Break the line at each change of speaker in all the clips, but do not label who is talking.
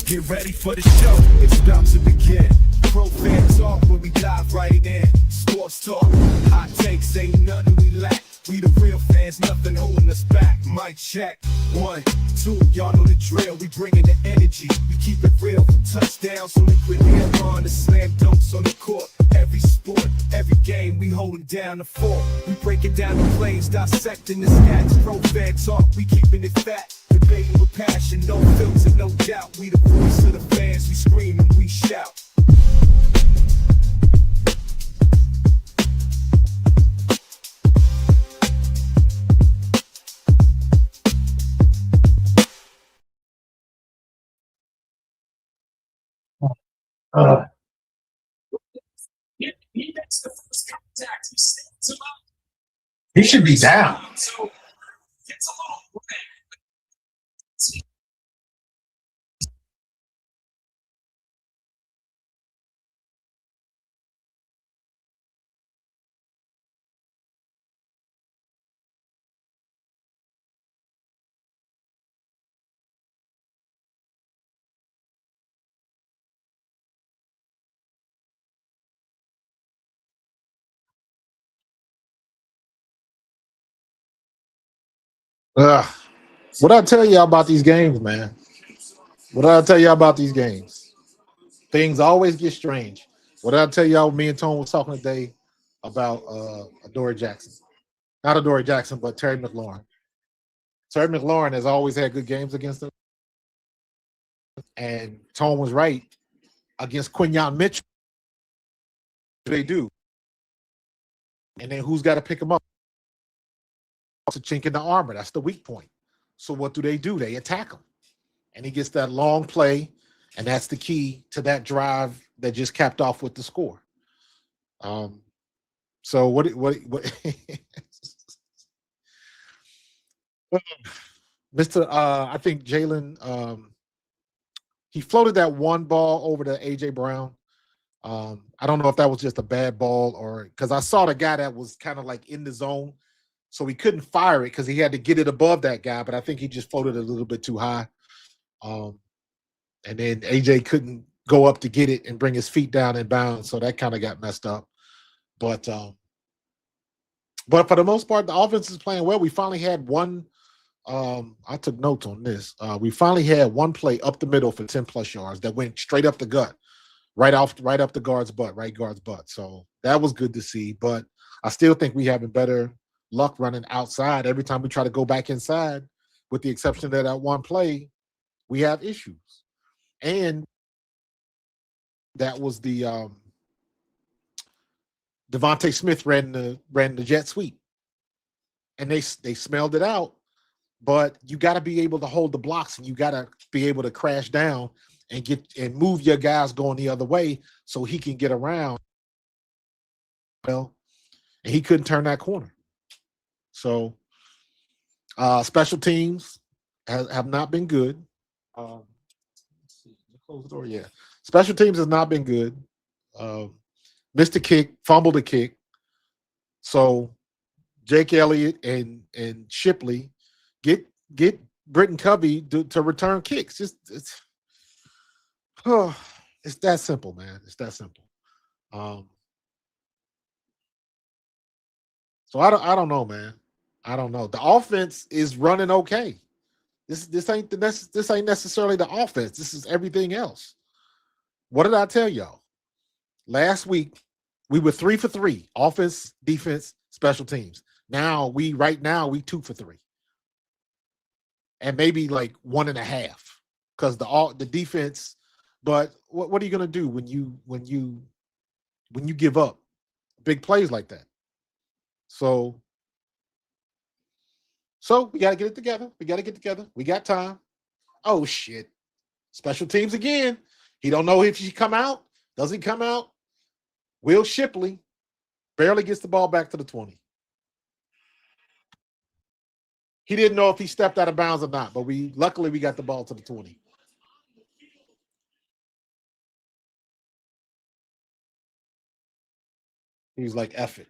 Get ready for the show, it's about to begin. Pro fan talk when we dive right in. Sports talk, hot takes, ain't nothing we lack. We the real fans, nothing holding us back. Mic check, 1, 2, y'all know the drill. We bringing the energy, we keep it real from touchdowns to liquid air on the slam dunks on the court. Every sport, every game, we holding down the fort. We breaking down the plays, dissecting the stats. Pro fan talk, we keeping it fat. Debating with passion, no filter, no doubt. We the voice of the fans, we scream and we shout.
Uh, he should be down. What I tell y'all about these games, man? What did I tell y'all about these games? Things always get strange. What did I tell y'all? Me and Tone was talking today about Adoree Jackson. Not Adoree Jackson, but Terry McLaurin. Terry McLaurin has always had good games against him. And Tone was right. Against Quinyon Mitchell, they do. And then who's got to pick him up? It's a chink in the armor. That's the weak point. So what do? They attack him. And he gets that long play, and that's the key to that drive that just capped off with the score. So what Mr. I think Jalen he floated that one ball over to AJ Brown. I don't know if that was just a bad ball or because I saw the guy that was kind of like in the zone, so he couldn't fire it because he had to get it above that guy. But I think he just floated a little bit too high, and then AJ couldn't go up to get it and bring his feet down and bounds, so that kind of got messed up. But for the most part, the offense is playing well. We finally had one. I took notes on this. We finally had one play up the middle for 10 plus yards that went straight up the gut, right up the guard's butt, right guard's butt. So that was good to see. But I still think we having better luck running outside every time we try to go back inside. With the exception of that one play, we have issues. And that was the Devontae Smith ran the jet sweep, and they smelled it out. But you got to be able to hold the blocks, and you got to be able to crash down and get and move your guys going the other way so he can get around. Well, and he couldn't turn that corner. So special teams have not been good. Let's see, close the door. Yeah, special teams has not been good. Missed the kick, fumbled the kick. So Jake Elliott and Shipley get Britton Covey to return kicks. It's that simple, man. It's that simple. Um, so I don't know, man. I don't know. The offense is running okay. This ain't this ain't necessarily the offense. This is everything else. What did I tell y'all? Last week we were 3 for 3. Offense, defense, special teams. Right now we 2 for 3. And maybe like 1.5. Because the defense, but what are you gonna do when you give up big plays like that? So we got to get it together. We got to get together. We got time. Oh shit! Special teams again. He don't know if he come out. Does he come out? Will Shipley barely gets the ball back to the 20. He didn't know if he stepped out of bounds or not, but luckily we got the ball to the 20. He was like, F it.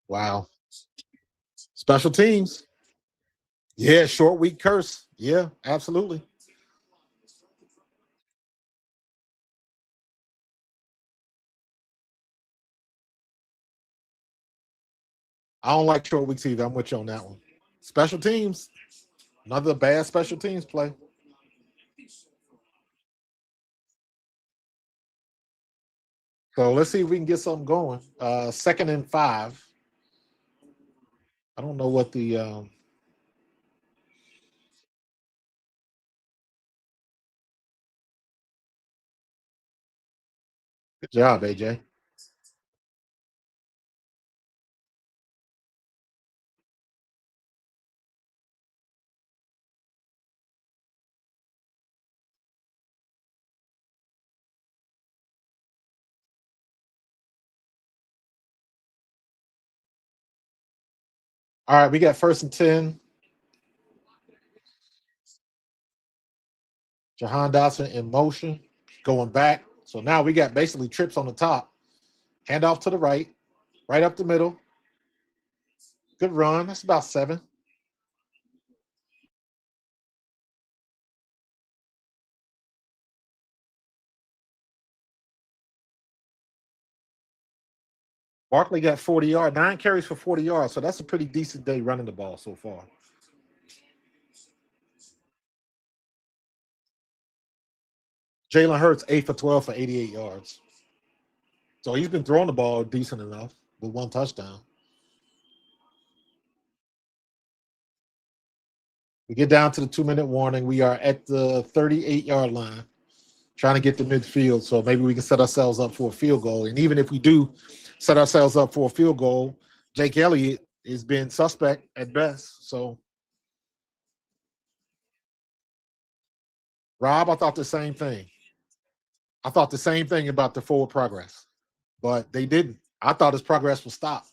Wow. Special teams. Yeah, short week curse. Yeah, absolutely. I don't like short weeks either. I'm with you on that one. Special teams. Another bad special teams play. So let's see if we can get something going. Second and 5. I don't know what the good job, AJ. All right, we got first and 10. Jahan Dotson in motion, going back. So now we got basically trips on the top. Hand off to the right, right up the middle. Good run. That's about 7. Barkley got 40 yards, 9 carries for 40 yards. So that's a pretty decent day running the ball so far. Jalen Hurts, 8 for 12 for 88 yards. So he's been throwing the ball decent enough with 1 touchdown. We get down to the 2-minute warning. We are at the 38-yard line, trying to get to midfield. So maybe we can set ourselves up for a field goal. And even if we do set ourselves up for a field goal, Jake Elliott has been suspect at best. So, Rob, I thought the same thing. I thought the same thing about the forward progress, but they didn't. I thought his progress was stopped.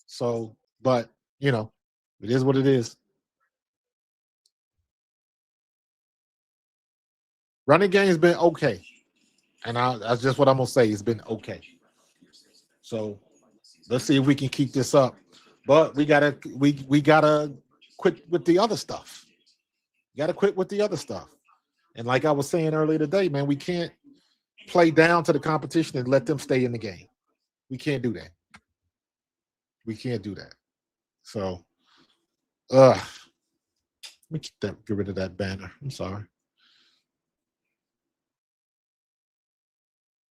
So, but, it is what it is. Running game has been okay. And that's just what I'm going to say. It's been okay. So, let's see if we can keep this up. But we gotta quit with the other stuff. Got to quit with the other stuff. And like I was saying earlier today, man, we can't play down to the competition and let them stay in the game. We can't do that. We can't do that. So, let me get rid of that banner. I'm sorry.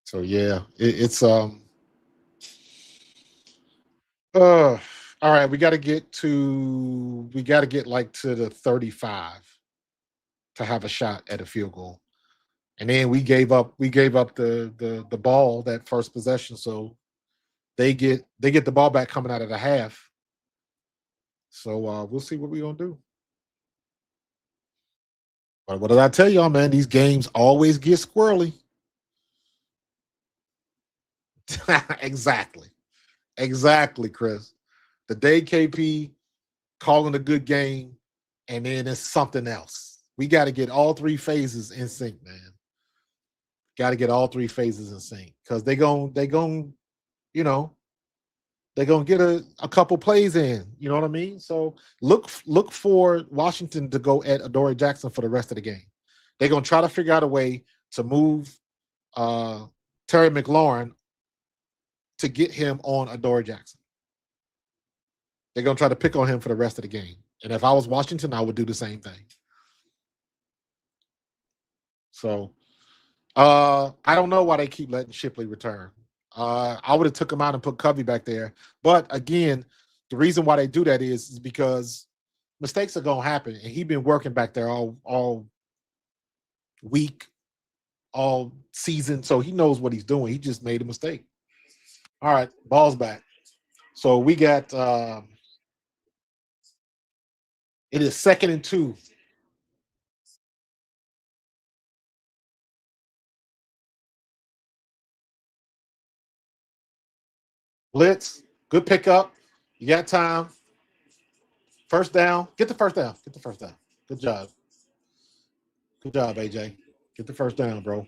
So yeah, it's all right. We got to get like to the 35 to have a shot at a field goal. And then we gave up the ball that first possession. So they get the ball back coming out of the half. So we'll see what we're gonna do. But what did I tell y'all, man? These games always get squirrely. Exactly. Exactly, Chris. The day KP calling a good game, and then it's something else. We got to get all 3 phases in sync, man. Got to get all 3 phases in sync because you know, they're gonna get a couple plays in. You know what I mean? So look for Washington to go at Adoree Jackson for the rest of the game. They're gonna try to figure out a way to move uh, Terry McLaurin to get him on Adoree Jackson. They're gonna try to pick on him for the rest of the game. And if I was Washington, I would do the same thing. So I don't know why they keep letting Shipley return. I would have took him out and put Covey back there. But again, the reason why they do that is because mistakes are gonna happen, and he's been working back there all week, all season, so he knows what he's doing. He just made a mistake. All right, ball's back. So we got it is 2nd and 2. Blitz, good pickup. You got time. First down. Get the first down. Get the first down. Good job. Good job, AJ. Get the first down, bro.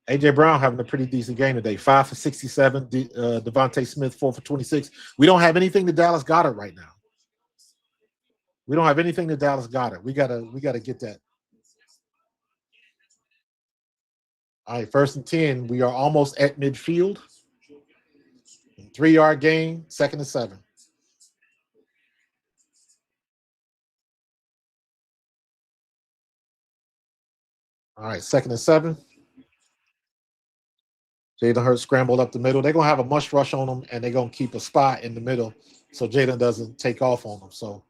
AJ Brown having a pretty decent game today. 5 for 67. Devontae Smith 4 for 26. We don't have anything to Dallas Goedert right now. We don't have anything to Dallas Goedert. We gotta get that. All right, 1st and 10. We are almost at midfield. 3-yard gain, 2nd and 7. All right, 2nd and 7. Jalen Hurts scrambled up the middle. They're gonna have a mush rush on them, and they're gonna keep a spot in the middle so Jalen doesn't take off on them. So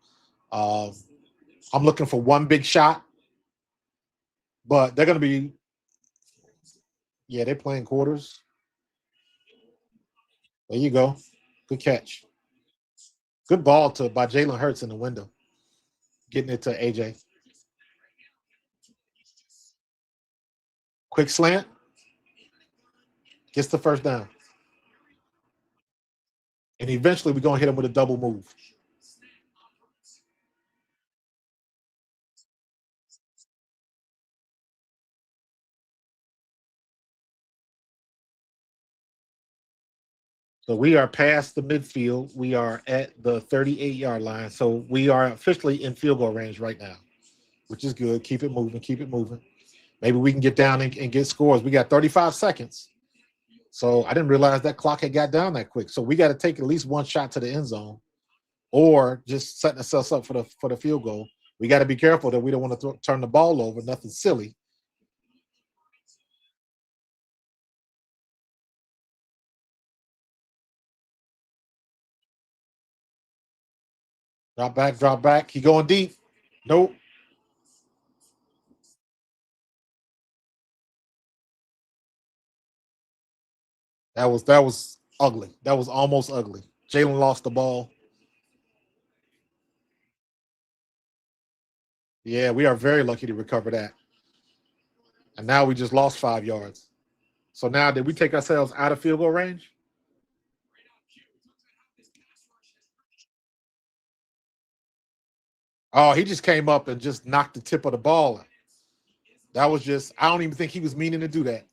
I'm looking for one big shot, but they're gonna be, yeah, they're playing quarters. There you go. Good catch. Good ball by Jalen Hurts in the window, getting it to AJ. Quick slant. Gets the first down. And eventually we're going to hit him with a double move. So we are past the midfield. We are at the 38-yard line. So we are officially in field goal range right now, which is good. Keep it moving. Keep it moving. Maybe we can get down and get scores. We got 35 seconds. So I didn't realize that clock had got down that quick. So we got to take at least one shot to the end zone, or just setting ourselves up for the field goal. We got to be careful that we don't want to turn the ball over. Nothing silly. Drop back, drop back. He going deep. Nope. That was ugly. That was almost ugly. Jalen lost the ball. Yeah, we are very lucky to recover that. And now we just lost 5 yards. So now did we take ourselves out of field goal range? Oh, he just came up and just knocked the tip of the ball. That was just, I don't even think he was meaning to do that.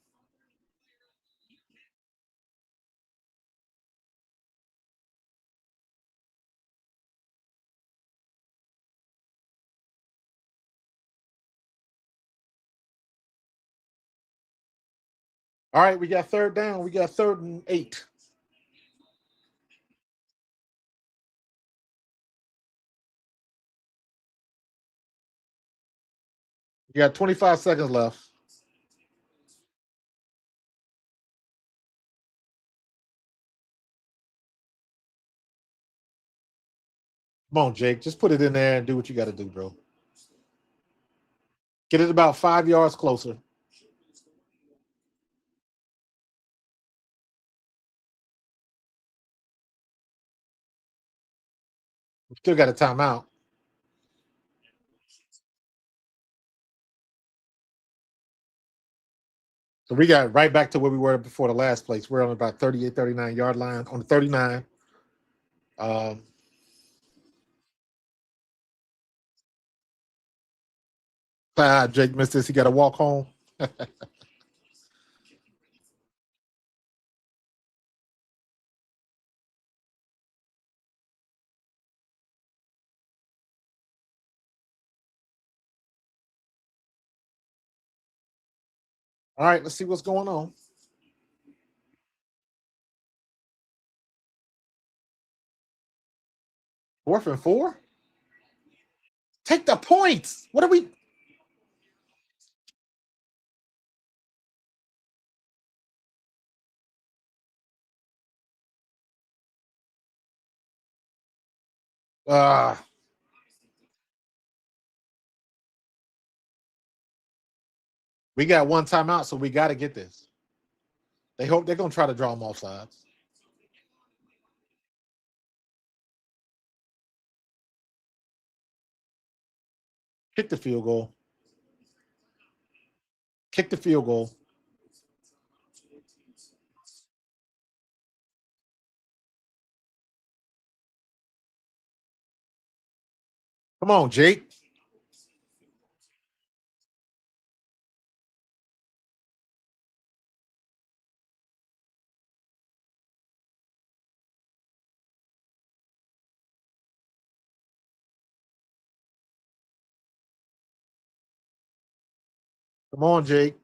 All right, we got 3rd down. We got 3rd and 8. You got 25 seconds left. Come on, Jake. Just put it in there and do what you got to do, bro. Get it about 5 yards closer. We still got a timeout. So we got right back to where we were before the last place. We're on about 38, 39-yard line on the 39. Jake missed this. He got to walk home. All right, let's see what's going on. 4th and 4. Take the points. What are we? We got one timeout, so we got to get this. They hope they're going to try to draw them off sides. Kick the field goal. Kick the field goal. Come on, Jake. Come on, Jake.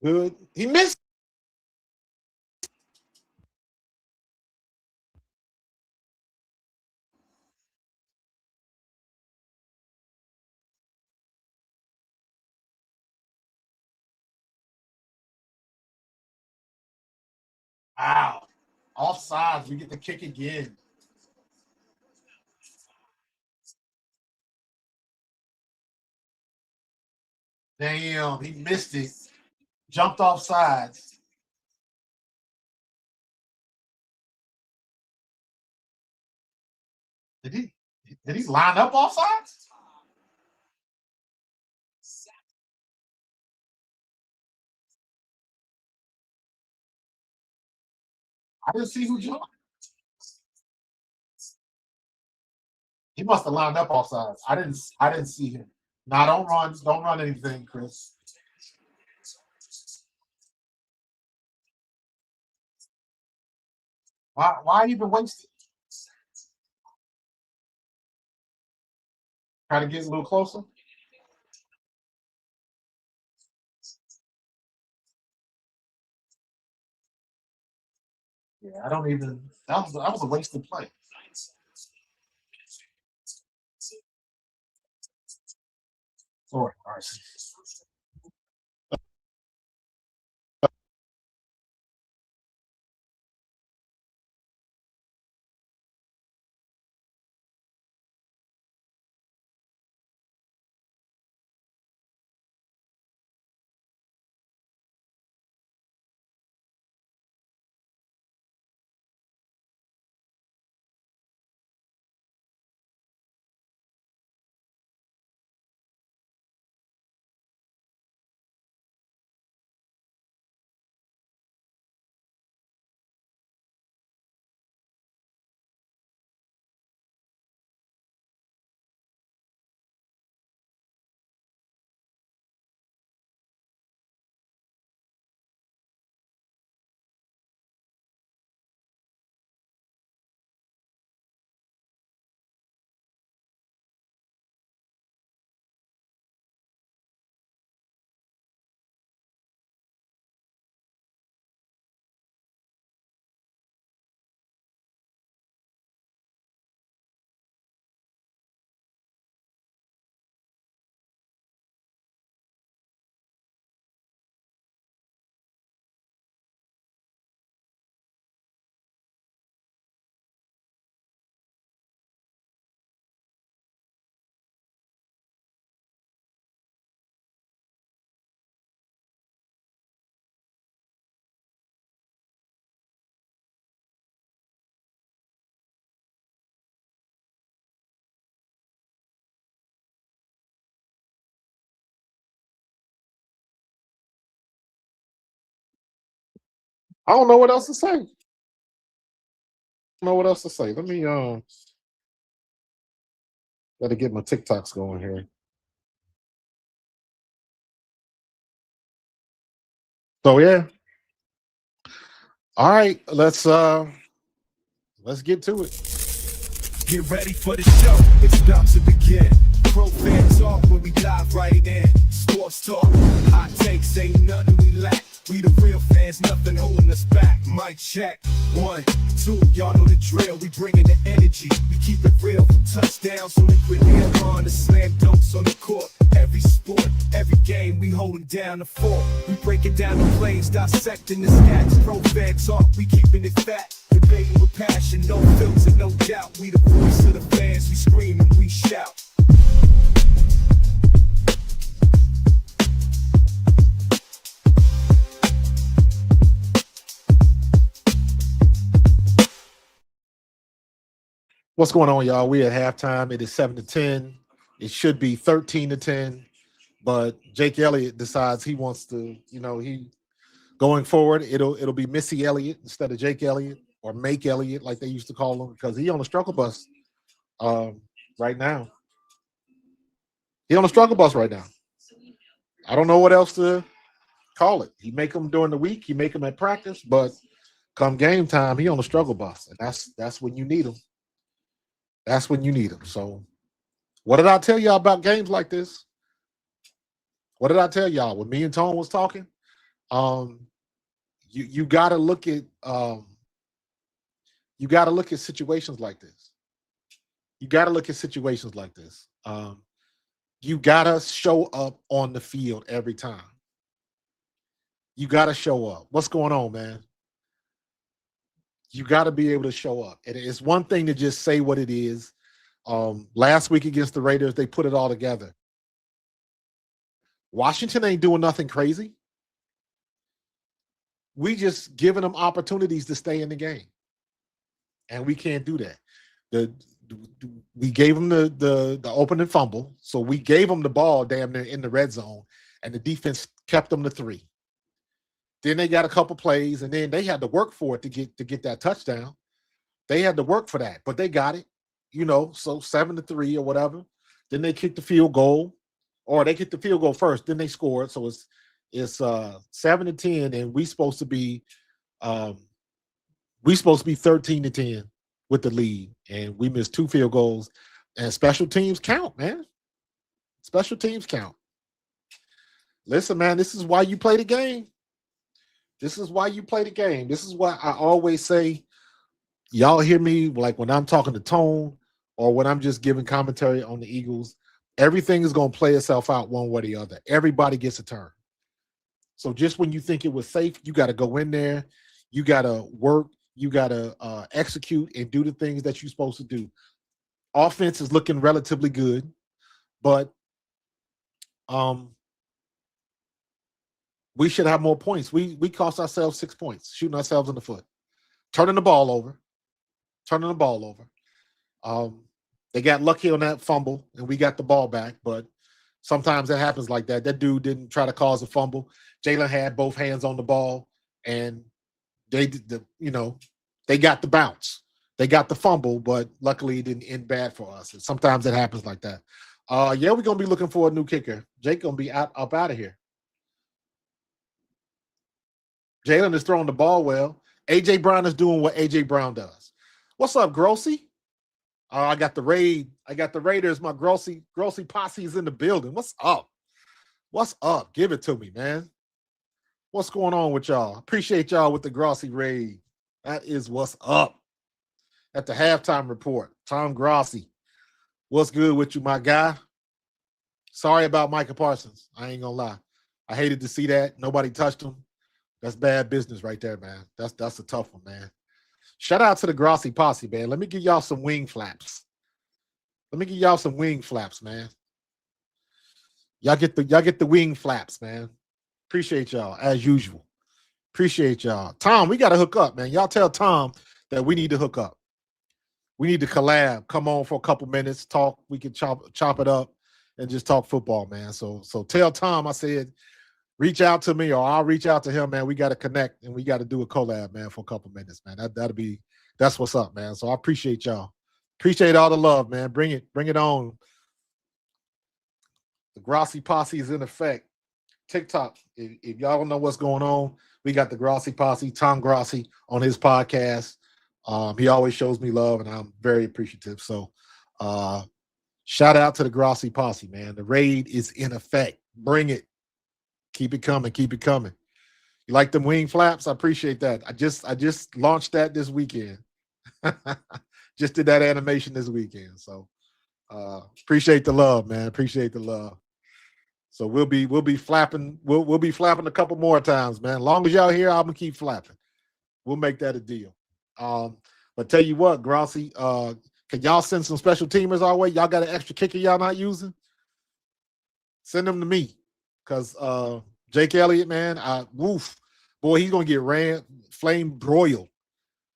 Good. He missed. Wow. Offsides. We get the kick again. Damn, he missed it. Jumped off sides. Did he? Did he line up off sides? I didn't see who jumped. He must have lined up off sides. I didn't. I didn't see him. Nah, don't run. Don't run anything, Chris. Why even waste it? Try to get a little closer. Yeah, I don't even. That was a wasted play. Sorry, Arson. I don't know what else to say. I don't know what else to say. Let me gotta get my TikToks going here. So yeah. All right, let's get to it.
Get ready for the show, it's about to begin. Pro fan talk when we dive right in. Sports talk, hot takes, ain't nothing we lack. We the real fans, nothing holding us back. Mic check, 1, 2, y'all know the drill. We bringing the energy, we keep it real. From touchdowns on liquid air on the slam dunks on the court. Every sport, every game, we holding down the fort. We breaking down the plays, dissecting the stats. Pro fan talk, we keeping it fat. Debating with passion, no filter, no doubt. We the voice of the fans, we scream and we shout.
What's going on, y'all? We at halftime. It is 7-10. It should be 13-10, but Jake Elliott decides he wants to. He going forward. It'll be Missy Elliott instead of Jake Elliott or Make Elliott, like they used to call him, because he on the struggle bus right now. He on the struggle bus right now. I don't know what else to Call it. He make them during the week. He make them at practice, but come game time, he on the struggle bus, and that's when you need him. That's when you need him. So, what did I tell y'all about games like this? What did I tell y'all when me and Tone was talking? Um, you got to look at situations like this. You got to look at situations like this. You got to show up on the field every time. You got to show up. What's going on, man? You got to be able to show up. And it's one thing to just say what it is. Last week against the Raiders, they put it all together. Washington ain't doing nothing crazy. We just giving them opportunities to stay in the game. And we can't do that. We gave them the opening fumble. So we gave them the ball damn near in the red zone. And the defense kept them to 3. Then they got a couple plays, and then they had to work for it to get that touchdown. They had to work for that, but they got it, so 7-3 or whatever. Then they kicked the field goal, or they kicked the field goal first, then they scored. So it's 7-10, and we supposed to be 13-10 with the lead, and we missed 2 field goals. And special teams count, man. Special teams count. Listen, man, this is why you play the game. This is why you play the game. This is why I always say, y'all hear me like when I'm talking to Tone or when I'm just giving commentary on the Eagles, everything is going to play itself out one way or the other. Everybody gets a turn. So just when you think it was safe, you got to go in there. You got to work. You got to execute and do the things that you're supposed to do. Offense is looking relatively good, but we should have more points. We cost ourselves 6 points, shooting ourselves in the foot, turning the ball over. They got lucky on that fumble, and we got the ball back, but sometimes it happens like that. That dude didn't try to cause a fumble. Jalen had both hands on the ball, and they got the bounce. They got the fumble, but luckily it didn't end bad for us. And sometimes it happens like that. We're going to be looking for a new kicker. Jake going to be up out of here. Jalen is throwing the ball well. A.J. Brown is doing what A.J. Brown does. What's up, Grossi? I got the raid. I got the Raiders. My Grossi posse is in the building. What's up? What's up? Give it to me, man. What's going on with y'all? Appreciate y'all with the Grossi raid. That is what's up. At the halftime report, Tom Grossi. What's good with you, my guy? Sorry about Micah Parsons. I ain't gonna lie. I hated to see that. Nobody touched him. That's bad business right there, man. That's a tough one, man. Shout out to the Grossi posse, man. Let me give y'all some wing flaps. Man. Y'all get the wing flaps, man. Appreciate y'all as usual. Appreciate y'all. Tom, we got to hook up, man. Y'all tell Tom that we need to hook up. We need to collab. Come on for a couple minutes, talk. We can chop it up and just talk football, man. So tell Tom I said reach out to me or I'll reach out to him, man. We got to connect and we got to do a collab, man, for a couple minutes, man. That's what's up, man. So I appreciate y'all. Appreciate all the love, man. Bring it on. The Grossi posse is in effect. TikTok. If y'all don't know what's going on, we got the Grossi posse, Tom Grossi on his podcast. He always shows me love and I'm very appreciative. So shout out to the Grossi posse, man. The raid is in effect. Bring it. Keep it coming. You like them wing flaps? I appreciate that. I just launched that this weekend. Just did that animation this weekend. So appreciate the love, man. Appreciate the love. So we'll be flapping. We'll be flapping a couple more times, man. As long as y'all here, I'm gonna keep flapping. We'll make that a deal. But tell you what, Grossi, can y'all send some special teamers our way? Y'all got an extra kicker y'all not using? Send them to me. Because Jake Elliott, man, boy, he's going to get flame broiled.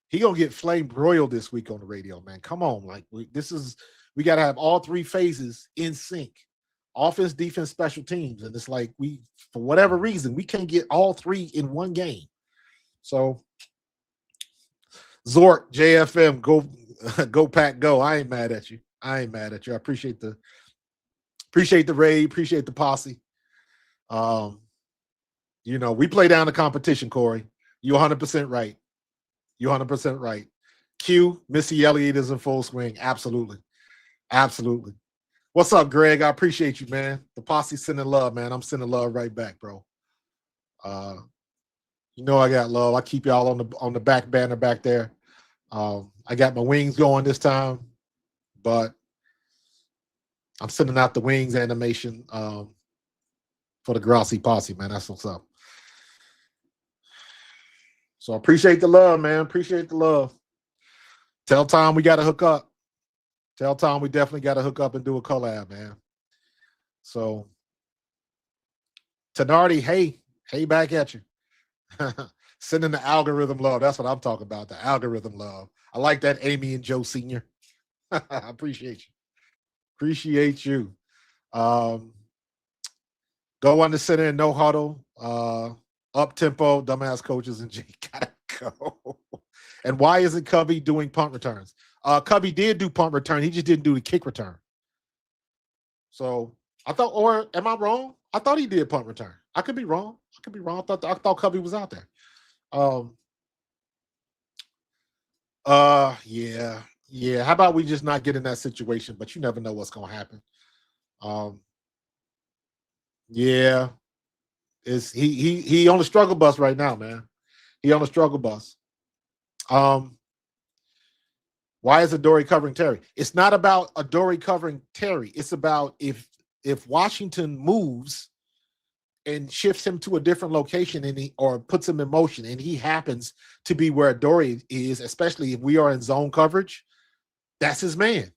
He's going to get flame broiled this week on the radio, man. Come on. We got to have all 3 phases in sync. Offense, defense, special teams. And it's like for whatever reason, we can't get all 3 in one game. So, Zort, JFM, go Pack, go. I ain't mad at you. I appreciate the raid, appreciate the posse. You know, we play down the competition, Corey. You're 100% right. You're 100% right. Q, Missy Elliott is in full swing. Absolutely. Absolutely. What's up, Greg? I appreciate you, man. The posse sending love, man. I'm sending love right back, bro. You know I got love. I keep y'all on the back banner back there. I got my wings going this time, but I'm sending out the wings animation for the Grassy Posse, man. That's what's up. So appreciate the love, man. Appreciate the love. Tell Tom we got to hook up. Tell Tom we definitely got to hook up and do a collab, man. So, Tenardi, hey, back at you. Sending the algorithm love. That's what I'm talking about, the algorithm love. I like that, Amy and Joe Sr. I appreciate you. Appreciate you. Go on the center and no huddle. Up tempo, dumbass coaches and Jay gotta go. And why isn't Cubby doing punt returns? Cubby did do punt return. He just didn't do the kick return. So I thought, or am I wrong? I thought he did punt return. I could be wrong. I thought Cubby was out there. Yeah. How about we just not get in that situation? But you never know what's gonna happen. Yeah. Is he on the struggle bus right now, man? He on the struggle bus. Why is Adoree covering Terry? It's not about Adoree covering Terry. It's about if Washington moves and shifts him to a different location or puts him in motion and he happens to be where Adoree is, especially if we are in zone coverage, that's his man.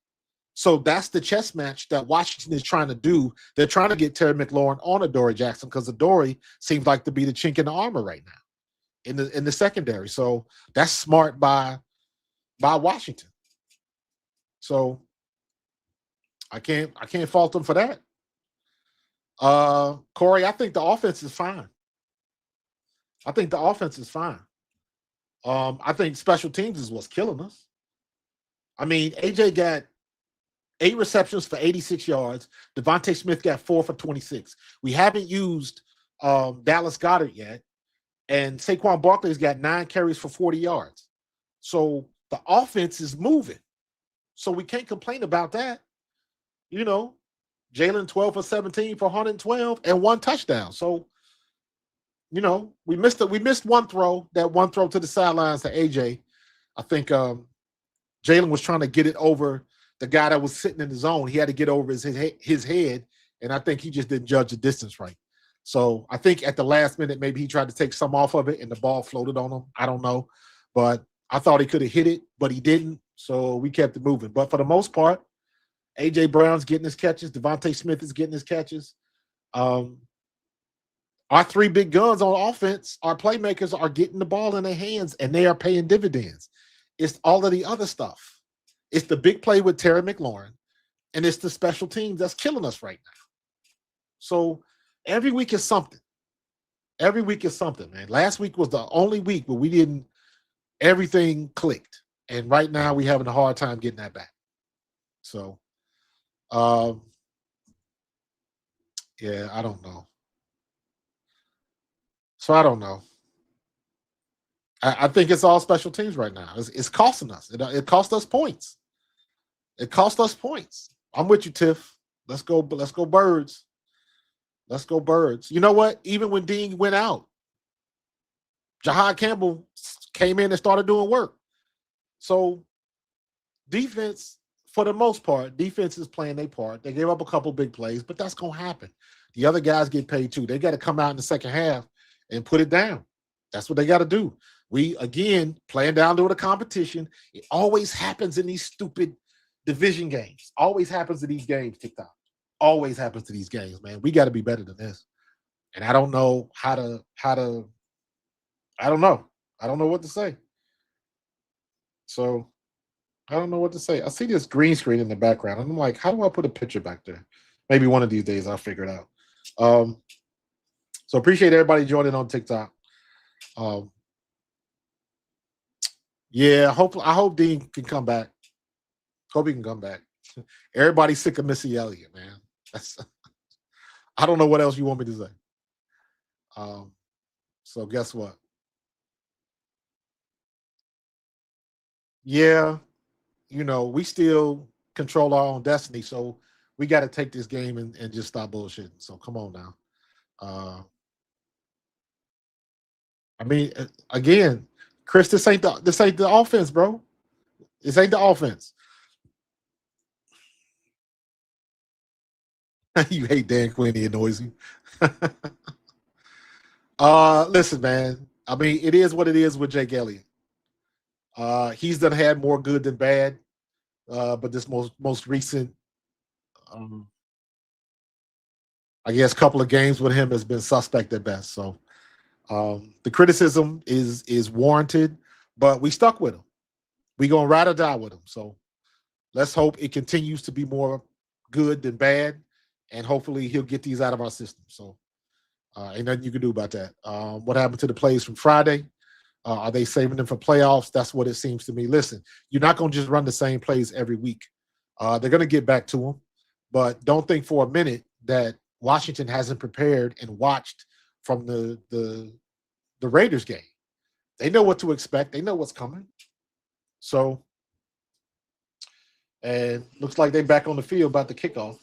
So that's the chess match that Washington is trying to do. They're trying to get Terry McLaurin on Adoree Jackson because Adoree seems like to be the chink in the armor right now in the secondary. So that's smart by Washington. So I can't fault them for that. Corey, I think the offense is fine. I think special teams is what's killing us. I mean, AJ got 8 receptions for 86 yards. Devontae Smith got 4 for 26. We haven't used Dallas Goedert yet. And Saquon Barkley's got 9 carries for 40 yards. So the offense is moving. So we can't complain about that. You know, Jalen 12 for 17 for 112 and 1 touchdown. So, you know, we missed one throw, that one throw to the sidelines to AJ. I think Jalen was trying to get it over the guy that was sitting in the zone. He had to get over his head, and I think he just didn't judge the distance right. So I think at the last minute, maybe he tried to take some off of it, and the ball floated on him. I don't know. But I thought he could have hit it, but he didn't. So we kept it moving. But for the most part, A.J. Brown's getting his catches. Devontae Smith is getting his catches. Our 3 big guns on offense, our playmakers are getting the ball in their hands, and they are paying dividends. It's all of the other stuff. It's the big play with Terry McLaurin, and it's the special teams that's killing us right now. So every week is something. Every week is something, man. Last week was the only week where everything clicked. And right now we're having a hard time getting that back. So, yeah, I don't know. So I don't know. I think it's all special teams right now. It's costing us. It cost us points. It cost us points. I'm with you, Tiff. Let's go Birds. Let's go Birds. You know what? Even when Dean went out, Jahad Campbell came in and started doing work. So defense, for the most part, defense is playing their part. They gave up a couple big plays, but that's going to happen. The other guys get paid too. They got to come out in the second half and put it down. That's what they got to do. We, again, playing down to the competition. It always happens in these stupid division games. Always happens to these games, TikTok. Always happens to these games, man. We got to be better than this. And I don't know how to I don't know. I don't know what to say. So I don't know what to say. I see this green screen in the background, and I'm like, how do I put a picture back there? Maybe one of these days I'll figure it out. So appreciate everybody joining on TikTok. Yeah, I hope Dean can come back. Hope he can come back. Everybody's sick of Missy Elliott, man. I don't know what else you want me to say. So guess what? Yeah, we still control our own destiny. So we got to take this game and just stop bullshitting. So come on now. Uh, I mean, again, Chris, this ain't the offense, bro. This ain't the offense. You hate Dan Quinn, he annoys you. Listen, man. I mean, it is what it is with Jake Elliott. He's done had more good than bad. But this most recent, um, I guess, couple of games with him has been suspect at best. So the criticism is warranted, but we stuck with him. We gonna ride or die with him. So let's hope it continues to be more good than bad, and hopefully he'll get these out of our system. So ain't nothing you can do about that. What happened to the plays from Friday? Are they saving them for playoffs? That's what it seems to me. Listen, you're not going to just run the same plays every week. They're going to get back to them, but don't think for a minute that Washington hasn't prepared and watched from the Raiders game. They know what to expect. They know what's coming. So, and looks like they're back on the field about the kickoff.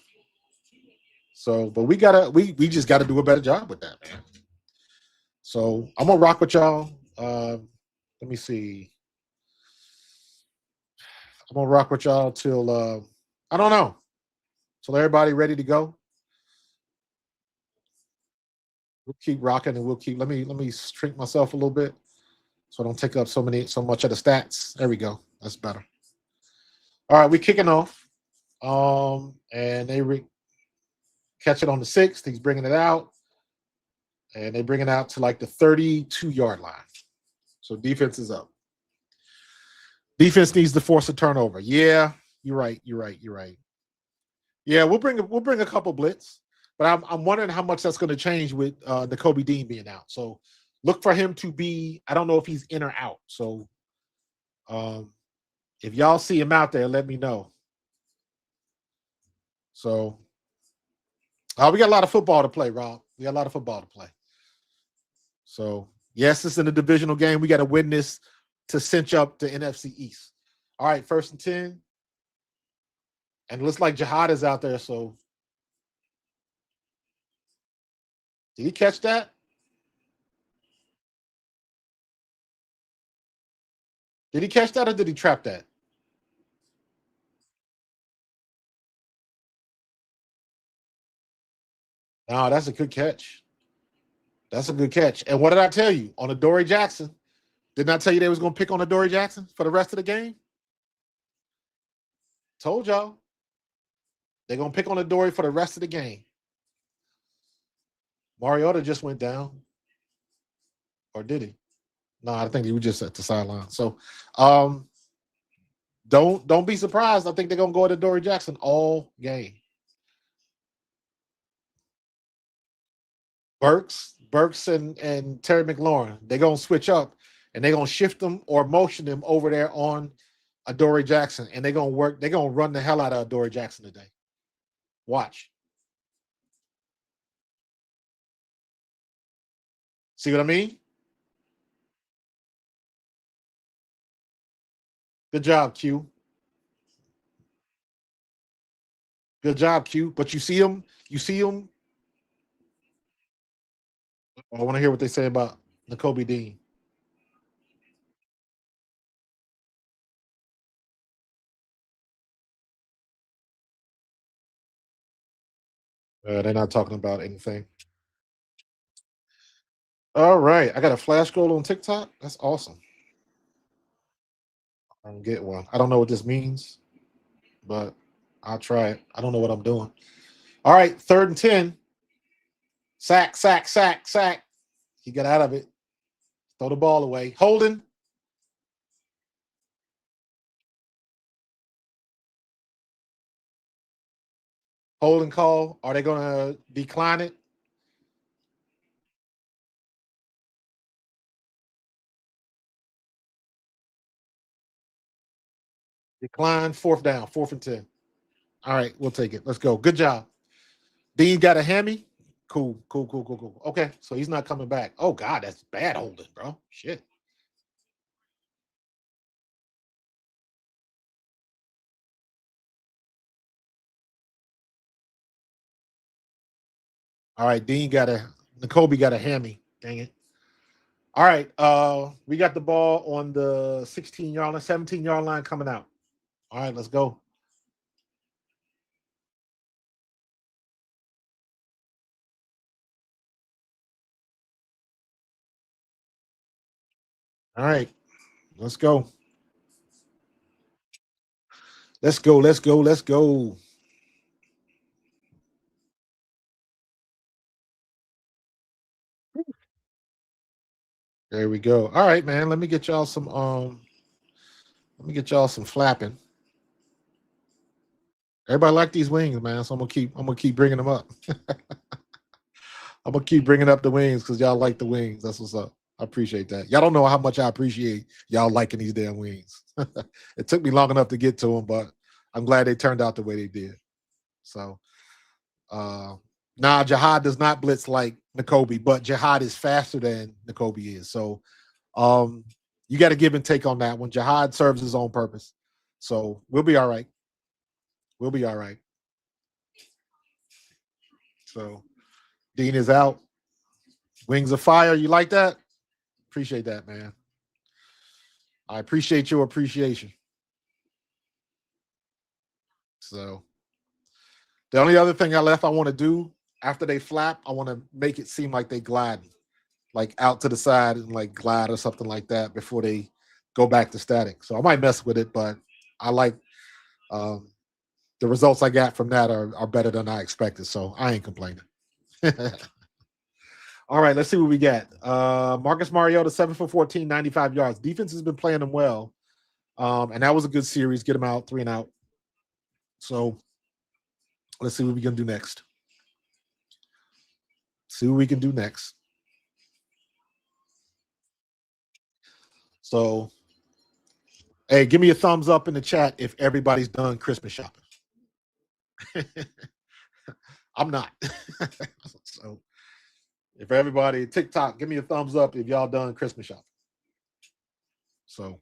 So, but we just gotta do a better job with that, man. So I'm gonna rock with y'all. Let me see. I'm gonna rock with y'all till I don't know. Till everybody ready to go. We'll keep rocking and we'll keep. Let me shrink myself a little bit so I don't take up so much of the stats. There we go. That's better. All right, we kicking off. And they catch it on the 6th. He's bringing it out, and they bring it out to like the 32-yard line. So defense is up. Defense needs to force a turnover. Yeah, you're right. Yeah, we'll bring a couple blitz, but I'm wondering how much that's going to change with the Kobe Dean being out. So look for him to be. I don't know if he's in or out. So if y'all see him out there, let me know. So we got a lot of football to play, Rob. We got a lot of football to play. So yes, it's in a divisional game. We got to win this to cinch up the NFC East. All right, 1st and 10. And it looks like Jihad is out there. So did he catch that? Did he catch that or did he trap that? No, that's a good catch. That's a good catch. And what did I tell you on Adoree Jackson? Didn't I tell you they was going to pick on Adoree Jackson for the rest of the game? Told y'all. They're going to pick on Adoree for the rest of the game. Mariota just went down. Or did he? No, I think he was just at the sideline. So don't be surprised. I think they're going to go at Adoree Jackson all game. Burks and Terry McLaurin, they're going to switch up and they're going to shift them or motion them over there on Adoree Jackson. And they're going to run the hell out of Adoree Jackson today. Watch. See what I mean? Good job, Q. Good job, Q. But you see him? I want to hear what they say about Nakobe Dean. They're not talking about anything. All right. I got a flash scroll on TikTok. That's awesome. I don't get one. I don't know what this means, but I'll try it. I don't know what I'm doing. All right. 3rd and 10. Sack. He got out of it. Throw the ball away. Holding. Holding call. Are they going to decline it? Decline. 4th down. 4th and 10. All right. We'll take it. Let's go. Good job. Dean got a hammy. Cool. Okay, so he's not coming back. Oh God, that's bad holding, bro. Shit. All right, Dean got a N'Kobe got a hammy. Dang it. All right, we got the ball on the 16-yard line, 17-yard line coming out. All right, let's go. All right, let's go. Let's go. There we go. All right, man. Let me get y'all some flapping. Everybody like these wings, man. So I'm gonna keep bringing them up. I'm gonna keep bringing up the wings because y'all like the wings. That's what's up. I appreciate that. Y'all don't know how much I appreciate y'all liking these damn wings. It took me long enough to get to them, but I'm glad they turned out the way they did. So, Jihad does not blitz like N'Kobe, but Jihad is faster than N'Kobe is. So, you got to give and take on that one. Jihad serves his own purpose. So we'll be all right. We'll be all right. So Dean is out. Wings of fire. You like that? Appreciate that, man. I appreciate your appreciation. So the only other thing I want to do after they flap, I want to make it seem like they glide, like out to the side and like glide or something like that before they go back to static. So I might mess with it, but I like the results I got from that are better than I expected. So I ain't complaining. All right, let's see what we got. Marcus Mariota, 7 for 14, 95 yards. Defense has been playing them well. And that was a good series. Get them out, 3 and out. So let's see what we can do next. See what we can do next. So, hey, give me a thumbs up in the chat if everybody's done Christmas shopping. I'm not. So, if everybody, TikTok, give me a thumbs up if y'all done Christmas shopping. So,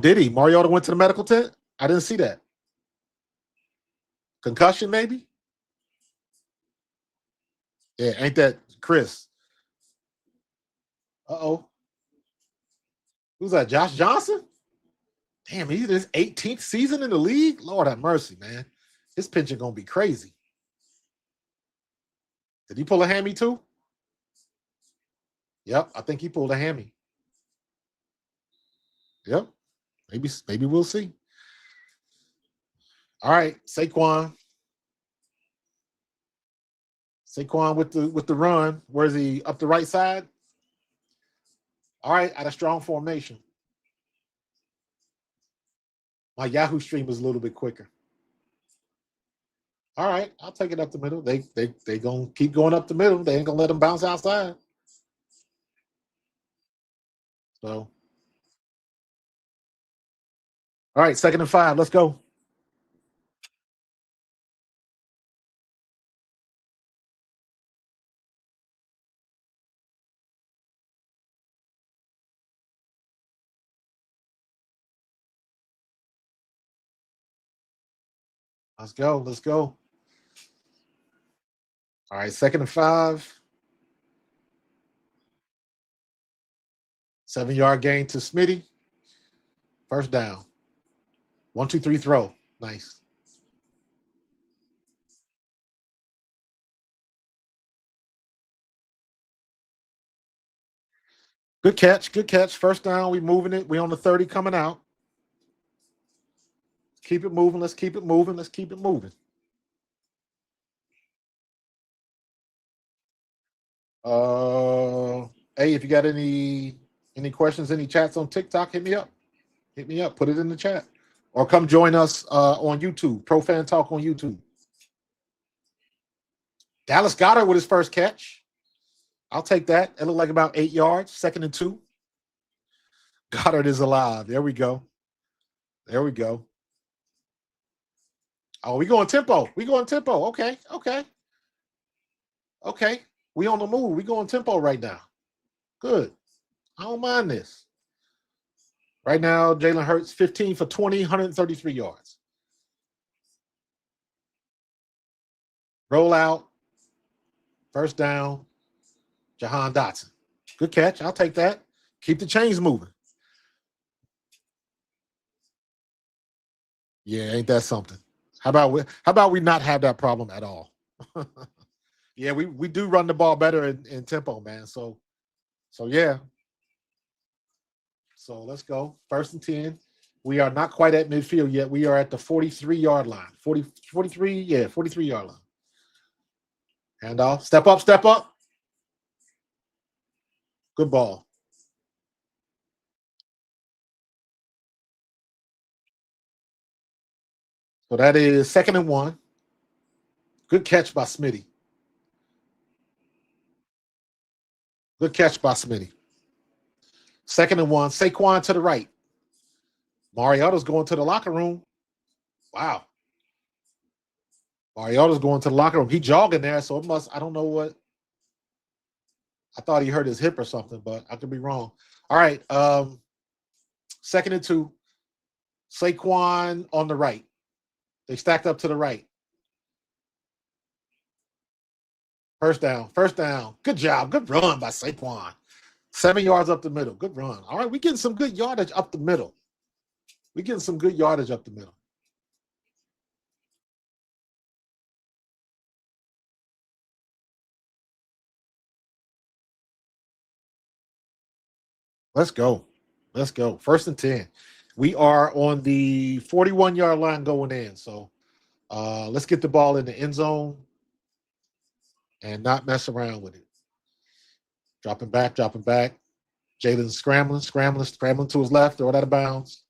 did he? Mariota went to the medical tent? I didn't see that. Concussion, maybe? Yeah, ain't that Chris? Uh-oh. Who's that? Josh Johnson? Damn, he's his 18th season in the league? Lord have mercy, man. His pension gonna be crazy. Did he pull a hammy too? Yep, I think he pulled a hammy. Yep. Maybe we'll see. All right, Saquon. Saquon with the run. Where's he? Up the right side? All right, at a strong formation. My Yahoo stream is a little bit quicker. All right, I'll take it up the middle. They gonna keep going up the middle. They ain't gonna let them bounce outside. So, all right, 2nd and 5. Let's go. Let's go. Let's go. All right, 2nd and 5. 7-yard gain to Smitty. First down. 1, 2, 3 throw. Nice. Good catch. Good catch. First down. We moving it. We on the 30 coming out. Keep it moving. Let's keep it moving. Let's keep it moving. Hey, if you got any questions, any chats on TikTok, hit me up. Hit me up. Put it in the chat. Or come join us on YouTube. Pro Fan Talk on YouTube. Dallas Goedert with his first catch. I'll take that. It looked like about 8 yards. 2nd and 2. Goddard is alive. There we go. There we go. Oh, we going tempo. We going tempo. Okay. Okay. Okay, we on the move. We going tempo right now. Good. I don't mind this. Right now, Jalen Hurts 15 for 20, 133 yards. Roll out. First down. Jahan Dotson. Good catch. I'll take that. Keep the chains moving. Yeah, ain't that something? How about we not have that problem at all? Yeah, we do run the ball better in tempo, man. So yeah. So let's go. First and 10. We are not quite at midfield yet. We are at the 43-yard line. 43, yeah, 43-yard line. Handoff. Step up, step up. Good ball. So that is 2nd and 1. Good catch by Smitty. Good catch by Smitty. 2nd and 1. Saquon to the right. Mariota's going to the locker room. Wow. Mariota's going to the locker room. He jogging there, so it must, I don't know what. I thought he hurt his hip or something, but I could be wrong. All right. 2nd and 2. Saquon on the right. They stacked up to the right. First down. First down. Good job. Good run by Saquon. 7 yards up the middle. Good run. All right. We're getting some good yardage up the middle. We're getting some good yardage up the middle. Let's go. Let's go. 1st and 10. We are on the 41-yard line going in. So let's get the ball in the end zone and not mess around with it. Dropping back, dropping back. Jalen scrambling to his left, throw it out of bounds.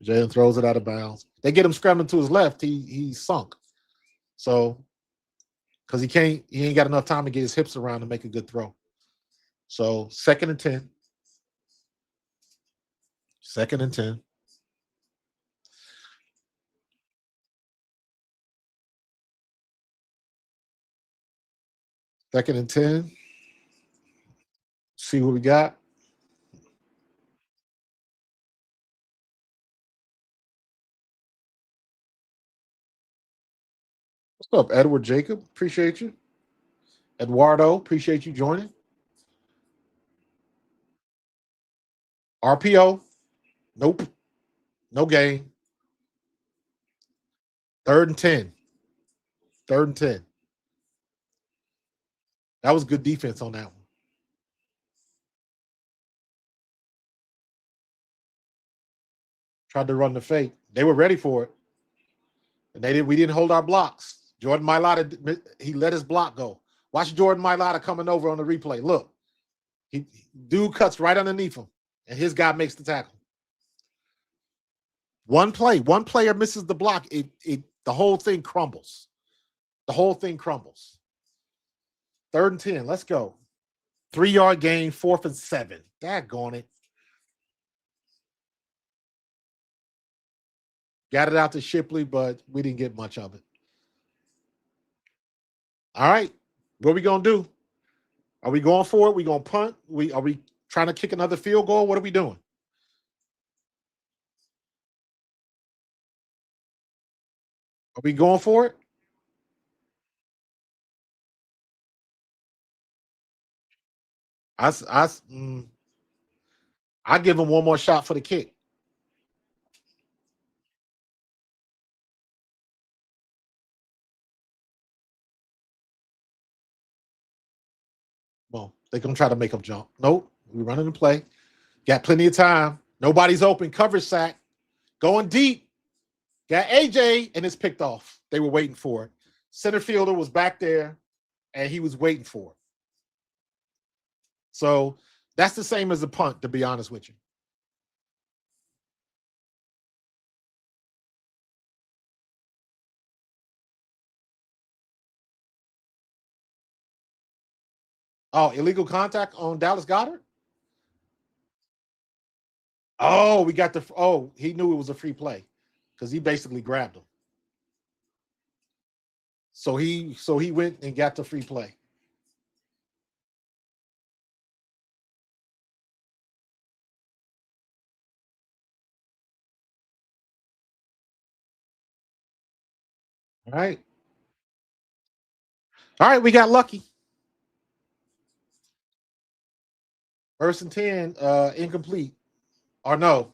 Jalen throws it out of bounds. They get him scrambling to his left. He's sunk. So because he ain't got enough time to get his hips around to make a good throw. So 2nd and 10. 2nd and 10. Second and 10. See what we got. What's up, Edward Jacob? Appreciate you. Eduardo, appreciate you joining. RPO. Nope. No gain. 3rd and 10. 3rd and 10. That was good defense on that one. Tried to run the fake. They were ready for it. And we didn't hold our blocks. Jordan Mailata, he let his block go. Watch Jordan Mailata coming over on the replay. Look. Dude cuts right underneath him, and his guy makes the tackle. One player misses the block, the whole thing crumbles. The whole thing crumbles. 3rd and 10. Let's go. 3-yard gain, 4th and 7. Daggone it. Got it out to Shipley, but we didn't get much of it. All right. What are we going to do? Are we going for it? We going to punt? Are we trying to kick another field goal? What are we doing? Are we going for it? I give him one more shot for the kick. Well, they're going to try to make him jump. Nope. We're running the play. Got plenty of time. Nobody's open. Coverage sack. Going deep. Got AJ, and it's picked off. They were waiting for it. Center fielder was back there, and he was waiting for it. So that's the same as a punt, to be honest with you. Oh, illegal contact on Dallas Goedert? Oh, we got he knew it was a free play because he basically grabbed him. So he went and got the free play. All right. All right, we got lucky. First and 10, incomplete. Or no.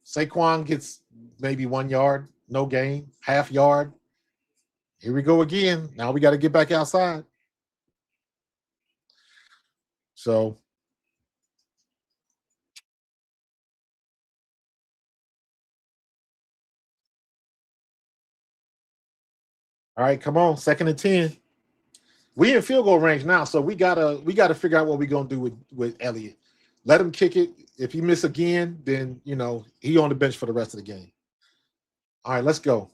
Saquon gets maybe 1 yard, no gain, half yard. Here we go again. Now we got to get back outside. So all right, come on, 2nd and 10. We in field goal range now, so we gotta figure out what we're gonna do with Elliott. Let him kick it. If he miss again, then he on the bench for the rest of the game. All right, let's go.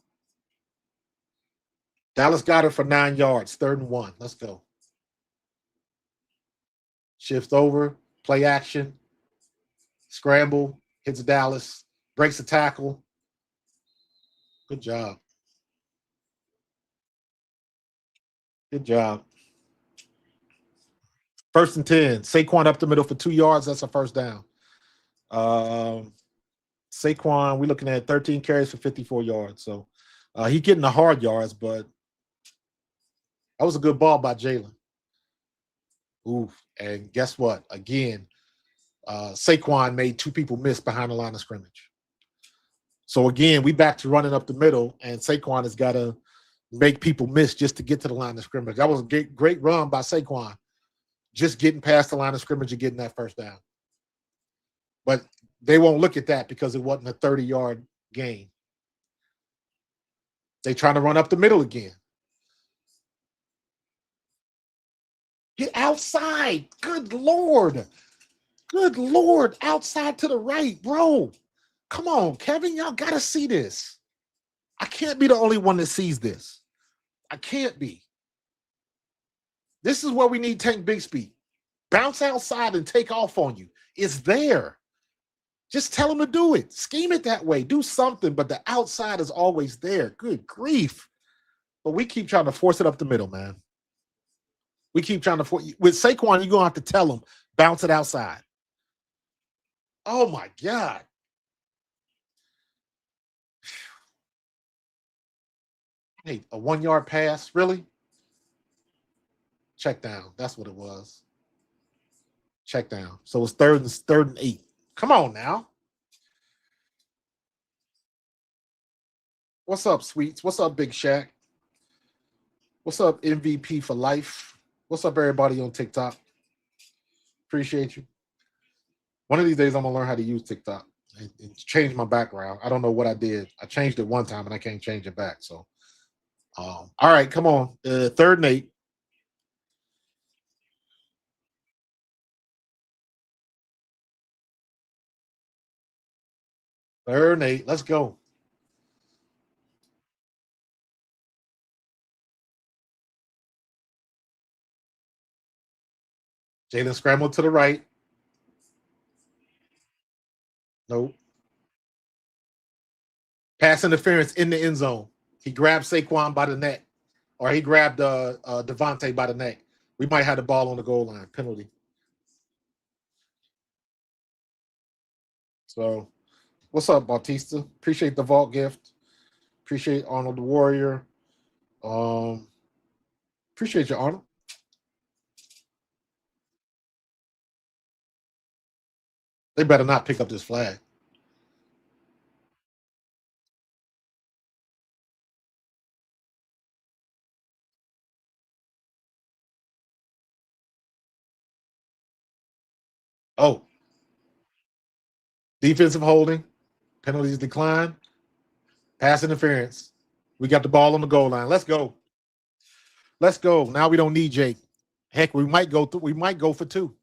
Dallas got it for 9 yards, 3rd and 1. Let's go. Shift over, play action, scramble, hits Dallas, breaks the tackle. Good job. Good job. 1st and 10. Saquon up the middle for 2 yards. That's a first down. Saquon, we're looking at 13 carries for 54 yards. So he getting the hard yards, but that was a good ball by Jalen. Ooh, and guess what? Again, Saquon made 2 people miss behind the line of scrimmage. So again, we back to running up the middle, and Saquon has got to make people miss just to get to the line of scrimmage. That was a great run by Saquon, just getting past the line of scrimmage and getting that first down. But they won't look at that because it wasn't a 30-yard gain. They trying to run up the middle again. Get outside. Good Lord. Good Lord. Outside to the right, bro. Come on, Kevin. Y'all got to see this. I can't be the only one that sees this. I can't be. This is where we need Tank Bigsby. Bounce outside and take off on you. It's there. Just tell him to do it. Scheme it that way. Do something, but the outside is always there. Good grief. But we keep trying to force it up the middle, man. We keep trying to force. With Saquon, you're going to have to tell him, bounce it outside. Oh, my God. Hey, a 1-yard pass? Really? Check down. That's what it was. Check down. So it's third and 8. Come on now. What's up, Sweets? What's up, Big Shaq? What's up, MVP for life? What's up, everybody on TikTok? Appreciate you. One of these days, I'm going to learn how to use TikTok and change my background. I don't know what I did. I changed it one time, and I can't change it back. So, all right, come on. 3rd and 8. Third and 8. Let's go. Jalen scrambled to the right. Nope. Pass interference in the end zone. He grabbed Saquon by the neck, or he grabbed Devontae by the neck. We might have the ball on the goal line. Penalty. So, what's up, Bautista? Appreciate the vault gift. Appreciate Arnold the Warrior. Appreciate you, Arnold. They better not pick up this flag. Oh, defensive holding. Penalties decline. Pass interference. We got the ball on the goal line. Let's go. Let's go. Now we don't need Jake. Heck, we might go for 2.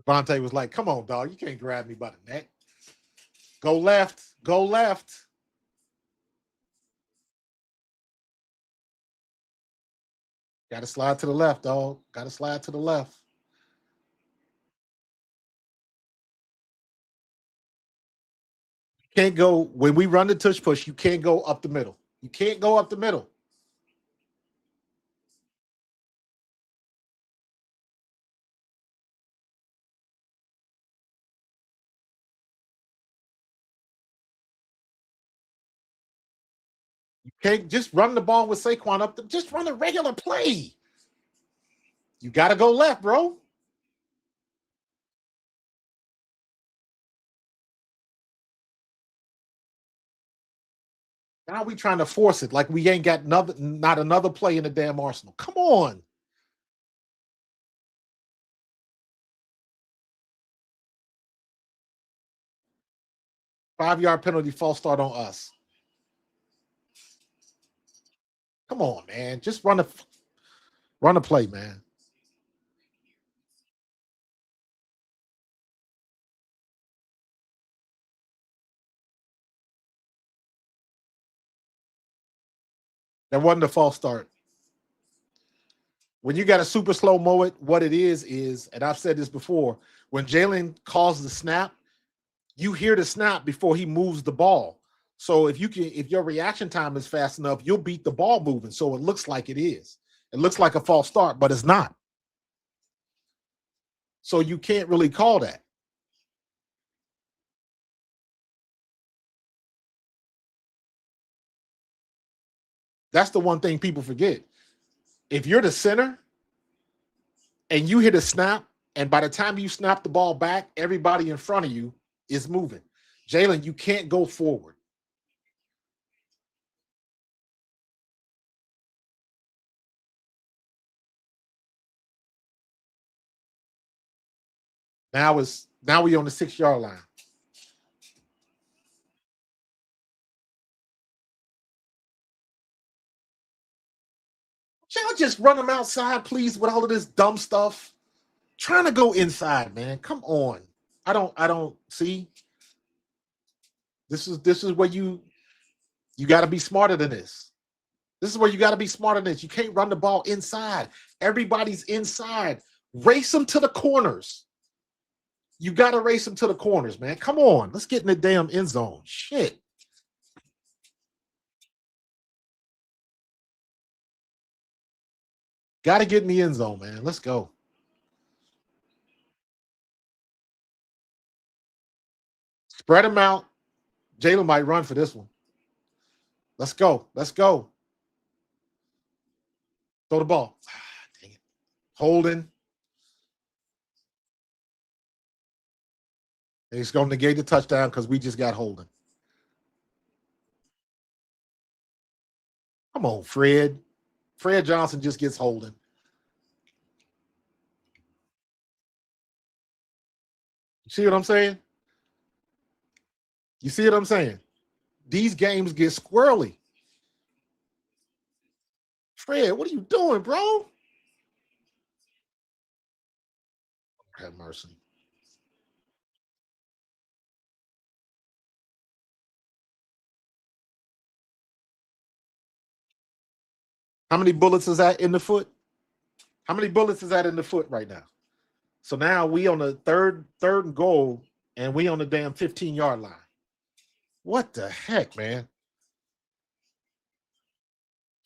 Devontae was like, come on, dog. You can't grab me by the neck. Go left. Go left. Got to slide to the left, dog. Got to slide to the left. Can't go when we run the tush push. You can't go up the middle. You can't go up the middle. You can't just run the ball with Saquon up. Just run a regular play. You got to go left, bro. Now we trying to force it like we ain't got not another play in the damn arsenal. Come on. Five-yard penalty, false start on us. Come on, man. Just run a play, man. That wasn't a false start. When you got a super slow mo it, what it is, and I've said this before, when Jalen calls the snap, you hear the snap before he moves the ball. So if your reaction time is fast enough, you'll beat the ball moving. So it looks like it is. It looks like a false start, but it's not. So you can't really call that. That's the one thing people forget. If you're the center and you hit a snap, and by the time you snap the ball back, everybody in front of you is moving. Jalen, you can't go forward. Now we on the 6-yard line. Y'all just run them outside, please, with all of this dumb stuff. Trying to go inside, man. Come on. I don't see. This is where you got to be smarter than this. This is where you got to be smarter than this. You can't run the ball inside. Everybody's inside. Race them to the corners. You got to race them to the corners, man. Come on. Let's get in the damn end zone. Shit. Got to get in the end zone, man. Let's go. Spread them out. Jalen might run for this one. Let's go. Let's go. Throw the ball. Dang it. Holding. And he's going to negate the touchdown because we just got holding. Come on, Fred. Fred Johnson just gets holding. You see what I'm saying? You see what I'm saying? These games get squirrely. Fred, what are you doing, bro? Have mercy. How many bullets is that in the foot? How many bullets is that in the foot right now? So now we on the third and goal, and we on the damn 15-yard line. What the heck, man?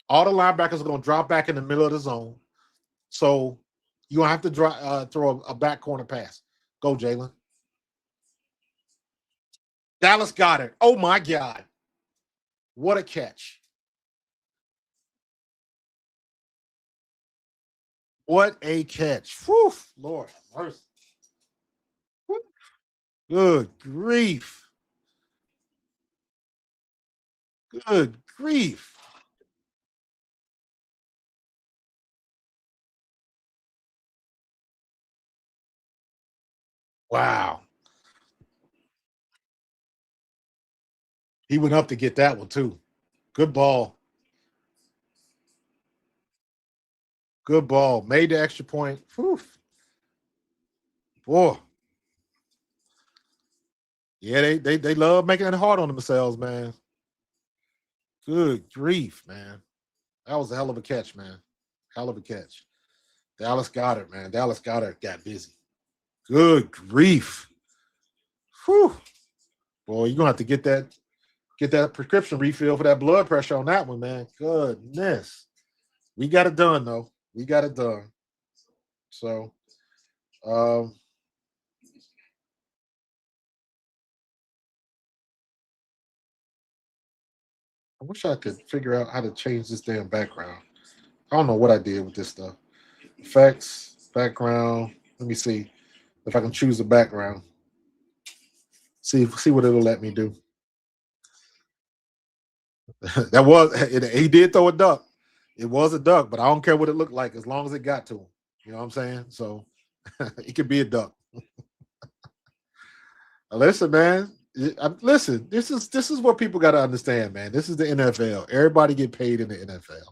All the linebackers are going to drop back in the middle of the zone. So you don't have to throw a back corner pass. Go, Jalen. Dallas got it. Oh, my God. What a catch. What a catch. Whew, Lord have mercy. Good grief. Good grief. Wow. He went up to get that one, too. Good ball. Good ball. Made the extra point. Whew. Boy. Yeah, they love making it hard on themselves, man. Good grief, man. That was a hell of a catch, man. Hell of a catch. Dallas Goddard, man. Dallas Goddard got busy. Good grief. Whew. Boy, you're gonna have to get that prescription refill for that blood pressure on that one, man. Goodness. We got it done though. We got it done. So um I wish I could figure out how to change this damn background. I don't know what I did with this stuff. Effects, background. Let me see if I can choose the background. See what it'll let me do. That was he did throw a duck. It was a duck, but I don't care what it looked like as long as it got to him. You know what I'm saying? So it could be a duck. Listen, man. Listen, this is what people got to understand, man. This is the NFL. Everybody get paid in the NFL.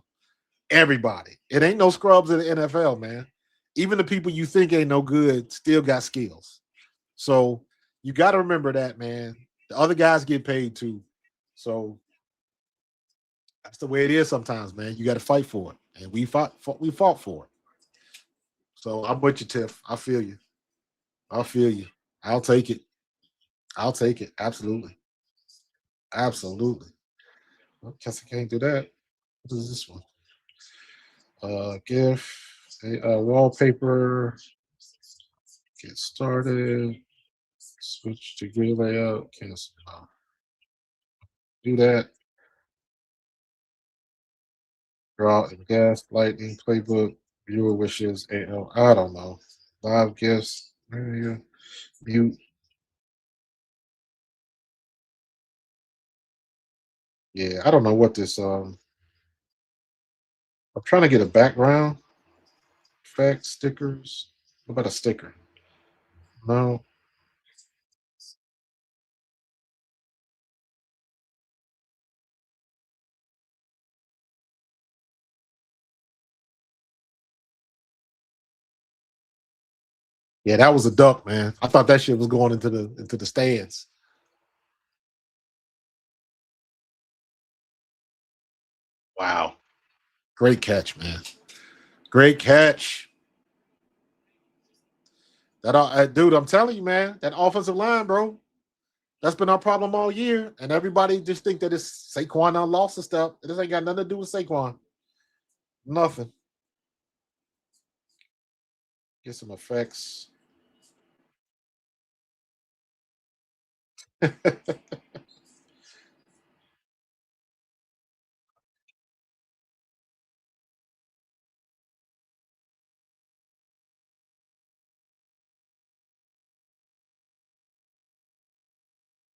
Everybody. It ain't no scrubs in the NFL, man. Even the people you think ain't no good still got skills. So you got to remember that, man. The other guys get paid too. So that's the way it is sometimes, man. You got to fight for it, and we fought for it. So I'm with you, Tiff. I feel you. I feel you. I'll take it. I'll take it. Absolutely. Absolutely. I guess I can't do that. What is this one? GIF, wallpaper. Get started. Switch to grid layout. Cancel. Do that. Draw and gas, lightning, playbook, viewer wishes, AL. I don't know. Live gifts. Mute. Yeah, I don't know what this I'm trying to get a background. Effects, stickers. What about a sticker? No. Yeah, that was a duck, man. I thought that shit was going into the stands. Wow. Great catch, man. Great catch. Dude, I'm telling you, man, that offensive line, bro. That's been our problem all year. And everybody just think that it's Saquon on lost and stuff. This ain't got nothing to do with Saquon. Nothing. Get some effects.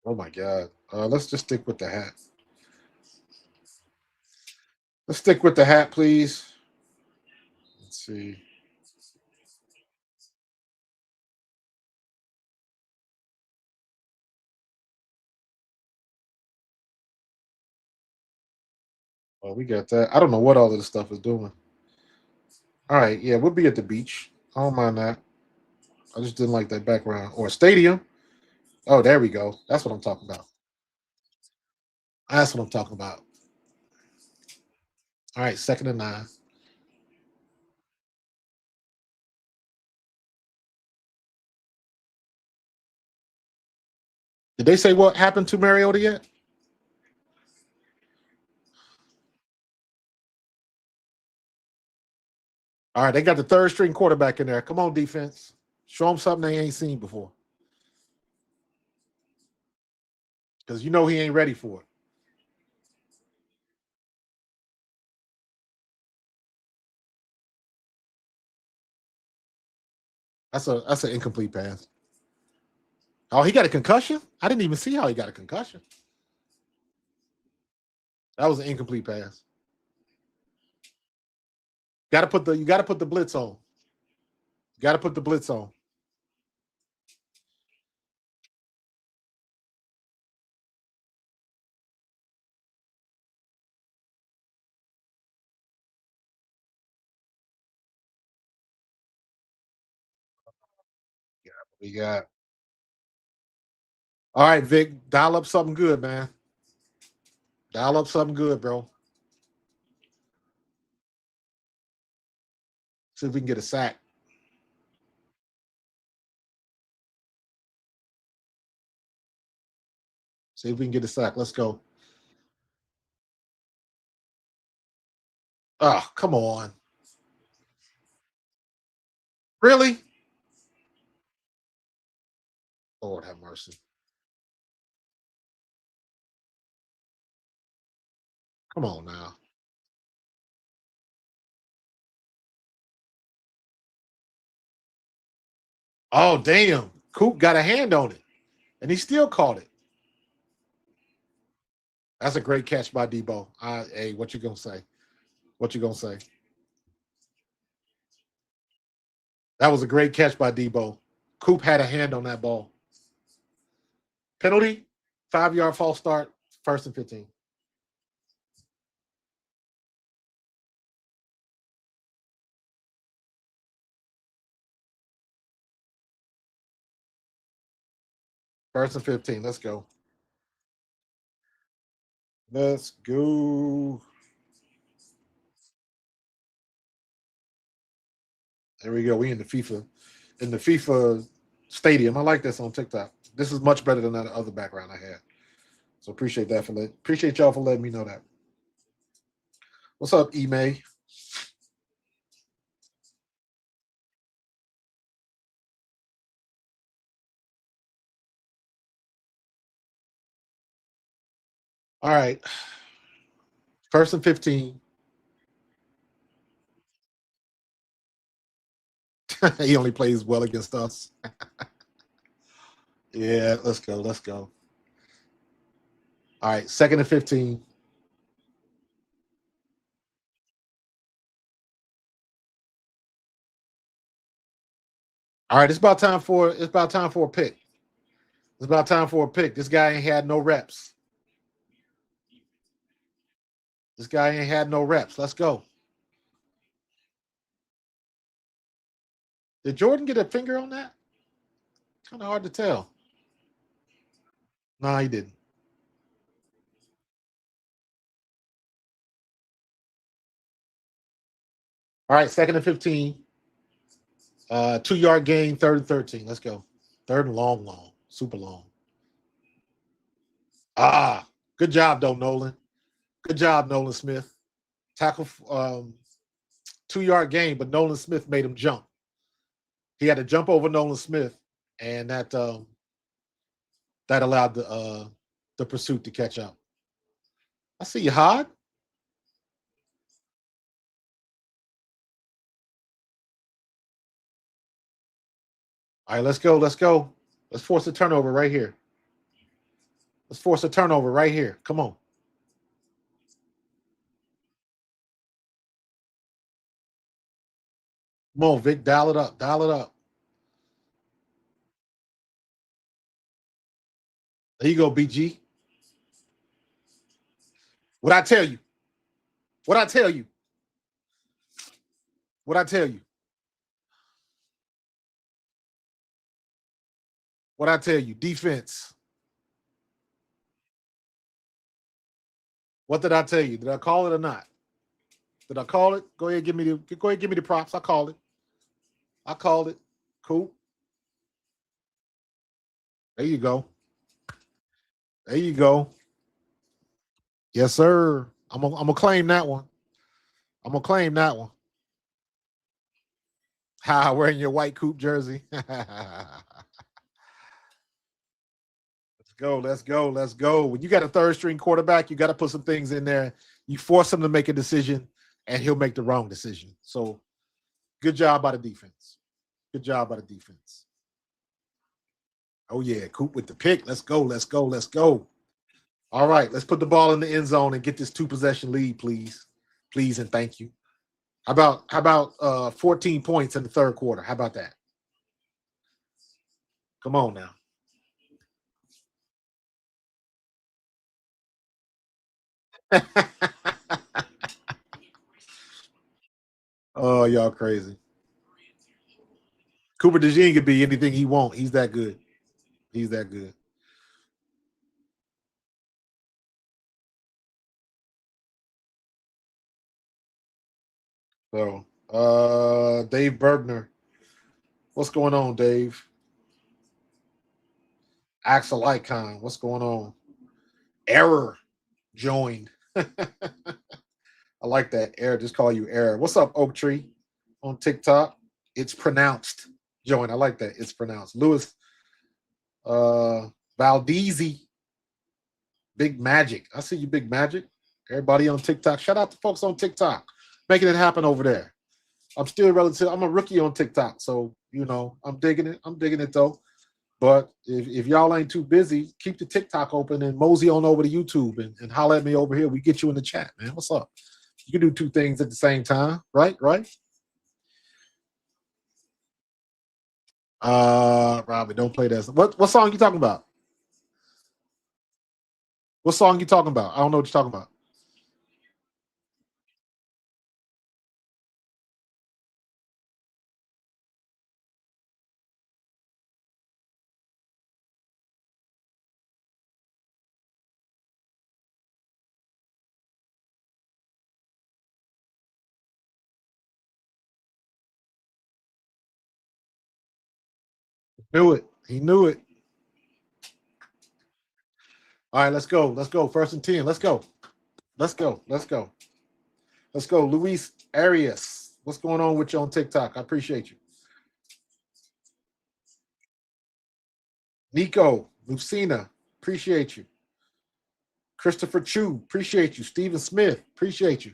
Oh my God. Let's just stick with the hat. Let's stick with the hat, please. Let's see. Oh, we got that. I don't know what all of this stuff is doing. All right, yeah, we'll be at the beach. I don't mind that. I just didn't like that background. Or a stadium. Oh, there we go. That's what I'm talking about. That's what I'm talking about. All right, 2nd and 9. Did they say what happened to Mariota yet? All right, they got the third string quarterback in there. Come on, defense. Show them something they ain't seen before. Because you know he ain't ready for it. That's an incomplete pass. Oh, he got a concussion? I didn't even see how he got a concussion. That was an incomplete pass. You gotta put the blitz on. You gotta put the blitz on. Yeah, we got. All right, Vic, dial up something good, man. Dial up something good, bro. See if we can get a sack. See if we can get a sack. Let's go. Oh, come on. Really? Lord have mercy. Come on now. Oh, damn. Coop got a hand on it, and he still caught it. That's a great catch by Debo. Hey, what you gonna say? What you gonna say? That was a great catch by Debo. Coop had a hand on that ball. Penalty, 5-yard false start, 1st and 15. First and 15. Let's go. Let's go. There we go. We in the FIFA stadium. I like this on TikTok. This is much better than that other background I had. So appreciate that appreciate y'all for letting me know that. What's up, E-May? All right. 1st and 15. He only plays well against us. Yeah, let's go. Let's go. All right, 2nd and 15. All right, it's about time for a pick. It's about time for a pick. This guy ain't had no reps. This guy ain't had no reps. Let's go. Did Jordan get a finger on that? Kind of hard to tell. No, he didn't. All right, 2nd and 15. 2-yard gain, 3rd and 13. Let's go. 3rd and long. Super long. Good job, though, Nolan. Good job, Nolan Smith. Tackle 2-yard gain, but Nolan Smith made him jump. He had to jump over Nolan Smith, and that allowed the pursuit to catch up. I see you, Hod. All right, let's go. Let's go. Let's force a turnover right here. Let's force a turnover right here. Come on. Come on, Vic. Dial it up. Dial it up. There you go, BG. What I tell you? What I tell you? What I tell you? What I tell you? Defense. What did I tell you? Did I call it or not? Did I call it? Go ahead, give me the props. I called it. I called it. Cool. There you go. There you go. Yes, sir. I'm gonna claim that one. I'm gonna claim that one. Ha, wearing your white Coop jersey. Let's go. Let's go. Let's go. When you got a 3rd string quarterback, you got to put some things in there. You force him to make a decision, and he'll make the wrong decision. So, good job by the defense. Good job by the defense. Oh yeah, Coop with the pick. Let's go. Let's go. Let's go. All right, let's put the ball in the end zone and get this 2-possession lead, please. Please and thank you. How about 14 points in the 3rd quarter? How about that? Come on now. Oh, y'all crazy. Cooper DeJean could be anything he wants. He's that good. He's that good. So Dave Bergner. What's going on, Dave? Axel Icon. What's going on? Error joined. I like that. Error. Just call you Error. What's up, Oak Tree? On TikTok. It's pronounced. Join. I like that. It's pronounced. Louis Valdezi. Big Magic. I see you, Big Magic. Everybody on TikTok. Shout out to folks on TikTok. Making it happen over there. I'm still relative. I'm a rookie on TikTok. So, I'm digging it. I'm digging it though. But if y'all ain't too busy, keep the TikTok open and mosey on over to YouTube and holler at me over here. We get you in the chat, man. What's up? You can do two things at the same time, right? Right? Robbie, don't play that. What song you talking about? What song you talking about? I don't know what you're talking about. Knew it. He knew it. All right, let's go. Let's go. 1st and 10. Let's go. Let's go. Let's go. Let's go. Luis Arias. What's going on with you on TikTok? I appreciate you. Nico, Lucina, appreciate you. Christopher Chu, appreciate you. Stephen Smith, appreciate you.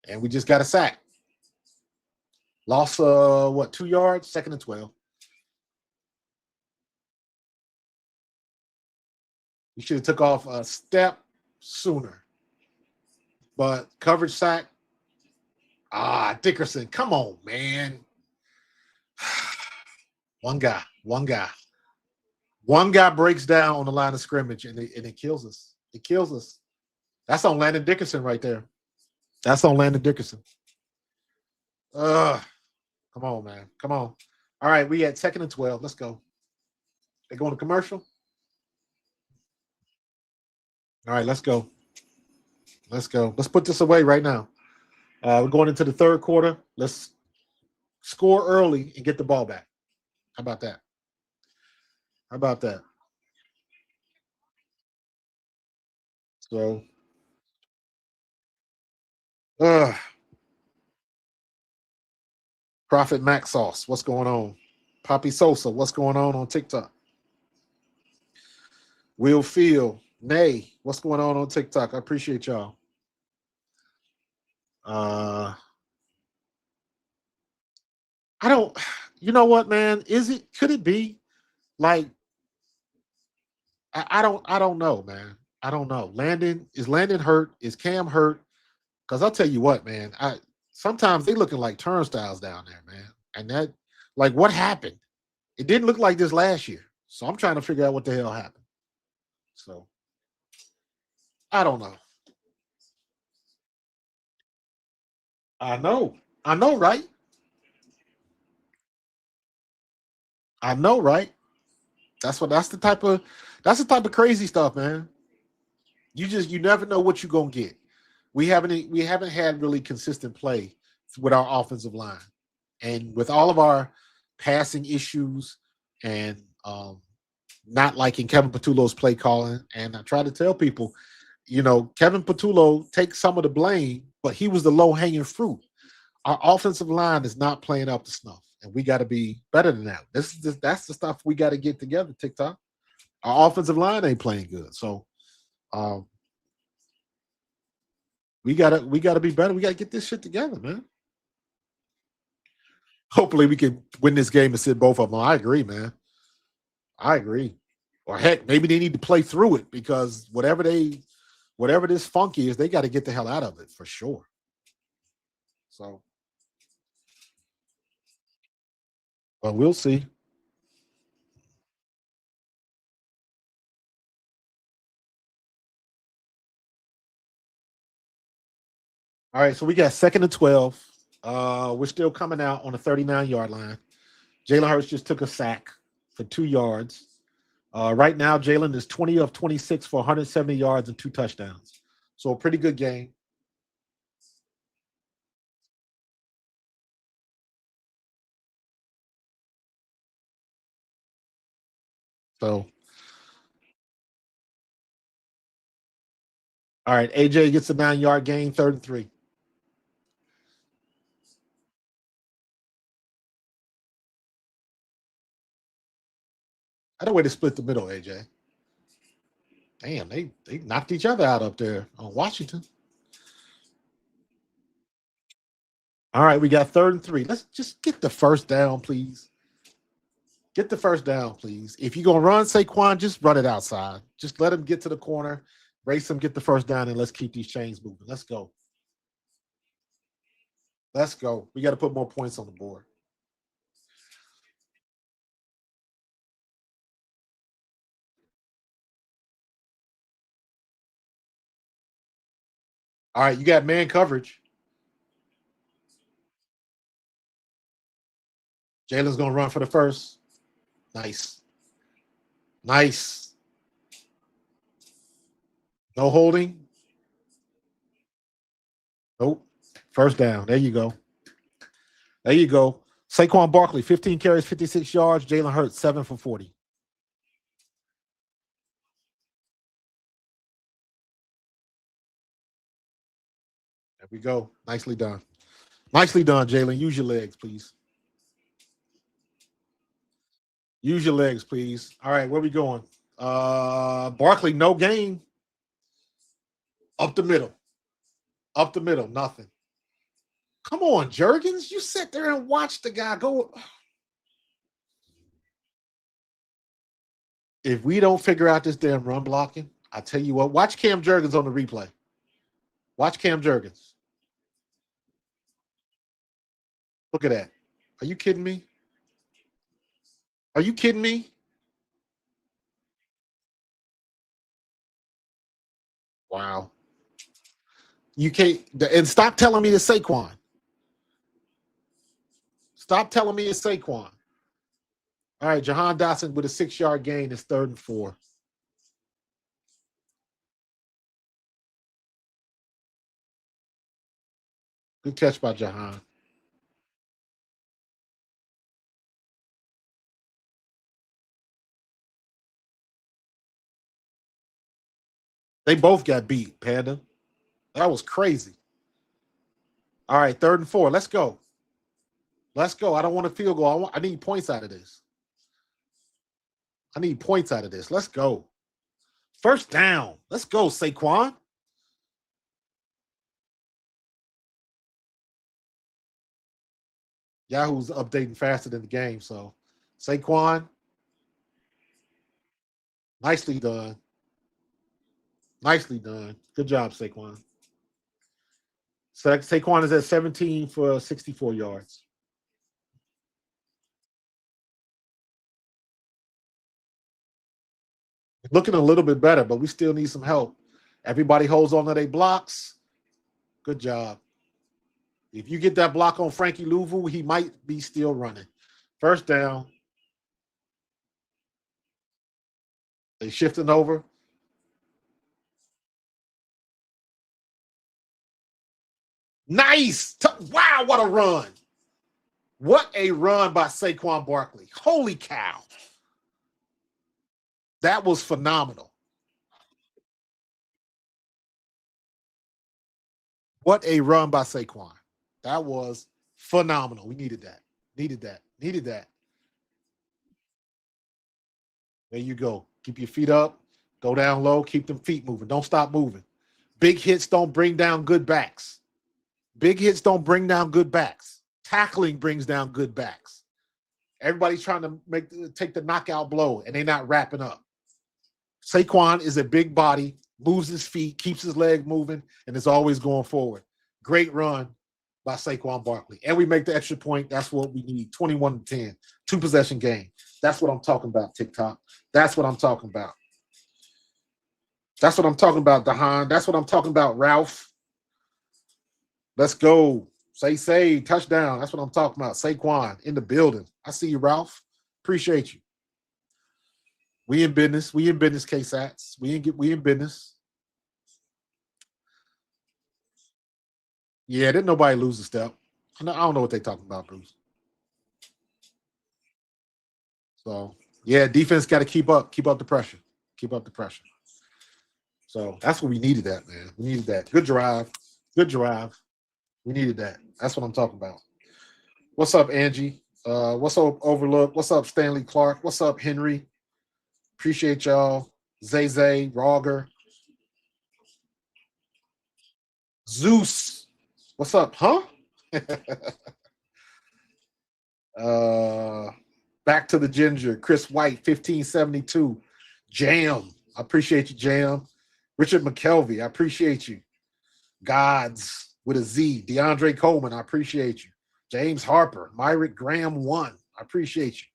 And we just got a sack. Lost, 2 yards? 2nd and 12. You should have took off a step sooner. But coverage sack. Dickerson, come on, man. One guy. One guy breaks down on the line of scrimmage, and it kills us. It kills us. That's on Landon Dickerson right there. That's on Landon Dickerson. Come on, man. Come on. All right, we at 2nd and 12. Let's go. They going to commercial? All right, let's go. Let's go. Let's put this away right now. We're going into the 3rd quarter. Let's score early and get the ball back. How about that? How about that? So, Prophet Mac Sauce, what's going on? Poppy Sosa, what's going on TikTok? Will Feel, Nay, what's going on TikTok? I appreciate y'all. I don't, you know what, man? Could it be like, I don't know, man. I don't know. Is Landon hurt? Is Cam hurt? Because I'll tell you what, man, sometimes they looking like turnstiles down there, man. And that, like, what happened? It didn't look like this last year. So I'm trying to figure out what the hell happened. So I don't know. I know, right? I know, right? That's the type of crazy stuff, man. You never know what you're gonna get. We haven't had really consistent play with our offensive line, and with all of our passing issues and not liking Kevin Patullo's play calling. And I try to tell people, Kevin Patullo takes some of the blame, but he was the low hanging fruit. Our offensive line is not playing up to snuff, and we got to be better than that. That's the stuff we got to get together. TikTok, our offensive line ain't playing good, so we gotta be better. We gotta get this shit together, man. Hopefully, we can win this game and sit both of them. I agree, man. I agree. Or heck, maybe they need to play through it because whatever this funk is, they got to get the hell out of it for sure. So, but we'll see. All right, so we got 2nd and 12. We're still coming out on the 39-yard line. Jalen Hurts just took a sack for 2 yards. Right now, Jalen is 20 of 26 for 170 yards and 2 touchdowns. So a pretty good game. So, all right, AJ gets a 9-yard gain, 3rd and 3. I know way to split the middle, AJ. Damn, they knocked each other out up there on Washington. All right, we got 3rd and 3. Let's just get the first down, please. Get the first down, please. If you're gonna run Saquon, just run it outside. Just let him get to the corner, race him, get the first down, and let's keep these chains moving. Let's go. Let's go. We got to put more points on the board. All right, you got man coverage. Jalen's gonna run for the first. Nice. Nice. No holding. Nope. First down. There you go. There you go. Saquon Barkley, 15 carries, 56 yards. Jalen Hurts, 7 for 40. There we go. Nicely done. Nicely done, Jalen. Use your legs, please. Use your legs, please. All right, where we going? Barkley, no gain. Up the middle. Up the middle, nothing. Come on, Jurgens. You sit there and watch the guy go. If we don't figure out this damn run blocking, I tell you what, watch Cam Jurgens on the replay. Watch Cam Jurgens. Look at that. Are you kidding me? Are you kidding me? Wow. You can't, and stop telling me it's Saquon. Stop telling me it's Saquon. All right, Jahan Dotson with a 6-yard gain is 3rd and 4. Good catch by Jahan. They both got beat, Panda. That was crazy. All right, 3rd and 4. Let's go. Let's go. I don't want a field goal. I need points out of this. I need points out of this. Let's go. First down. Let's go, Saquon. Yahoo's updating faster than the game. So, Saquon, nicely done. Nicely done. Good job, Saquon. So Saquon is at 17 for 64 yards. Looking a little bit better, but we still need some help. Everybody holds on to their blocks. Good job. If you get that block on Frankie Louvu, he might be still running. First down. They shifting over. Nice. Wow, what a run. What a run by Saquon Barkley. Holy cow. That was phenomenal. What a run by Saquon. That was phenomenal. We needed that. Needed that. Needed that. There you go. Keep your feet up. Go down low. Keep them feet moving. Don't stop moving. Big hits don't bring down good backs. Big hits don't bring down good backs. Tackling brings down good backs. Everybody's trying to take the knockout blow, and they're not wrapping up. Saquon is a big body, moves his feet, keeps his leg moving, and is always going forward. Great run by Saquon Barkley. And we make the extra point. That's what we need. 21-10. 2-possession game. That's what I'm talking about, TikTok. That's what I'm talking about. That's what I'm talking about, Dahan. That's what I'm talking about, Ralph. Let's go. Say, touchdown. That's what I'm talking about. Saquon in the building. I see you, Ralph. Appreciate you. We in business. We in business, K-Sats. We in business. Yeah, didn't nobody lose a step. I don't know what they talking about, Bruce. So, Yeah, defense got to keep up the pressure, keep up the pressure. So that's what we needed. That man, we needed that. Good drive, good drive. We needed that. That's what I'm talking about. What's up, Angie? What's up, Overlook? What's up, Stanley Clark? What's up, Henry? Appreciate y'all. Zay Zay, Roger, Zeus. What's up, huh? Back to the ginger. Chris White, 1572. Jam. I appreciate you, Jam. Richard McKelvey, I appreciate you. Gods with a Z. DeAndre Coleman, I appreciate you. James Harper, Myrick Graham 1. I appreciate you.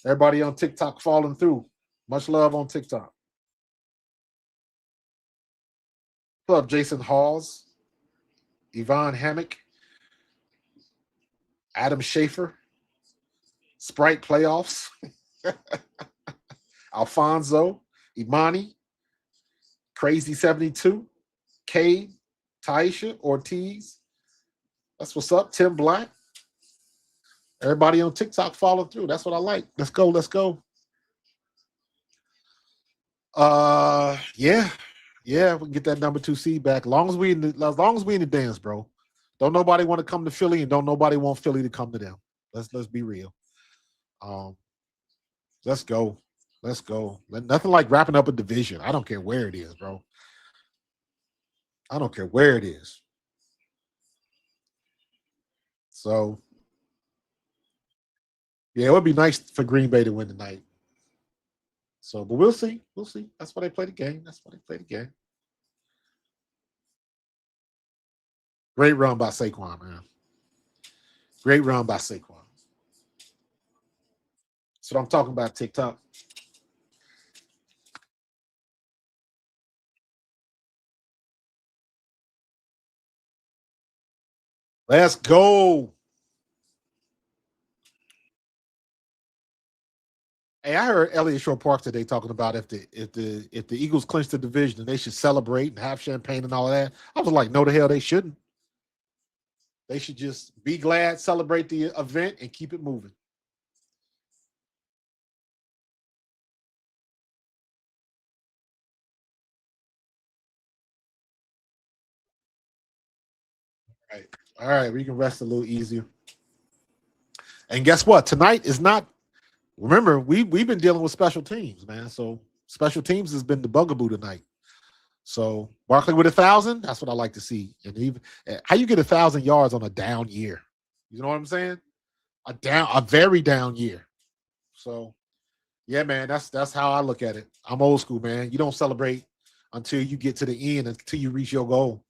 Everybody on TikTok falling through. Much love on TikTok. What's up, Jason Halls, Yvonne Hammock, Adam Schaefer, Sprite Playoffs, Alfonso, Imani, Crazy 72, Cade, Taisha, Ortiz. That's what's up. Tim Black. Everybody on TikTok following through. That's what I like. Let's go. Let's go. Yeah. Yeah, we can get that number 2 seed back. As long as we in the dance, bro. Don't nobody want to come to Philly, and don't nobody want Philly to come to them. Let's be real. Let's go. Let's go. Nothing like wrapping up a division. I don't care where it is, bro. I don't care where it is. So, yeah, it would be nice for Green Bay to win tonight. So, but we'll see. We'll see. That's why they play the game. That's why they play the game. Great run by Saquon, man. Great run by Saquon. That's what I'm talking about, TikTok. Let's go. Hey, I heard Elliott Shore Park today talking about if the Eagles clinch the division, they should celebrate and have champagne and all of that. I was like, no, the hell they shouldn't. They should just be glad, celebrate the event, and keep it moving. All right. All right, we can rest a little easier. And guess what? Tonight is not. Remember, we've been dealing with special teams, man. So special teams has been the bugaboo tonight. So Barkley with 1,000, that's what I like to see. And even how you get 1,000 yards on a down year. You know what I'm saying? A very down year. So yeah, man, that's how I look at it. I'm old school, man. You don't celebrate until you get to the end, until you reach your goal.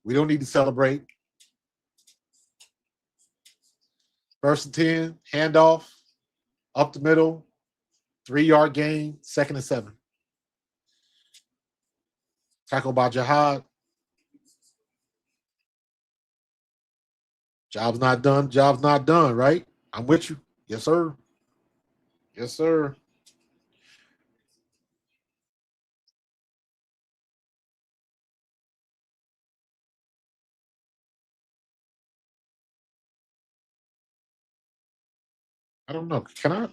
We don't need to celebrate. First and 10, handoff, up the middle, 3-yard gain, 2nd and 7. Tackle by Jihad. Job's not done. Job's not done, right? I'm with you. Yes, sir. Yes, sir. I don't know. Can I?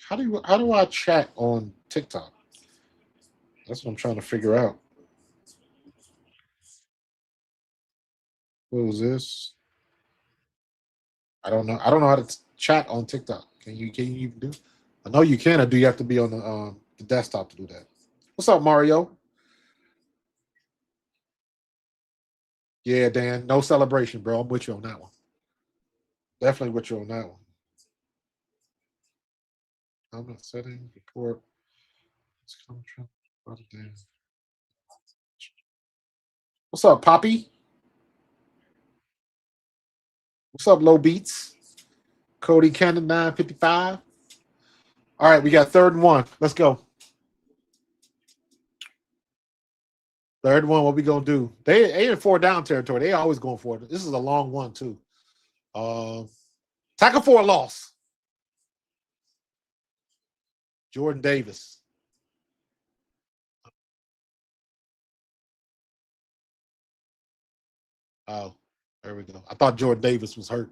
How do I chat on TikTok? That's what I'm trying to figure out. What was this? I don't know. I don't know how to chat on TikTok. Can you even do? I know you can. Or do you have to be on the desktop to do that? What's up, Mario? Yeah, Dan. No celebration, bro. I'm with you on that one. Definitely with you on that one. I'm not setting report. It's contract. What's up, Poppy? What's up, Low Beats? Cody Cannon 955. All right, we got 3rd and 1. Let's go. 3rd and 1. What we gonna do? They in 4 down territory. They always going for it. This is a long one too. Tackle for a loss. Jordan Davis. Oh, there we go. I thought Jordan Davis was hurt.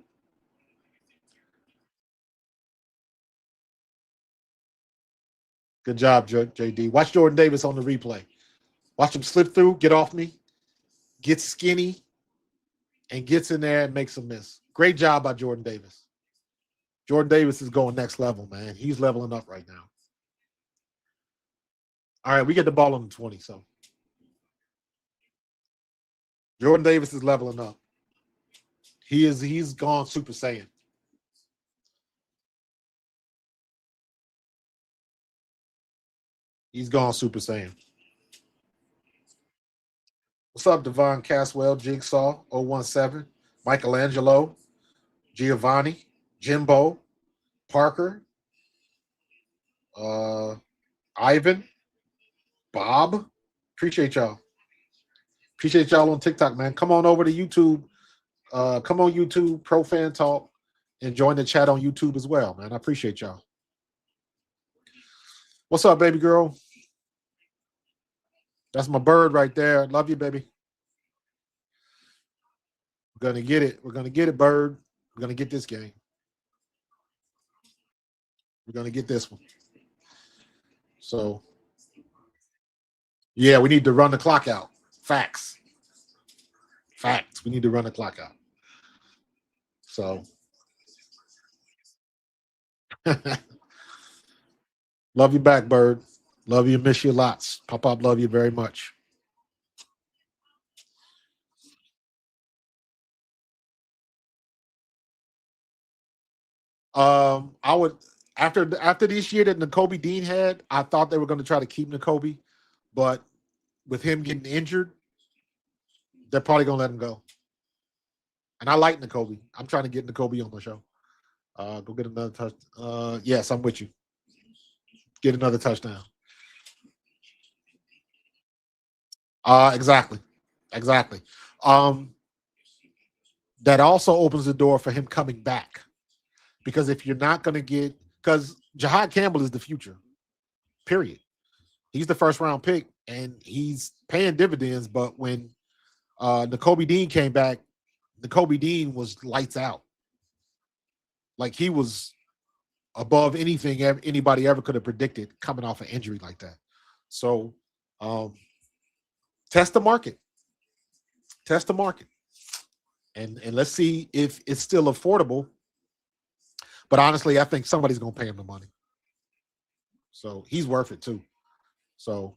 Good job, JD. Watch Jordan Davis on the replay. Watch him slip through, get off me, get skinny, and gets in there and makes a miss. Great job by Jordan Davis. Jordan Davis is going next level, man. He's leveling up right now. All right, we get the ball on the 20, so Jordan Davis is leveling up. He's gone Super Saiyan. He's gone Super Saiyan. What's up, Devon Caswell, Jigsaw, 017, Michelangelo, Giovanni, Jimbo, Parker, Ivan, Bob. Appreciate y'all. Appreciate y'all on TikTok, man. Come on over to YouTube. Come on YouTube, Pro Fan Talk, and join the chat on YouTube as well, man. I appreciate y'all. What's up, baby girl? That's my bird right there. Love you, baby. We're gonna get it. We're gonna get it, bird. We're gonna get this game. We're gonna get this one. So, yeah, we need to run the clock out. Facts. Facts. We need to run the clock out. So, love you back, bird. Love you. Miss you lots. Pop, love you very much. I would after this year that Nakobe Dean had, I thought they were going to try to keep Nakobe, but with him getting injured, they're probably going to let him go. And I like Nakobe. I'm trying to get Nakobe on the show. Go get another touch. Yes, I'm with you. Get another touchdown. Exactly. That also opens the door for him coming back. Because if you're not going to get – because Jahad Campbell is the future, period. He's the first-round pick, and he's paying dividends. But when Nakobe Dean came back, Nakobe Dean was lights out. Like, he was above anything anybody ever could have predicted coming off an injury like that. So, test the market. Test the market. And let's see if it's still affordable. But honestly, I think somebody's going to pay him the money. So he's worth it too. So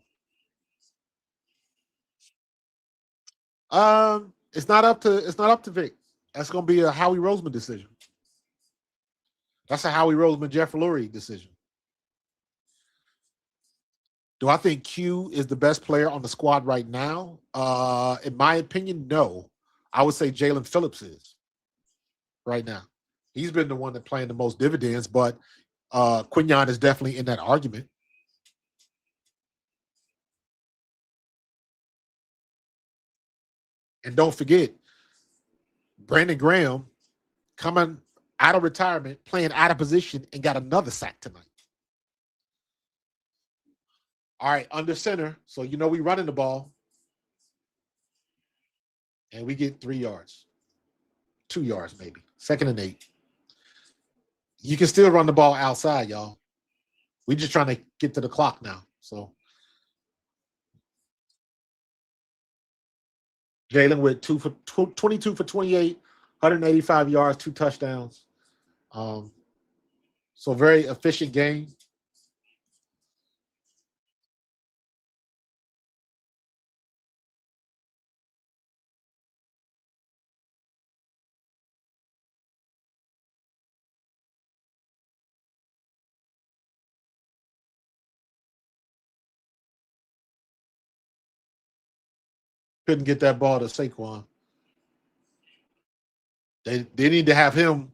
it's not up to Vic. That's going to be a Howie Roseman decision. That's a Howie Roseman, Jeff Lurie decision. Do I think Q is the best player on the squad right now? In my opinion, no. I would say Jalen Phillips is right now. He's been the one that's playing the most dividends, but Quinyon is definitely in that argument. And don't forget, Brandon Graham coming out of retirement, playing out of position, and got another sack tonight. All right, under center. So, we running the ball. And we get 3 yards. 2 yards, maybe. 2nd and 8. You can still run the ball outside, y'all. We're just trying to get to the clock now. So Jalen with 22 for 28, 185 yards, 2 touchdowns. So very efficient game. Couldn't get that ball to Saquon. They need to have him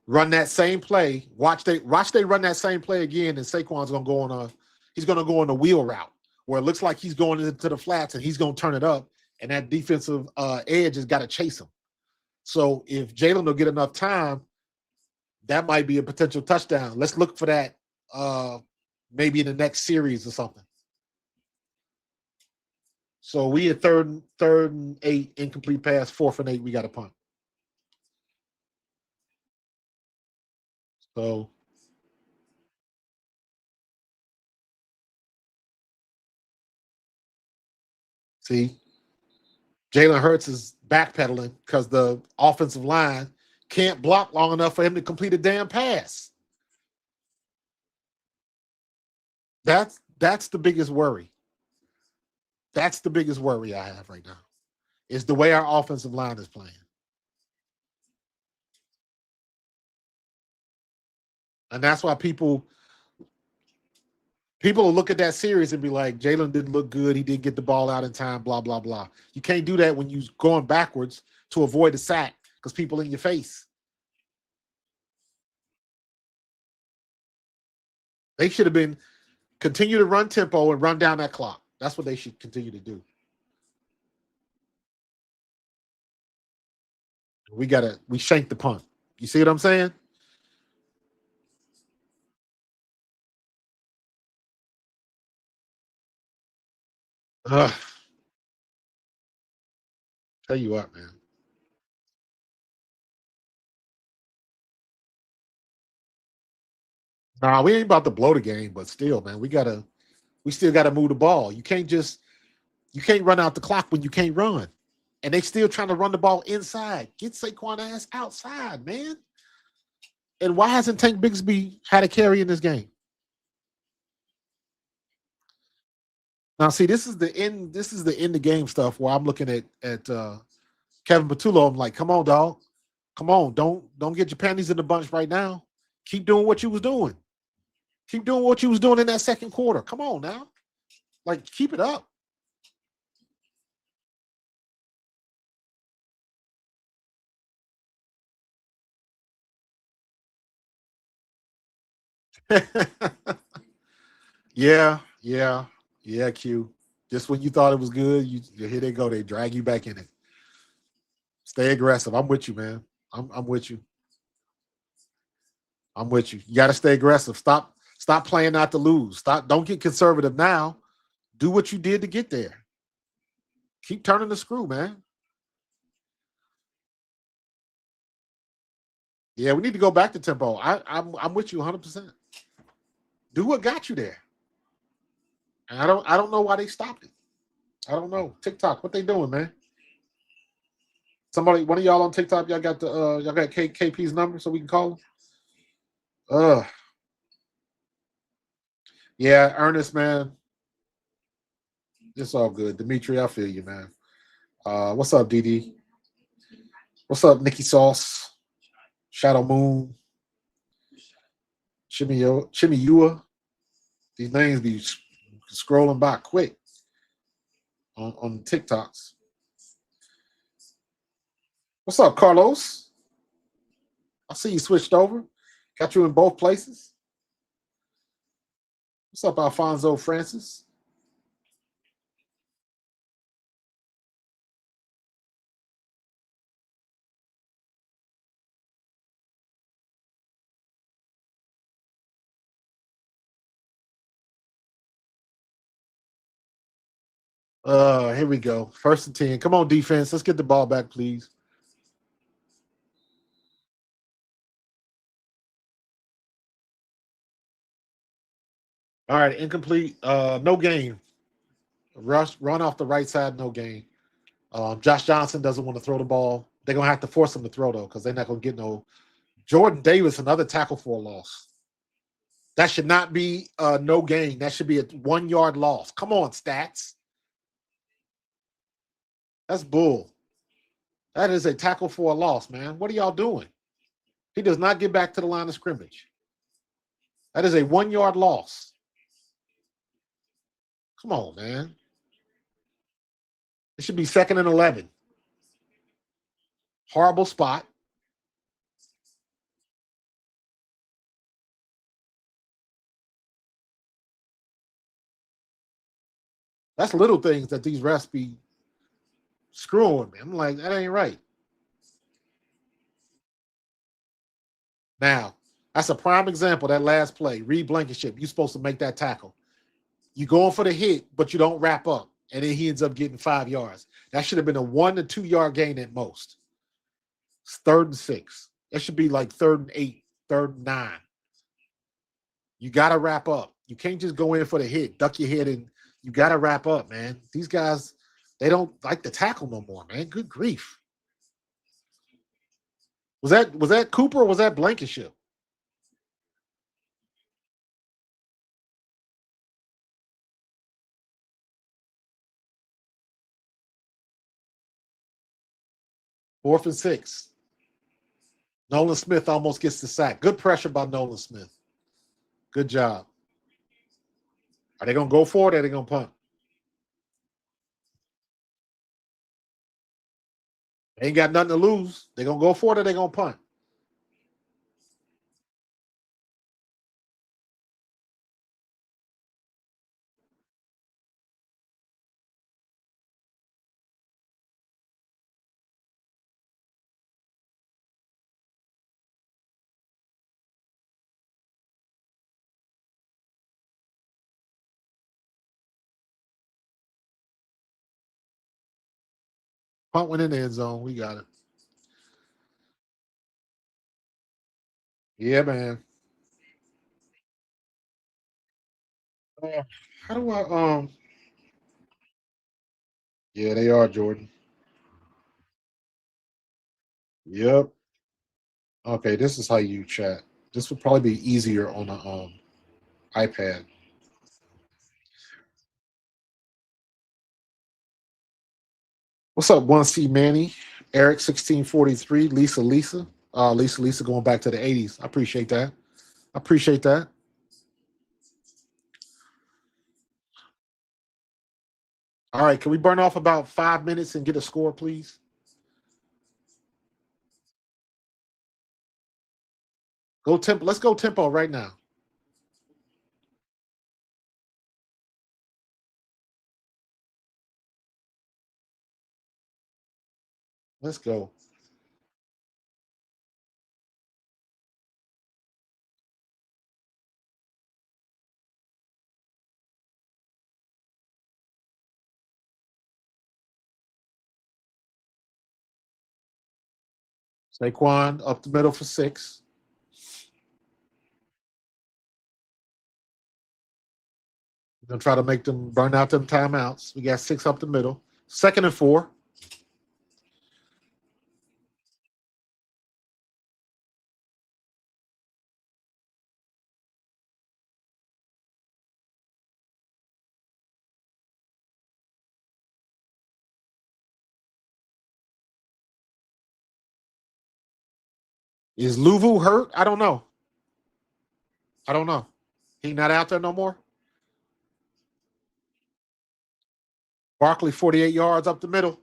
run that same play. Watch they run that same play again, and Saquon's gonna go on a wheel route where it looks like he's going into the flats and he's gonna turn it up, and that defensive edge has got to chase him. So if Jalen will get enough time, that might be a potential touchdown. Let's look for that maybe in the next series or something. So we at third and 8, incomplete pass, 4th and 8, we got a punt. So See, Jalen Hurts is backpedaling because the offensive line can't block long enough for him to complete a damn pass. That's the biggest worry. That's the biggest worry I have right now. Is the way our offensive line is playing. And that's why people will look at that series and be like, Jalen didn't look good. He didn't get the ball out in time, blah, blah, blah. You can't do that when you're going backwards to avoid a sack because people in your face. They should have been continue to run tempo and run down that clock. That's what they should continue to do. We shanked the punt. You see what I'm saying? Ugh. Tell you what, man. Nah, we ain't about to blow the game, but still, man, we still gotta move the ball. You can't run out the clock when you can't run. And they still trying to run the ball inside. Get Saquon ass outside, man. And why hasn't Tank Bigsby had a carry in this game? Now, see, this is the end. This is the end of game stuff where I'm looking at Kevin Patullo. I'm like, come on, dog. Come on. Don't get your panties in the bunch right now. Keep doing what you was doing. Keep doing what you was doing in that second quarter. Come on now. Like, keep it up. Yeah, Q. Just when you thought it was good, here they go. They drag you back in it. Stay aggressive. I'm with you, man. I'm with you. I'm with you. You got to stay aggressive. Stop playing not to lose. Don't get conservative now. Do what you did to get there. Keep turning the screw, man. Yeah, we need to go back to tempo. I'm with you 100%. Do what got you there. And I don't know why they stopped it. I don't know. TikTok, what they doing, man? Somebody, one of y'all on TikTok, y'all got KP's number so we can call him. Yeah, Ernest, man. It's all good. Dimitri, I feel you, man. What's up, DD? What's up, Nikki Sauce? Shadow Moon. Chimiyua. These names be scrolling by quick on TikToks. What's up, Carlos? I see you switched over. Got you in both places. What's up, Alfonso Francis? Here we go. 1st and 10. Come on, defense. Let's get the ball back, please. All right, incomplete. No gain. Run off the right side, no gain. Josh Johnson doesn't want to throw the ball. They're gonna have to force him to throw though, because they're not gonna get no. Jordan Davis, another tackle for a loss. That should not be no gain. That should be a 1 yard loss. Come on, stats. That's bull. That is a tackle for a loss, man. What are y'all doing? He does not get back to the line of scrimmage. That is a 1 yard loss. Come on, man. It should be 2nd and 11. Horrible spot. That's little things that these refs be screwing me. I'm like, that ain't right. Now, that's a prime example, that last play. Reed Blankenship, you're supposed to make that tackle. You're going for the hit, but you don't wrap up. And then he ends up getting 5 yards. That should have been a 1 to 2 yard gain at most. It's 3rd and 6. It should be like 3rd and 8, 3rd and 9. You got to wrap up. You can't just go in for the hit, duck your head, and you got to wrap up, man. These guys, They don't like to tackle no more, man. Good grief. Was that Cooper or was that Blankenship? Fourth and 6. Nolan Smith almost gets the sack. Good pressure by Nolan Smith. Good job. Are they going to go for it or are they going to punt? They ain't got nothing to lose. They're going to go for it or they're going to punt? Punt went in the end zone. We got it. Yeah, man. How do I Yeah, they are, Jordan. Yep. Okay, this is how you chat. This would probably be easier on a iPad. What's up, 1C Manny? Eric 1643, Lisa going back to the 80s. I appreciate that. I appreciate that. All right, can we burn off about 5 minutes and get a score, please? Go tempo. Let's go tempo right now. Let's go. Saquon up the middle for 6. We're gonna try to make them burn out them timeouts. We got 6 up the middle. 2nd and 4. Is Luvu hurt? I don't know. He not out there no more. Barkley 48 yards up the middle.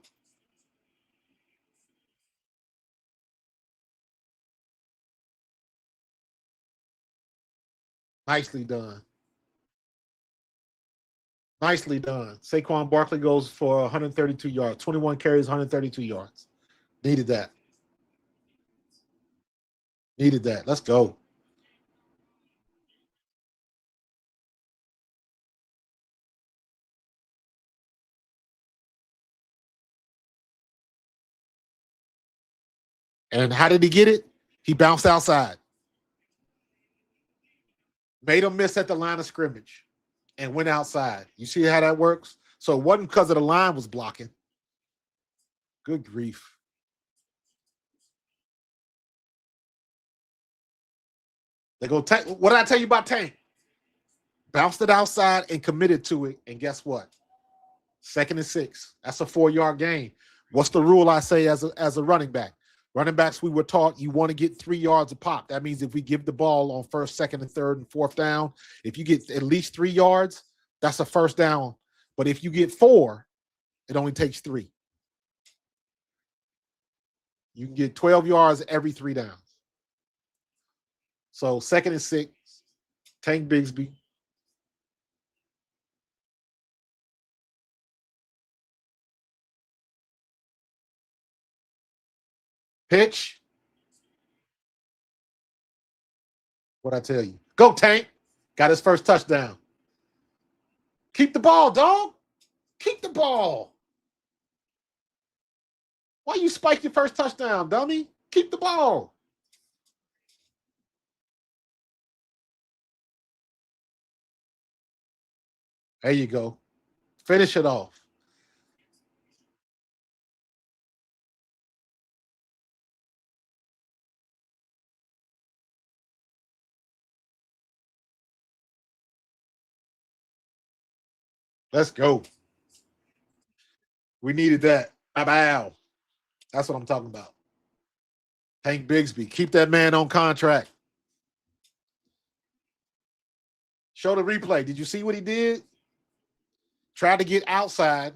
Nicely done. Nicely done. Saquon Barkley goes for 132 yards. 21 carries, 132 yards. Needed that. Needed that. Let's go. And how did he get it? He bounced outside. Made him miss at the line of scrimmage and went outside. You see how that works? So it wasn't because of the line was blocking. Good grief. They go, what did I tell you about Tank? Bounced it outside and committed to it. And guess what? 2nd and 6. That's a 4-yard gain. What's the rule I say as a running back? Running backs, we were taught you want to get 3 yards a pop. That means if we give the ball on 1st, 2nd, and 3rd and 4th down, if you get at least 3 yards, that's a 1st down. But if you get 4, it only takes 3. You can get 12 yards every 3 downs. So 2nd and 6, Tank Bigsby. Pitch. What'd I tell you? Go, Tank. Got his first touchdown. Keep the ball, dog. Keep the ball. Why you spike your first touchdown, dummy? Keep the ball. There you go. Finish it off. Let's go. We needed that. Bow. That's what I'm talking about. Tank Bigsby. Keep that man on contract. Show the replay. Did you see what he did? Tried to get outside.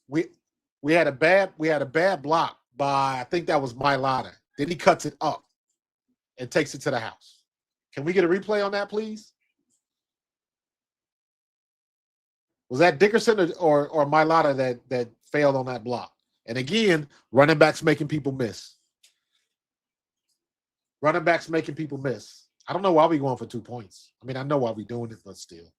We had a bad block by, I think that was Mailata. Then he cuts it up and takes it to the house. Can we get a replay on that, please? Was that Dickerson or Mailata that failed on that block? And again, running backs making people miss. Running backs making people miss. I don't know why we going for 2 points. I mean, I know why we doing it, but still.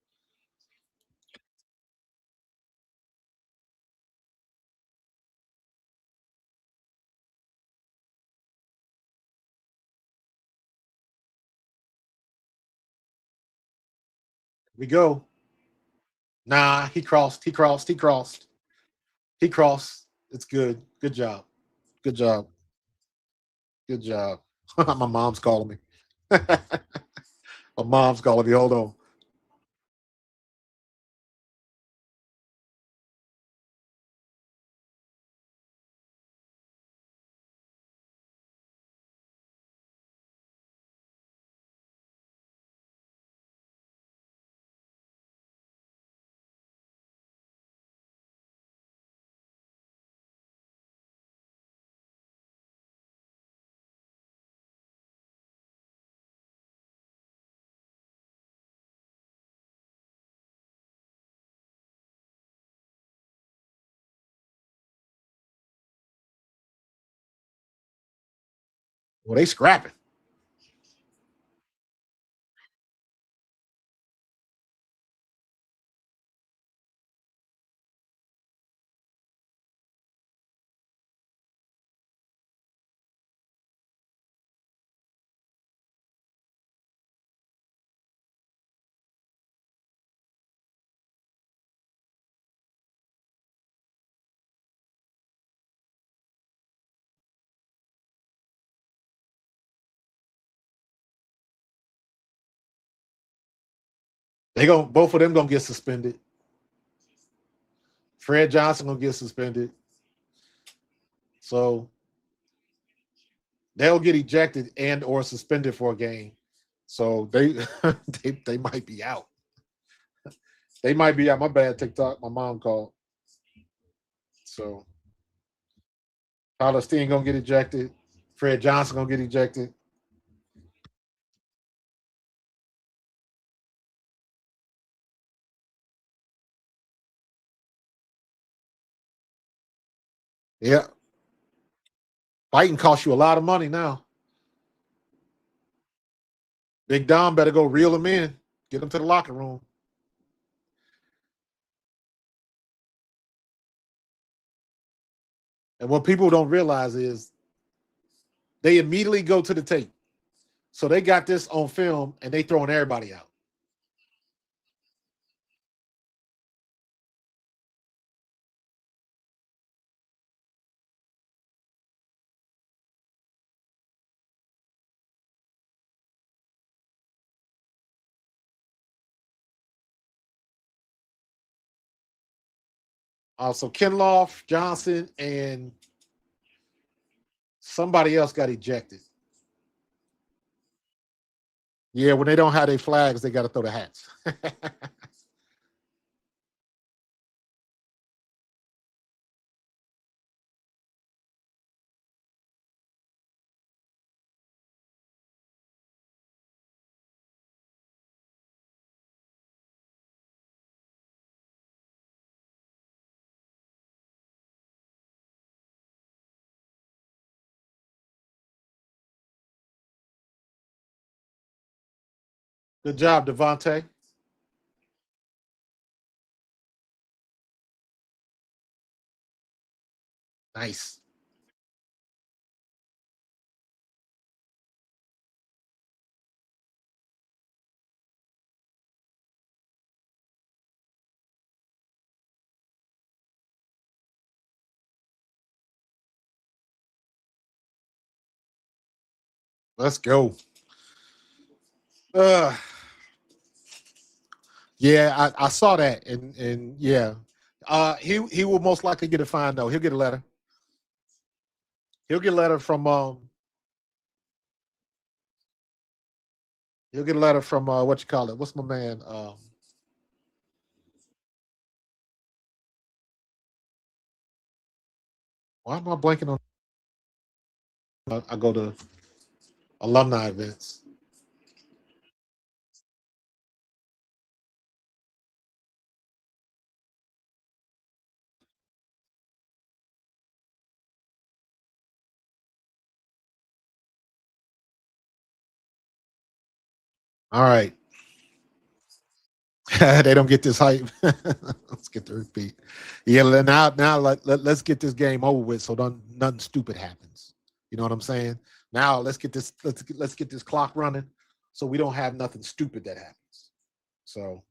We go. Nah, he crossed. He crossed. He crossed. He crossed. It's good. Good job. Good job. Good job. My mom's calling me. My mom's calling me. Hold on. Well, they scrapping. They going both of them gonna get suspended. Fred Johnson gonna get suspended. So they'll get ejected and or suspended for a game. So they they might be out. They might be out. My bad, TikTok. My mom called. So Tyler Steen gonna get ejected. Fred Johnson gonna get ejected. Yeah. Fighting costs you a lot of money now. Big Dom better go reel him in. Get him to the locker room. And what people don't realize is they immediately go to the tape. So they got this on film and they throwing everybody out. Also, Kinloff, Johnson, and somebody else got ejected. Yeah, when they don't have their flags, they got to throw the hats. Good job, Devontae. Nice. Let's go. Uh, Yeah, I saw that, and yeah, he will most likely get a fine though. He'll get a letter. He'll get a letter from he'll get a letter from what you call it? What's my man? Why am I blanking on? I go to alumni events. All right, they don't get this hype. Let's get the repeat. Yeah, now let's get this game over with so nothing stupid happens. You know what I'm saying? Now let's get this clock running so we don't have nothing stupid that happens. So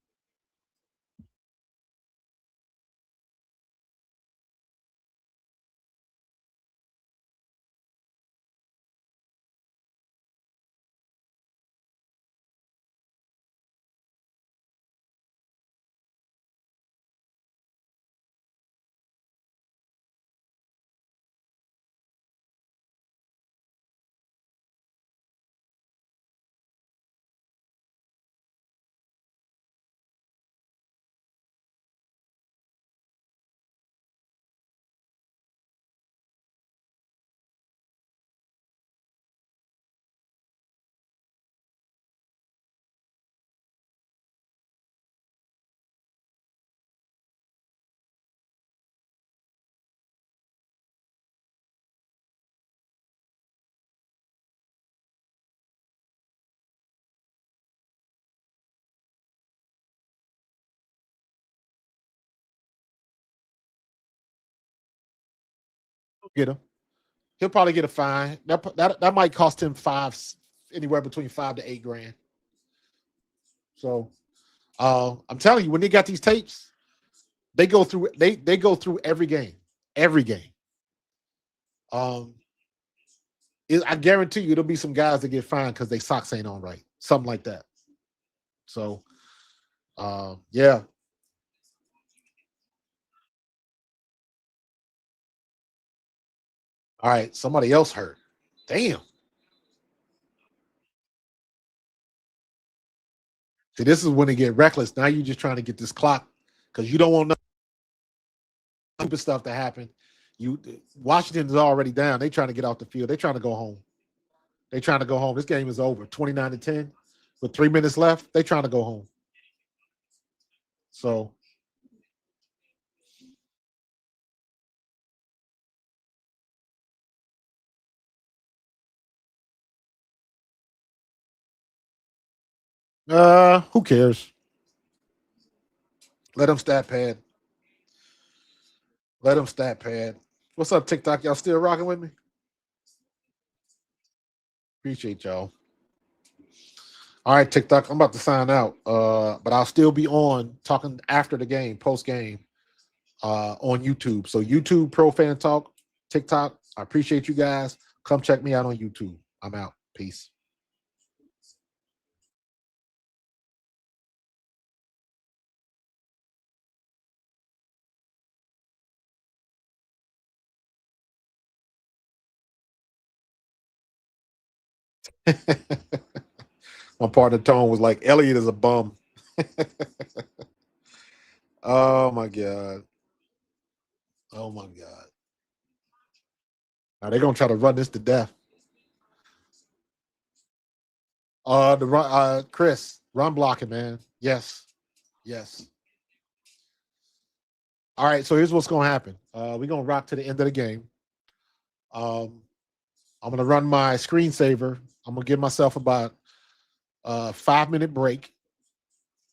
get him. He'll probably get a fine. That might cost him anywhere between 5 to 8 grand. So I'm telling you, when they got these tapes, they go through every game. Um, I guarantee you, there'll be some guys that get fined because they socks ain't on right, something like that. So, yeah. All right, somebody else hurt. Damn. See, this is when they get reckless. Now you're just trying to get this clock because you don't want no stupid stuff to happen. You Washington is already down. They trying to get off the field. They trying to go home. They trying to go home. This game is over. 29-10 with 3 minutes left. They trying to go home. So who cares? Let them stat pad. Let them stat pad. What's up, TikTok? Y'all still rocking with me? Appreciate y'all. All right, TikTok. I'm about to sign out. But I'll still be on talking after the game, post game, on YouTube. So YouTube Pro Fan Talk, TikTok. I appreciate you guys. Come check me out on YouTube. I'm out. Peace. My partner Tone was like, Elliot is a bum. Oh my God. Oh my God. Now they're gonna try to run this to death. The run, Chris, run blocking, man. Yes, yes. All right, so here's what's gonna happen. We're gonna rock to the end of the game. Um, I'm gonna run my screensaver. I'm gonna give myself about a 5 minute break.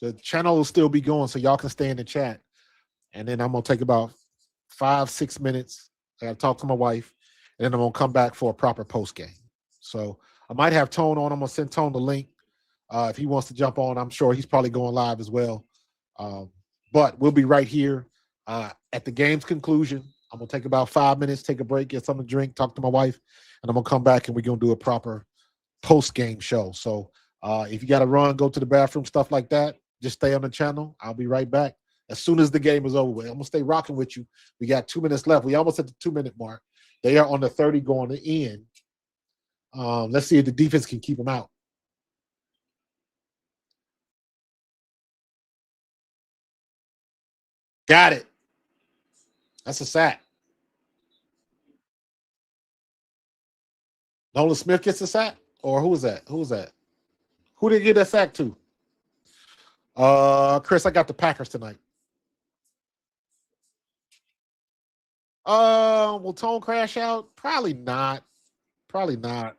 The channel will still be going, so y'all can stay in the chat. And then I'm gonna take about 5, 6 minutes. I gotta talk to my wife, and then I'm gonna come back for a proper post game. So I might have Tone on. I'm gonna send Tone the link. If he wants to jump on, I'm sure he's probably going live as well. But we'll be right here at the game's conclusion. I'm gonna take about 5 minutes, take a break, get something to drink, talk to my wife, and I'm gonna come back and we're gonna do a proper post game show. So if you got to run, go to the bathroom, stuff like that, Just stay on the channel. I'll be right back as soon as the game is over with. I'm gonna stay rocking with you. We got 2 minutes left. We almost at the 2-minute mark. They are on the 30 going to end. Let's see if the defense can keep them out. Got it. That's a sack. Nolan Smith gets a sack? Or who was that? Who was that? Who did he get that sack to? Chris, I got the Packers tonight. Will Tone crash out? Probably not. Probably not.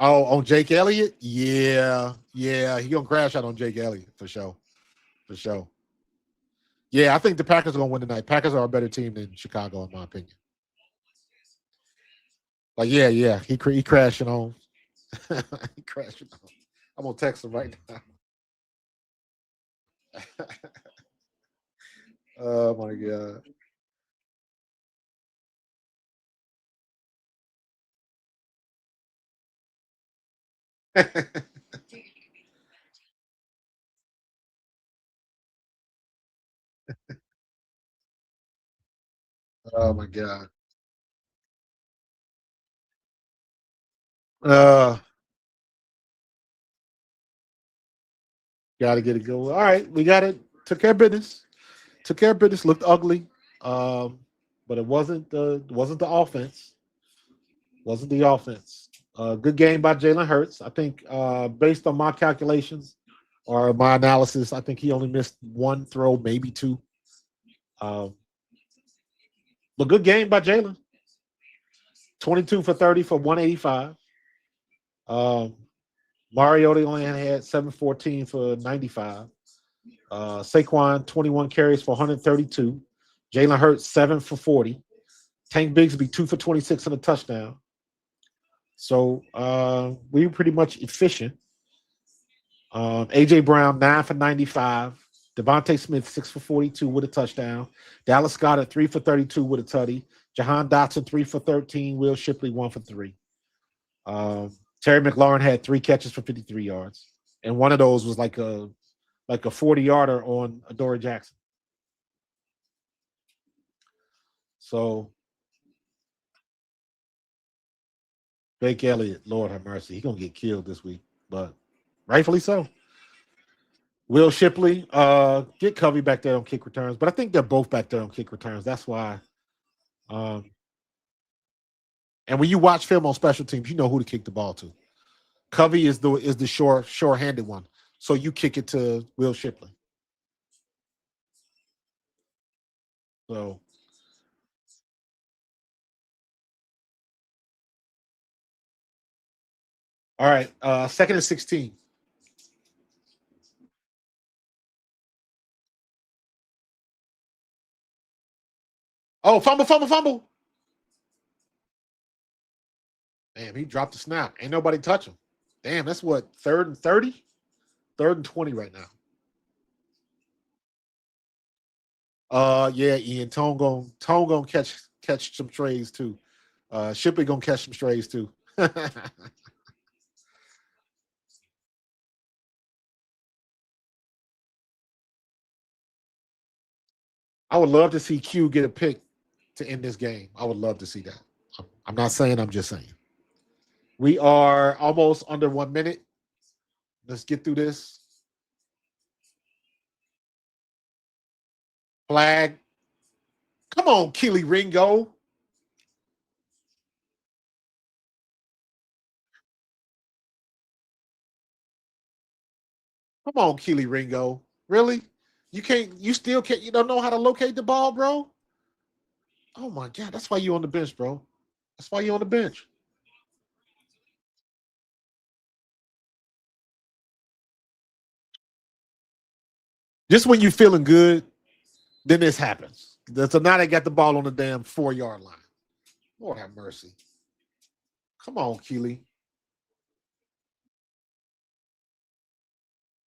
Oh, on Jake Elliott? Yeah. He gonna crash out on Jake Elliott for sure. For sure. Yeah, I think the Packers are gonna win tonight. Packers are a better team than Chicago, in my opinion. Like, yeah. He crashing on. He crashing on. I'm gonna text him right now. Oh my god. Oh my god. Uh Gotta get it going. All right, we got it. Took care of business. Took care of business. Looked ugly, but it wasn't the offense. Wasn't the offense. Good game by Jalen Hurts. I think based on my calculations or my analysis, I think he only missed one throw, maybe two. Um, but good game by Jalen. 22 for 30 for 185. Um, Mariota only had 714 for 95. Saquon, 21 carries for 132. Jalen Hurts, 7 for 40. Tank Bigsby, 2 for 26 and a touchdown. So we were pretty much efficient. A.J. Brown, 9 for 95. Devontae Smith, 6 for 42 with a touchdown. Dallas Goedert, 3 for 32 with a tutty. Jahan Dotson, 3 for 13. Will Shipley, 1 for 3. Terry McLaurin had 3 catches for 53 yards. And one of those was like a 40-yarder on Adoree Jackson. So Jake Elliott, Lord have mercy. He's going to get killed this week, but rightfully so. Will Shipley, get Covey back there on kick returns, but I think they're both back there on kick returns. That's why. And when you watch film on special teams, you know who to kick the ball to. Covey is the sure-handed one. So you kick it to Will Shipley. So all right, 2nd and 16. Oh, fumble. Damn, he dropped the snap. Ain't nobody touch him. Damn, that's what, 3rd and 30? 3rd and 20 right now. Yeah, Ian. Tone gonna catch some strays too. Shipley gonna catch some strays too. I would love to see Q get a pick to end this game. I would love to see that. I'm not saying, I'm just saying. We are almost under 1 minute. Let's get through this. Flag. Come on, Keely Ringo. Come on, Keely Ringo. Really? You still can't, you don't know how to locate the ball, bro? Oh my God. That's why you on the bench, bro. That's why you on the bench. Just when you feeling good, then this happens. So now they got the ball on the damn 4-yard line. Lord have mercy. Come on, Keely.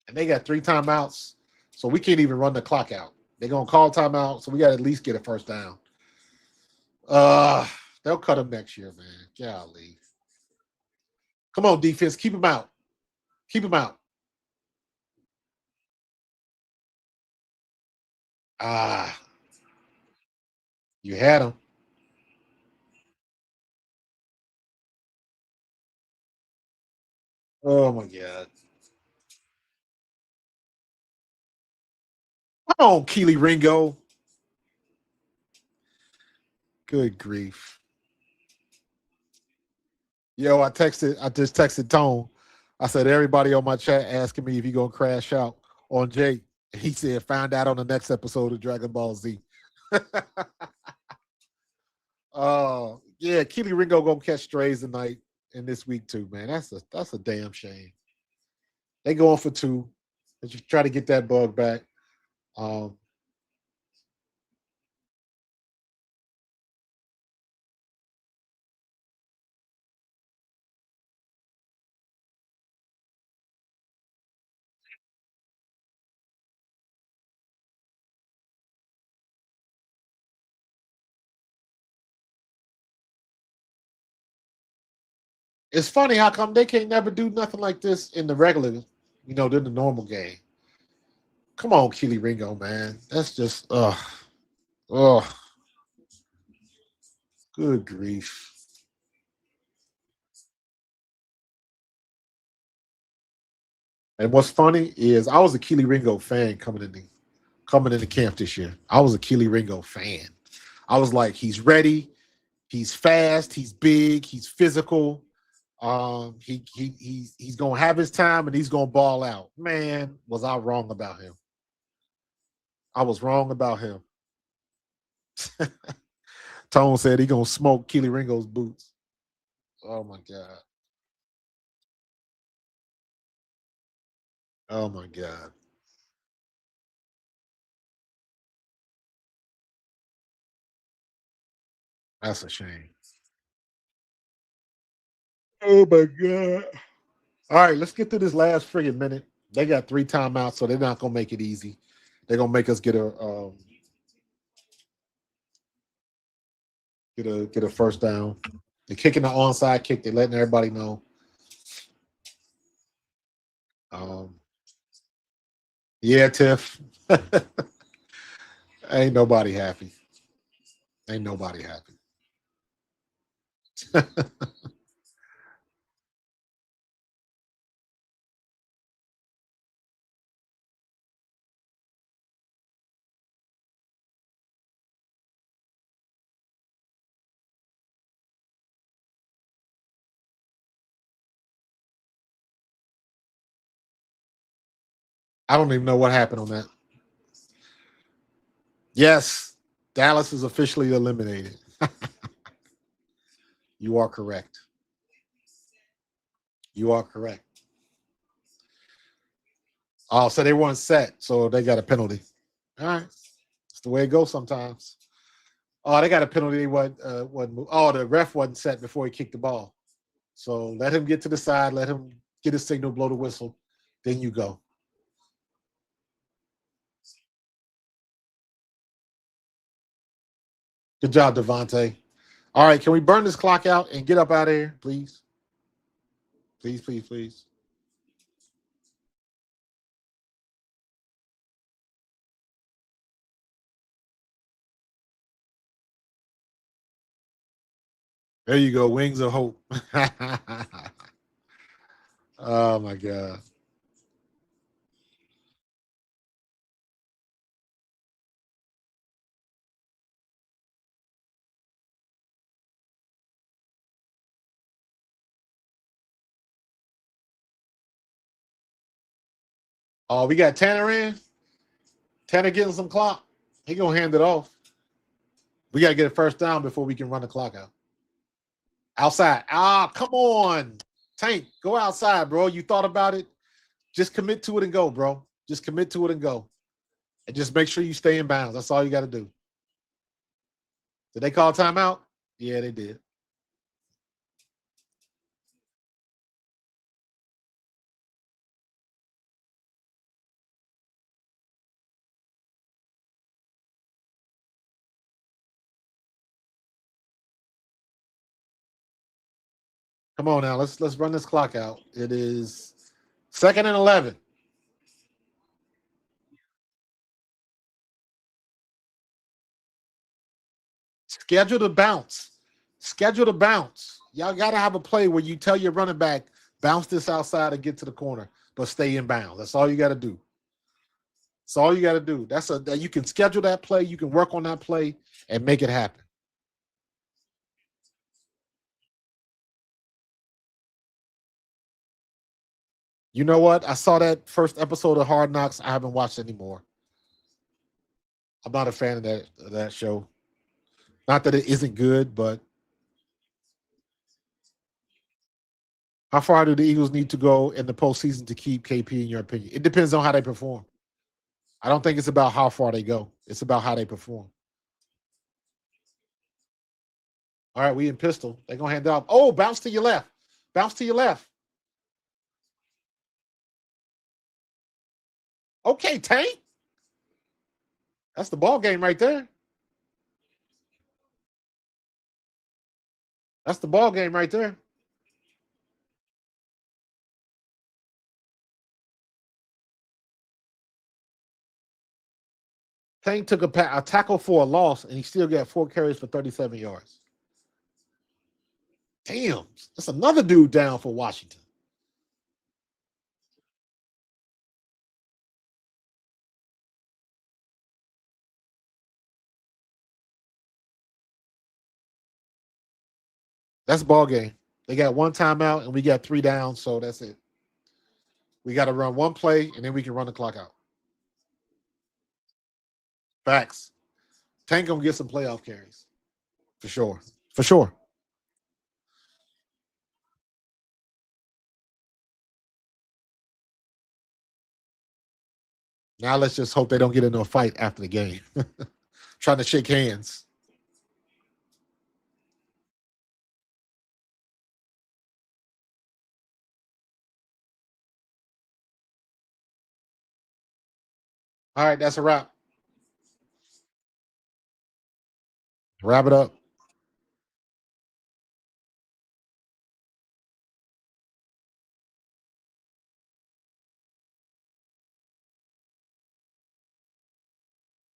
And they got 3 timeouts, so we can't even run the clock out. They're gonna call timeout, so we got to at least get a first down. Uh, they'll cut him next year, man. Golly. Come on, defense, keep him out. Keep him out. Ah, you had him. Oh my God. Come on, Keely Ringo. Good grief. Yo, I just texted Tone. I said, everybody on my chat asking me if he gonna crash out on Jake. He said, find out on the next episode of Dragon Ball Z. Yeah, Keely Ringo gonna catch strays tonight and this week too, man. That's a damn shame. They going for two. They just try to get that bug back. Um, it's funny how come they can't never do nothing like this in the regular, in the normal game. Come on, Keely Ringo, man. That's just ugh, good grief. And what's funny is I was a Keely Ringo fan coming into camp this year. I was a Keely Ringo fan. I was like, he's ready, he's fast, he's big, he's physical. He's gonna have his time and he's gonna ball out. Man, was I wrong about him? I was wrong about him. Tone said he gonna smoke Keely Ringo's boots. Oh my god. Oh my god. That's a shame. Oh my god. All right, let's get through this last friggin' minute. They got 3 timeouts, so they're not gonna make it easy. They're gonna make us get a first down. They're kicking the onside kick. They're letting everybody know. Um, yeah, Tiff. Ain't nobody happy. Ain't nobody happy. I don't even know what happened on that. Yes, Dallas is officially eliminated. You are correct. You are correct. Oh, so they weren't set, so they got a penalty. All right, it's the way it goes sometimes. Oh, they got a penalty. They wasn't move. Oh, the ref wasn't set before he kicked the ball. So let him get to the side. Let him get a signal, blow the whistle. Then you go. Good job, Devontae. All right, can we burn this clock out and get up out of here, please? Please, please, please. There you go. Wings of hope. Oh my God. Oh, we got Tanner in. Tanner getting some clock. He gonna hand it off. We gotta get a first down before we can run the clock out. Outside. Ah, come on. Tank, go outside, bro. You thought about it. Just commit to it and go, bro. Just commit to it and go. And just make sure you stay in bounds. That's all you got to do. Did they call timeout? Yeah, they did. Come on now, let's run this clock out. It is 2nd and 11. Schedule the bounce. Schedule the bounce. Y'all got to have a play where you tell your running back, bounce this outside and get to the corner, but stay in bounds. That's all you got to do. That's all you got to do. You can schedule that play. You can work on that play and make it happen. You know what? I saw that first episode of Hard Knocks. I haven't watched anymore. I'm not a fan of that show. Not that it isn't good, but how far do the Eagles need to go in the postseason to keep KP, in your opinion? It depends on how they perform. I don't think it's about how far they go. It's about how they perform. All right, we in pistol. They're going to hand off. Oh, bounce to your left. Bounce to your left. Okay, Tank. That's the ball game right there. That's the ball game right there. Tank took a tackle for a loss, and he still got 4 carries for 37 yards. Damn, that's another dude down for Washington. That's ball game. They got 1 timeout, and we got 3 downs, so that's it. We got to run 1 play, and then we can run the clock out. Facts. Tank gonna get some playoff carries for sure. For sure. Now let's just hope they don't get into a fight after the game. Trying to shake hands. All right, that's a wrap. Wrap it up.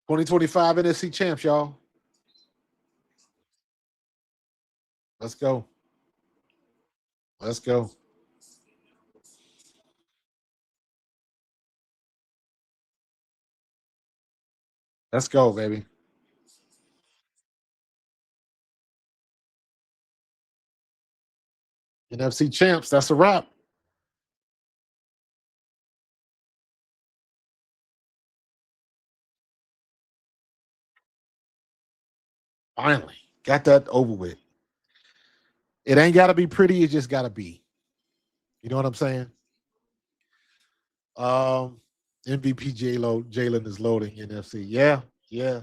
(2025) NFC champs, y'all. Let's go. Let's go. Let's go, baby. NFC champs. That's a wrap. Finally. Got that over with. It ain't got to be pretty. It just got to be. You know what I'm saying? Um, MVP Jalen is loading NFC. Yeah. Yeah.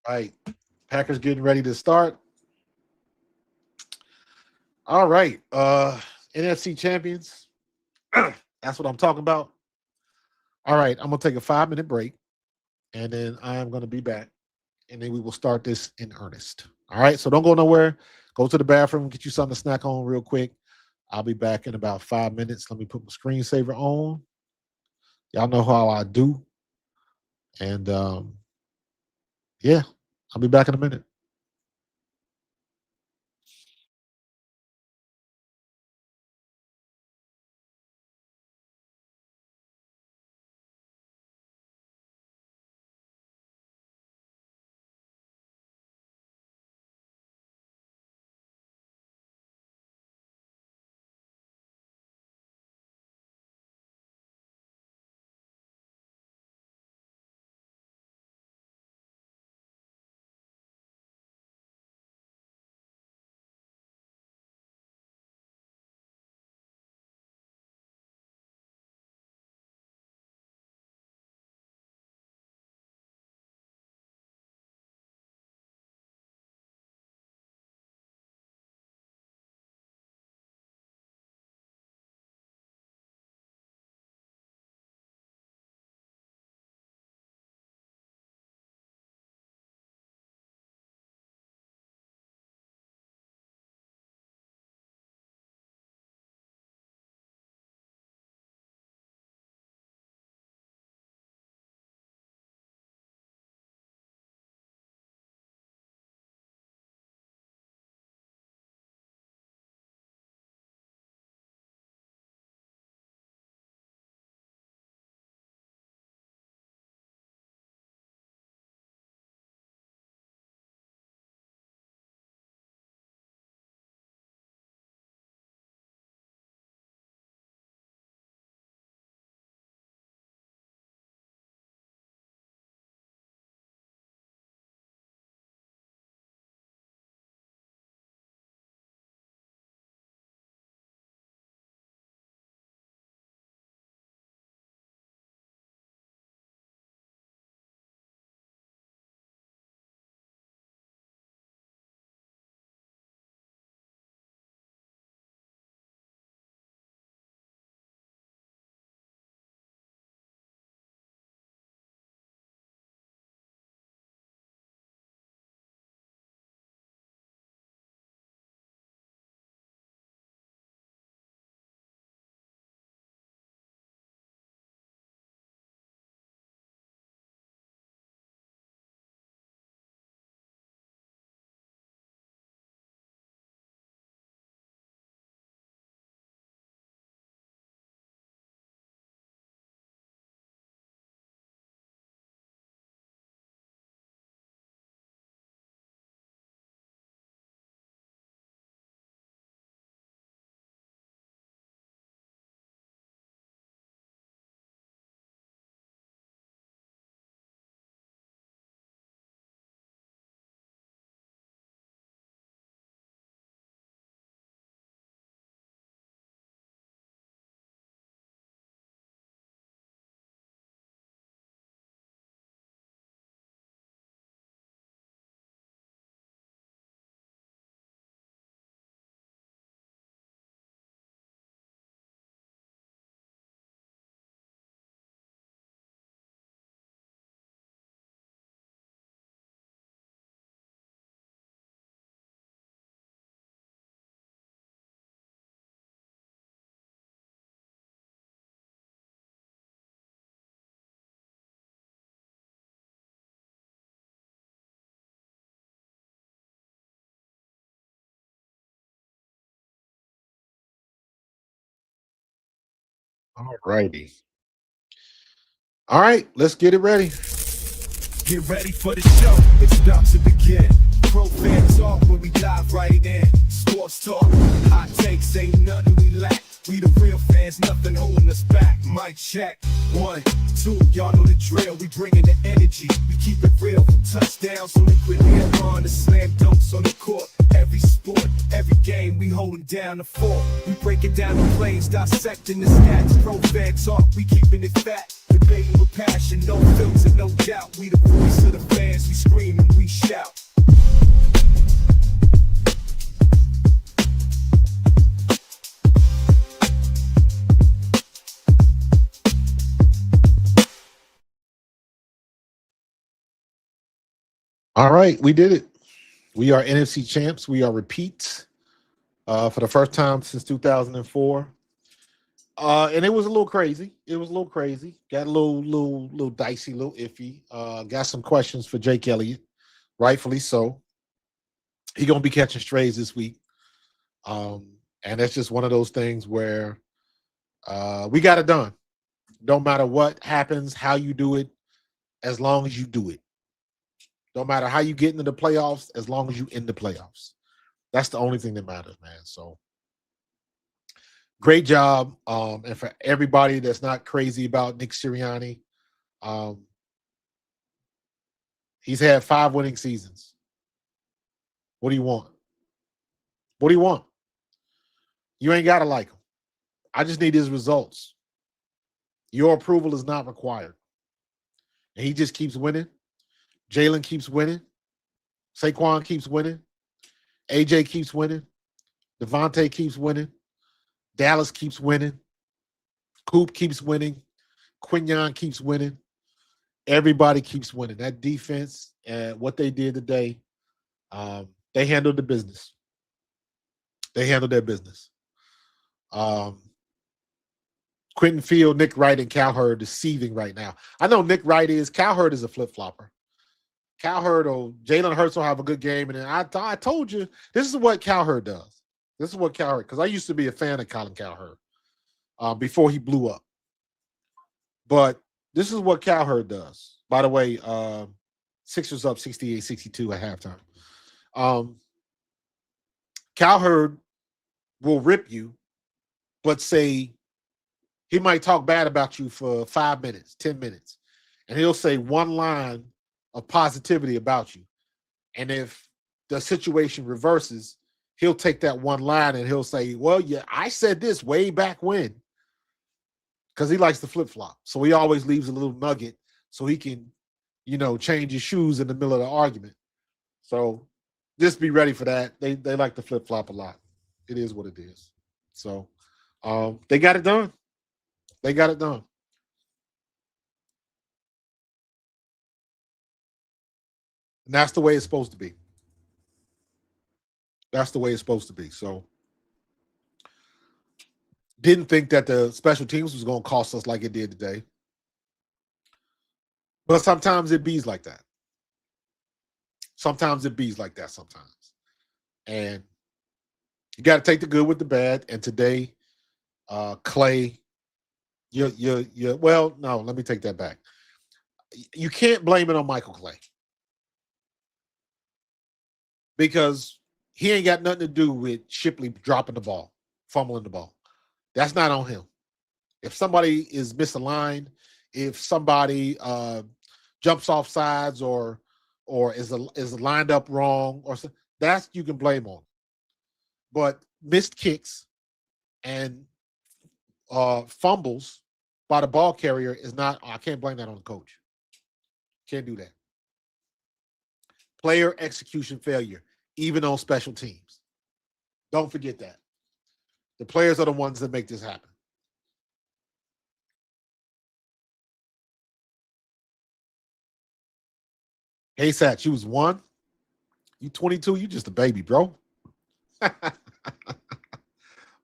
All right. Packers getting ready to start. All right. NFC champions. That's what I'm talking about. All right. I'm gonna take a 5-minute break, and then I am gonna be back, and then we will start this in earnest. All right. So don't go nowhere. Go to the bathroom, get you something to snack on real quick. I'll be back in about 5 minutes. Let me put my screensaver on. Y'all know how I do. And yeah, I'll be back in a minute. All righty. All right, let's get it ready.
Get ready for the show, it's about to begin. Pro fan talk when we dive right in. Sports talk, hot takes, ain't nothing we lack. We the real fans, nothing holding us back. Mic check, 1, 2, y'all know the drill. We bringing the energy, we keep it real. From touchdowns on the Quinn on the slam dunks on the court. Every sport, every game, we holding down the fort. We breaking down the plays, dissecting the stats. Pro fan talk, we keeping it fat. Debating with passion, no filter, no doubt. We the voice of the fans, we scream and we shout.
All right, we did it. We are NFC champs. We are repeats for the first time since 2004. And it was a little crazy. It was a little crazy. Got a little dicey, a little iffy. Got some questions for Jake Elliott, rightfully so. He gonna be catching strays this week, and that's just one of those things where we got it done. Don't matter what happens, how you do it, as long as you do it. Don't matter how you get into the playoffs, as long as you in the playoffs. That's the only thing that matters, man. So great job. And for everybody that's not crazy about Nick Sirianni, he's had 5 winning seasons. What do you want? What do you want? You ain't got to like him. I just need his results. Your approval is not required. And he just keeps winning. Jalen keeps winning. Saquon keeps winning. AJ keeps winning. Devontae keeps winning. Dallas keeps winning. Coop keeps winning. Quinyon keeps winning. Everybody keeps winning. That defense and what they did today, they handled the business. They handled their business. Quentin Field, Nick Wright, and Cowherd is seething right now. I know Nick Wright is. Cowherd is a flip-flopper. Cowherd or Jalen Hurts will have a good game. And then I told you, this is what Cowherd does. This is what Cowherd, because I used to be a fan of Colin Cowherd before he blew up. But this is what Cowherd does. By the way, Sixers up 68-62 at halftime. Cowherd will rip you, but say he might talk bad about you for 5 minutes, 10 minutes, and he'll say one line of positivity about you. And if the situation reverses, he'll take that one line and he'll say, well, yeah, I said this way back when, because he likes to flip-flop. So he always leaves a little nugget so he can, change his shoes in the middle of the argument. So just be ready for that. They like to flip-flop a lot. It is what it is. So they got it done. They got it done. And that's the way it's supposed to be. That's the way it's supposed to be. So didn't think that the special teams was going to cost us like it did today. But sometimes it bees like that. Sometimes it bees like that sometimes. And you got to take the good with the bad. And today, Clay, well, no, let me take that back. You can't blame it on Michael Clay. Because he ain't got nothing to do with Shipley dropping the ball, fumbling the ball. That's not on him. If somebody is misaligned, if somebody jumps off sides or is lined up wrong, or that's you can blame on. But missed kicks and fumbles by the ball carrier is not. I can't blame that on the coach. Can't do that. Player execution failure, even on special teams. Don't forget that. The players are the ones that make this happen. Hey, Sat, you was 1. You 22. You just a baby, bro. I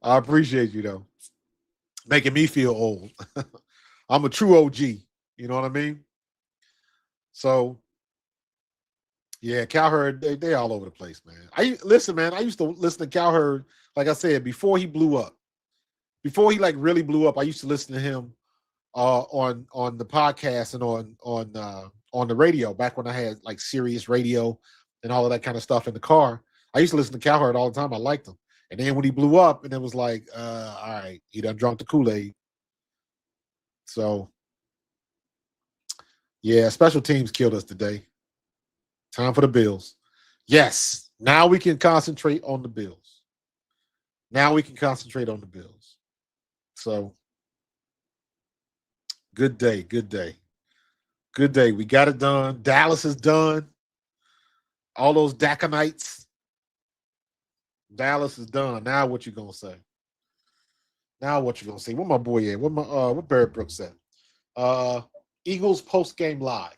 appreciate you, though. Making me feel old. I'm a true OG. You know what I mean? So, yeah, Cowherd, they all over the place, man. Listen, man, I used to listen to Cowherd, like I said, before he blew up. before he like really blew up, I used to listen to him on the podcast and on the radio back when I had like Sirius radio and all of that kind of stuff in the car. I used to listen to Cowherd all the time. I liked him. And then when he blew up, and it was like, all right, he done drunk the Kool-Aid. So, yeah, special teams killed us today. Time for the Bills. Yes, now we can concentrate on the Bills. Now we can concentrate on the Bills. So, good day, good day. Good day. We got it done. Dallas is done. All those Dakonites. Dallas is done. Now what you gonna say? Now what you gonna say? Where my boy at? What Barrett Brooks at? Eagles post-game live.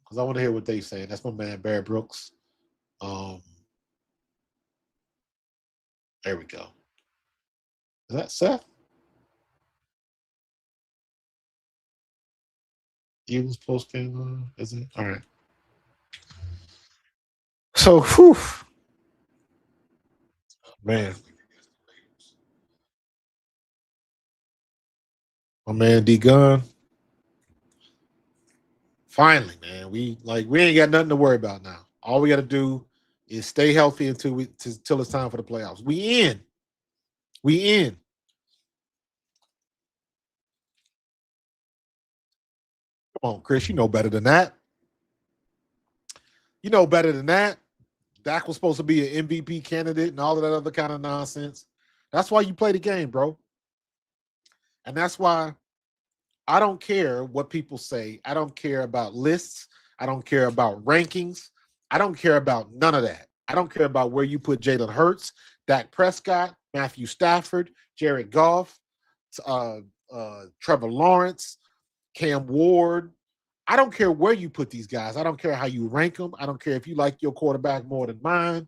Because I want to hear what they saying. That's my man Barrett Brooks. There we go. Is that Seth? Eagles post-game live? Is it? All right. So, whew. Man. My man D Gun. Finally, man. We ain't got nothing to worry about now. All we got to do is stay healthy until it's time for the playoffs. We in. Come on, Chris. You know better than that. You know better than that. Dak was supposed to be an MVP candidate and all of that other kind of nonsense. That's why you play the game, bro. And that's why I don't care what people say. I don't care about lists. I don't care about rankings. I don't care about none of that. I don't care about where you put Jalen Hurts, Dak Prescott, Matthew Stafford, Jared Goff, Trevor Lawrence, Cam Ward. I don't care where you put these guys. I don't care how you rank them. I don't care if you like your quarterback more than mine.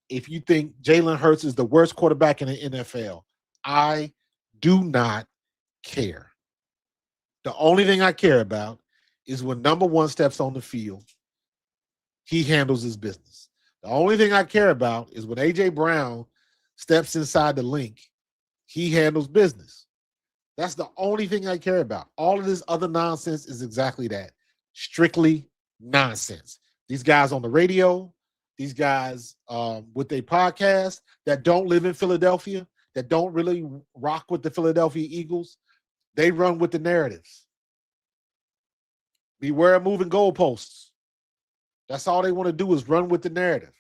If you think Jalen Hurts is the worst quarterback in the NFL, I do not care. The only thing I care about is when number one steps on the field, he handles his business. The only thing I care about is when A.J. Brown steps inside the link, he handles business. That's the only thing I care about. All of this other nonsense is exactly that. Strictly nonsense. These guys on the radio, these guys with their podcast that don't live in Philadelphia, that don't really rock with the Philadelphia Eagles, they run with the narratives. Beware of moving goalposts. That's all they want to do is run with the narrative.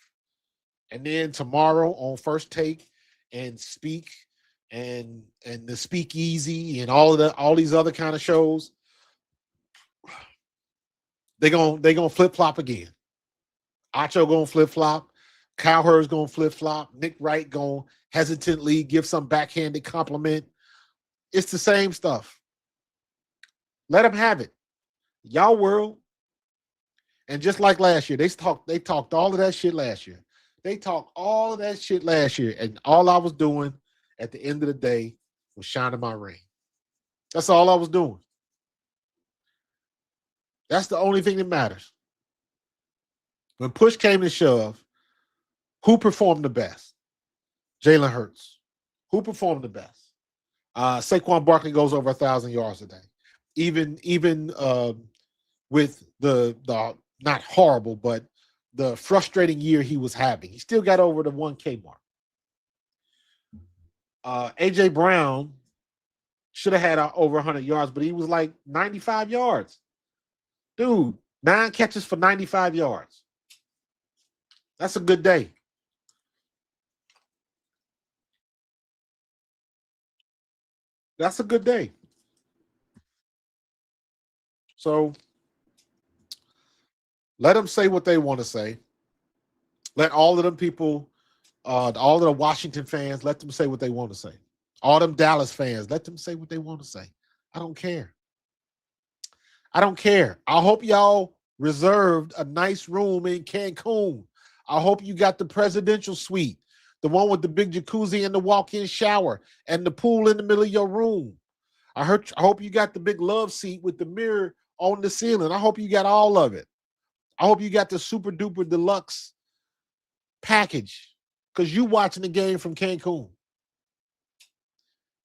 And then tomorrow on First Take and Speak and the Speakeasy and all these other kind of shows, they gonna flip flop again. Acho gonna flip flop. Cowherd's gonna flip flop. Nick Wright gonna hesitantly give some backhanded compliment. It's the same stuff. Let them have it. Y'all world. And just like last year, they talked all of that shit last year. They talked all of that shit last year. And all I was doing at the end of the day was shining my ring. That's all I was doing. That's the only thing that matters. When push came to shove, who performed the best? Jalen Hurts. Who performed the best? Saquon Barkley goes over 1,000 yards a day. Even with the not horrible, but the frustrating year he was having, he still got over the 1K mark. A.J. Brown should have had over 100 yards, but he was like 95 yards. Dude, 9 catches for 95 yards. That's a good day. That's a good day. So let them say what they want to say. Let all of them people, all of the Washington fans, let them say what they want to say. All them Dallas fans, let them say what they want to say. I don't care. I don't care. I hope y'all reserved a nice room in Cancun. I hope you got the presidential suite, the one with the big jacuzzi and the walk-in shower and the pool in the middle of your room. I hope you got the big love seat with the mirror on the ceiling. I hope you got all of it. I hope you got the super duper deluxe package because you watching the game from Cancun.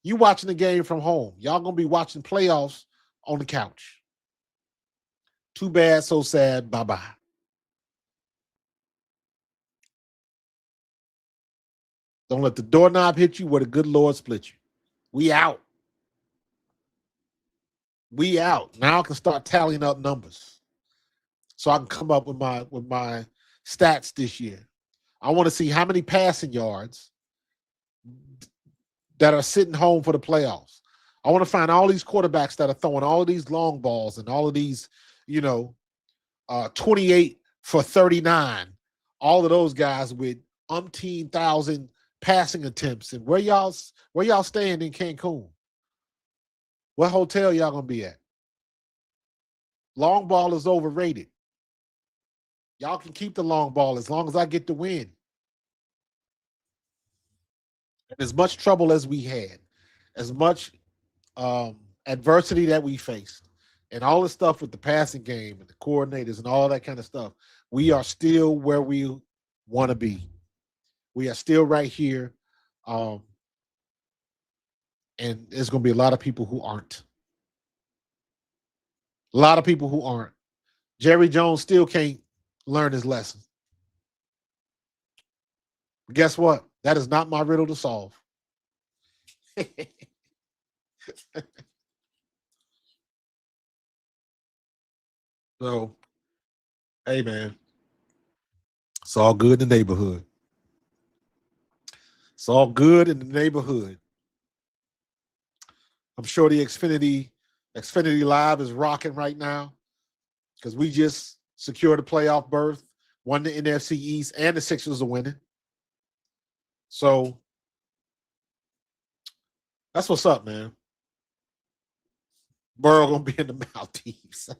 You watching the game from home. Y'all gonna be watching playoffs on the couch. Too bad, so sad. Bye-bye. Don't let the doorknob hit you where the good Lord split you. We out. We out. Now I can start tallying up numbers. So I can come up with my stats this year. I want to see how many passing yards that are sitting home for the playoffs. I want to find all these quarterbacks that are throwing all of these long balls and all of these, 28 for 39. All of those guys with umpteen thousand passing attempts. And where y'all staying in Cancun? What hotel y'all gonna be at? Long ball is overrated. Y'all can keep the long ball as long as I get the win. And as much trouble as we had, as much adversity that we faced, and all the stuff with the passing game and the coordinators and all that kind of stuff, we are still where we want to be. We are still right here. And there's going to be a lot of people who aren't. A lot of people who aren't. Jerry Jones still can't learn his lesson. Guess what? That is not my riddle to solve. So, hey, man. It's all good in the neighborhood. It's all good in the neighborhood. I'm sure the Xfinity Live is rocking right now because we just secured a playoff berth, won the NFC East, and the Sixers are winning. So that's what's up, man. Burrow gonna be in the Maldives.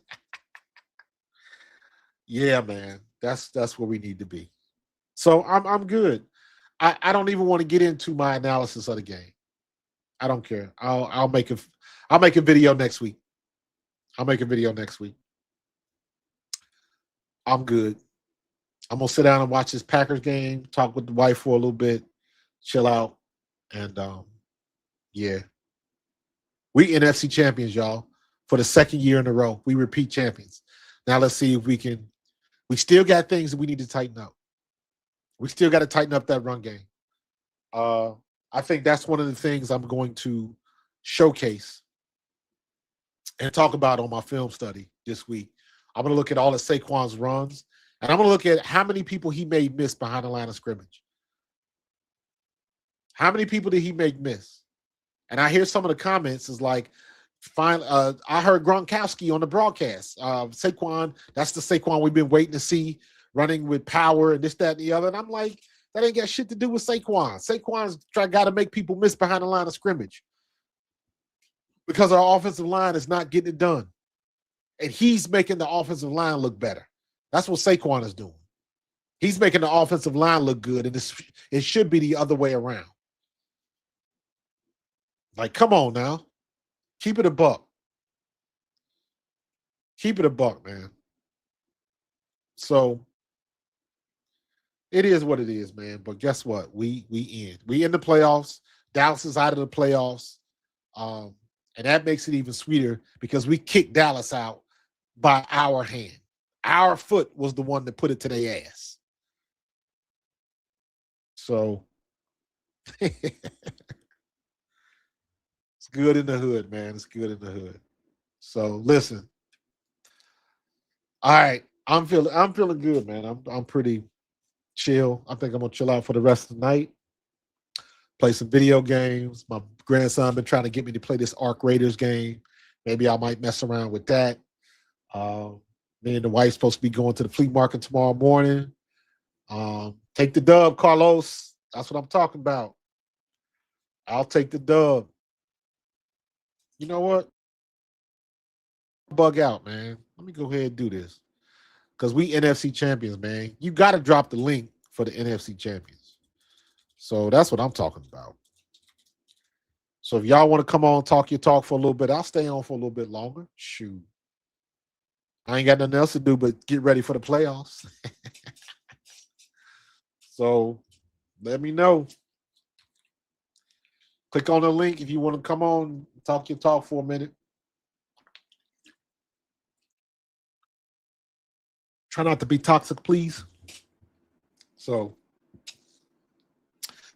Yeah, man. That's where we need to be. So I'm good. I don't even want to get into my analysis of the game. I don't care. I'll make a video next week. I'm good. I'm gonna sit down and watch this Packers game, talk with the wife for a little bit, chill out, and yeah. We NFC champions, y'all, for the second year in a row. We repeat champions. Now let's see if we can. We still got things that we need to tighten up. We still got to tighten up that run game. I think that's one of the things I'm going to showcase and talk about on my film study this week. I'm going to look at all of Saquon's runs, and I'm going to look at how many people he made miss behind the line of scrimmage. How many people did he make miss? And I hear some of the comments is like, I heard Gronkowski on the broadcast. Saquon, that's the Saquon we've been waiting to see running with power and this, that, and the other. And I'm like, that ain't got shit to do with Saquon. Saquon's got to make people miss behind the line of scrimmage because our offensive line is not getting it done. And he's making the offensive line look better. That's what Saquon is doing. He's making the offensive line look good, and it should be the other way around. Like, come on now. Keep it a buck. Keep it a buck, man. So it is what it is, man. But guess what? We in. We in the playoffs. Dallas is out of the playoffs. And that makes it even sweeter because we kicked Dallas out by our hand. Our foot was the one that put it to their ass. So it's good in the hood, man. It's good in the hood. So listen. All right. I'm feeling good, man. I'm pretty chill. I think I'm gonna chill out for the rest of the night. Play some video games. My grandson been trying to get me to play this Arc Raiders game. Maybe I might mess around with that. Me and the wife's supposed to be going to the flea market tomorrow morning. Take the dub, Carlos. That's what I'm talking about. I'll take the dub. You know what? Bug out, man. Let me go ahead and do this. Because we NFC champions, man. You got to drop the link for the NFC champions. So that's what I'm talking about. So if y'all want to come on, talk your talk for a little bit, I'll stay on for a little bit longer. Shoot. I ain't got nothing else to do but get ready for the playoffs. So let me know. Click on the link if you want to come on, talk your talk for a minute. Try not to be toxic, please. So,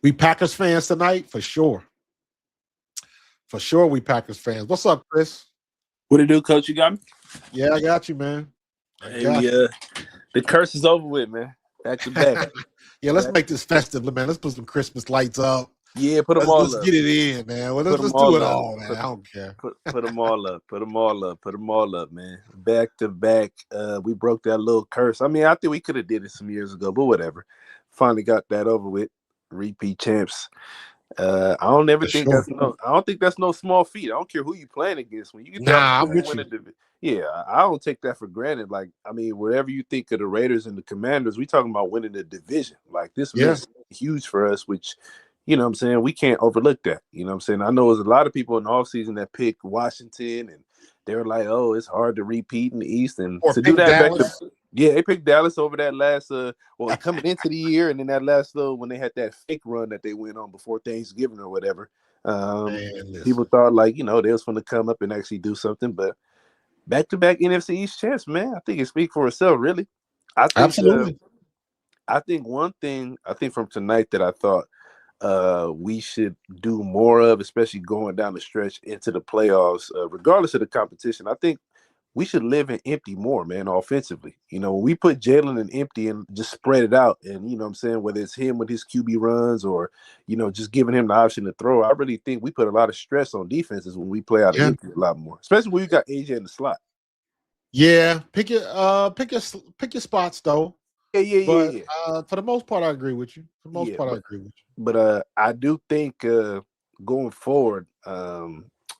we Packers fans tonight for sure. For sure, we Packers fans. What's up, Chris?
What it do, Coach? You got me?
Yeah, I got you, man.
Hey, the curse is over with, man. Back to back.
Yeah, let's make this festive, man. Let's put some Christmas lights up.
Yeah, put them all up.
Let's get it in, man. Well, let's do it all, man. I don't care.
Put them all up. Put them all up. Put them all up, man. Back to back. We broke that little curse. I mean, I think we could have did it some years ago, but whatever. Finally got that over with. Repeat champs. I don't think that's no small feat. I don't care who you playing against. When you get
I'm with you.
Yeah, I don't take that for granted. Like, I mean, wherever you think of the Raiders and the Commanders, we talking about winning the division. Like, this was huge for us, which, you know what I'm saying, we can't overlook that. You know what I'm saying? I know there's a lot of people in the offseason that picked Washington, and they were like, oh, it's hard to repeat in the East. And
or
to do that
Dallas.
they picked Dallas over that last, coming into the year, and then that last, when they had that fake run that they went on before Thanksgiving or whatever. People thought, like, you know, they was going to come up and actually do something, but back-to-back NFC East champs, man. I think it speaks for itself, really.
Absolutely.
I think one thing, from tonight that I thought we should do more of, especially going down the stretch into the playoffs, regardless of the competition, I think we should live in empty more, man, offensively. You know, we put Jalen in empty and just spread it out. And, you know what I'm saying, whether it's him with his QB runs or, you know, just giving him the option to throw, I really think we put a lot of stress on defenses when we play out of empty a lot more, especially when you got AJ in the slot.
Yeah, pick your spots though.
Yeah.
For the most part, I agree with you. I agree with you.
But I do think going forward,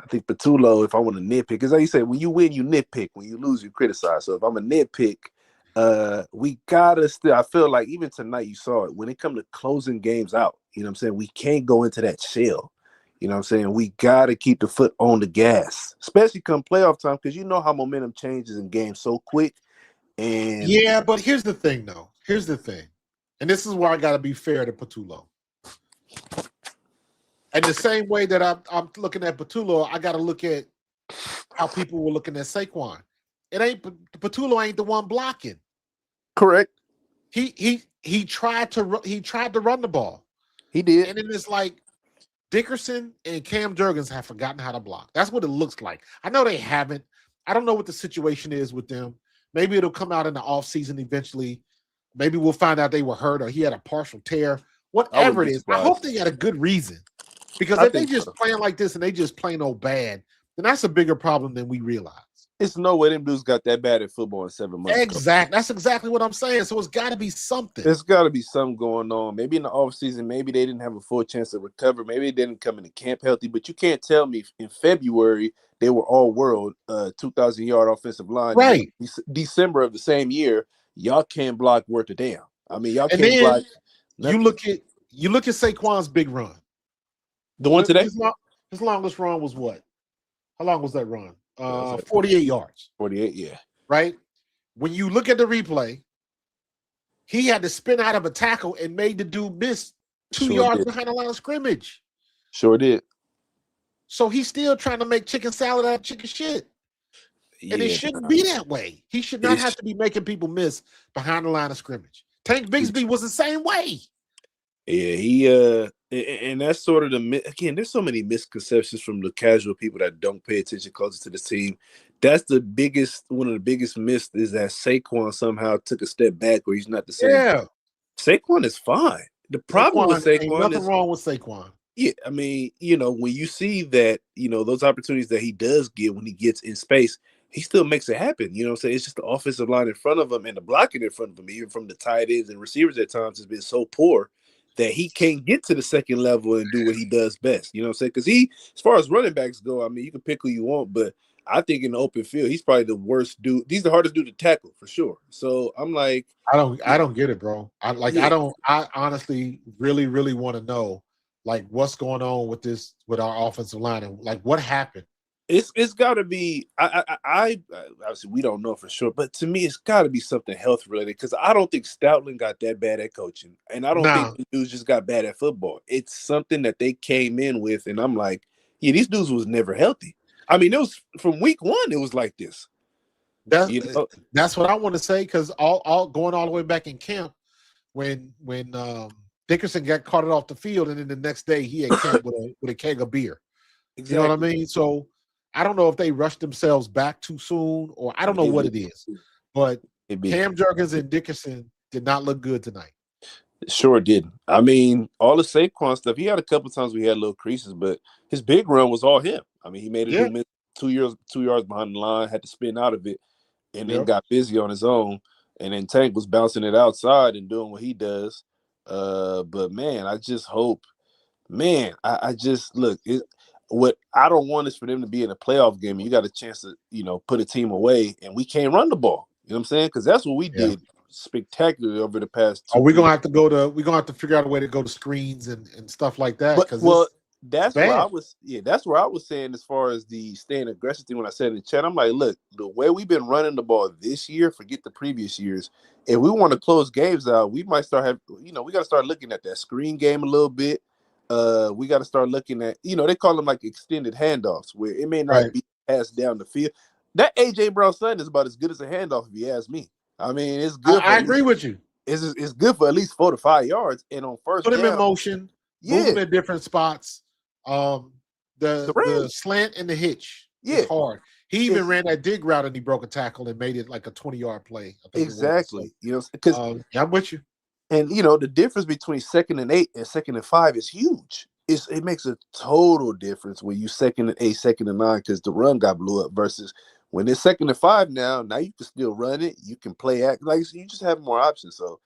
I think Petulo, if I want to nitpick, because like you said, when you win, you nitpick. When you lose, you criticize. So if I'm a nitpick, we gotta still. I feel like even tonight you saw it. When it comes to closing games out, you know what I'm saying, we can't go into that shell. You know what I'm saying? We got to keep the foot on the gas, especially come playoff time, because you know how momentum changes in games so quick. And
yeah, but here's the thing, though. Here's the thing. And this is where I got to be fair to Petulo. And the same way that I'm looking at Petulo, I got to look at how people were looking at Saquon. Petulo ain't the one blocking.
Correct.
He tried to run the ball.
He did.
And then it's like, Dickerson and Cam Jurgens have forgotten how to block. That's what it looks like. I know they haven't. I don't know what the situation is with them. Maybe it'll come out in the offseason eventually. Maybe we'll find out they were hurt or he had a partial tear. Whatever it is, I hope they got a good reason. Because if they just playing like this and they just plain old bad, then that's a bigger problem than we realize.
It's no way them dudes got that bad at football in 7 months.
Exactly. That's exactly what I'm saying. So it's got to be something.
There's got to be something going on. Maybe in the offseason, maybe they didn't have a full chance to recover. Maybe they didn't come into camp healthy. But you can't tell me in February they were all world, 2,000-yard offensive line.
Right.
December of the same year, y'all can't block worth a damn. I mean, y'all can't block.
Nothing. You look at Saquon's big run.
The one today?
His longest run was what? How long was that run? 48 yards.
48, yeah.
Right? When you look at the replay, he had to spin out of a tackle and made the dude miss 2 yards behind the line of scrimmage.
Sure did.
So he's still trying to make chicken salad out of chicken shit. And it shouldn't be that way. He should not have to be making people miss behind the line of scrimmage. Tank Bigsby was the same way.
Yeah, and that's sort of again, there's so many misconceptions from the casual people that don't pay attention closer to this team. That's one of the biggest myths is that Saquon somehow took a step back or he's not the same.
Yeah.
Saquon is fine. The problem with Saquon
ain't nothing wrong with Saquon.
Yeah, I mean, you know, when you see that, you know, those opportunities that he does get when he gets in space, he still makes it happen. You know what I'm saying? It's just the offensive line in front of him and the blocking in front of him, even from the tight ends and receivers at times, has been so poor that he can't get to the second level and do what he does best. You know what I'm saying? Because as far as running backs go, I mean, you can pick who you want, but I think in the open field, he's probably the worst dude. He's the hardest dude to tackle for sure. So I'm like,
I don't get it, bro. I honestly really, really want to know like what's going on with our offensive line and like what happened.
It's got to be. Obviously we don't know for sure, but to me it's got to be something health related because I don't think Stoutland got that bad at coaching, and I don't think
Now
the dudes just got bad at football. It's something that they came in with, and I'm like, yeah, these dudes was never healthy. I mean, it was from week one. It was like this.
that's
You know,
that's what I want to say because all going all the way back in camp when Dickerson got carted off the field and then the next day he had camp with a keg of beer. You know what I
exactly.
mean? So I don't know if they rushed themselves back too soon or I don't know what it is, but
Maybe.
Cam Jurgens and Dickerson did not look good tonight.
Sure didn't. I mean, all the Saquon stuff. He had a couple times we had little creases, but his big run was all him. I mean, he made a
Yeah.
dude miss 2 yards behind the line, had to spin out of it, and then
Yep.
got busy on his own. And then Tank was bouncing it outside and doing what he does. But man, I just hope, man, I just look. What I don't want is for them to be in a playoff game and you got a chance to, put a team away, and we can't run the ball. You know what I'm saying? Because that's what we
Yeah.
did spectacularly over the past 2
Are we
years.
we're gonna have to figure out a way to go to screens and stuff like that?
But
Because
that's where I
bad.
was. Yeah, that's where I was saying as far as the staying aggressive thing. When I said in the chat, I'm like, look, the way we've been running the ball this year, forget the previous years. If we want to close games out, we might start we got to start looking at that screen game a little bit. We got to start looking at, they call them like extended handoffs, where it may not
Right.
be passed down the field. That AJ Brown son is about as good as a handoff, if you ask me. I mean, it's good.
I agree with you.
It's good for at least 4 to 5 yards, and on first
Put him in
down,
motion,
yeah,
move him in different spots. The
range.
slant and the hitch
Yeah.
is hard. He even ran that dig route and he broke a tackle and made it like a 20-yard play. I think
Exactly.
It was.
Because
So, yeah, I'm with you.
and the difference between 2nd and 8 and 2nd and 5 is huge. It makes a total difference when you 2nd and 8, 2nd and 9 because the run got blew up versus when it's 2nd and 5 now you can still run it. You can play act like you just have more options. So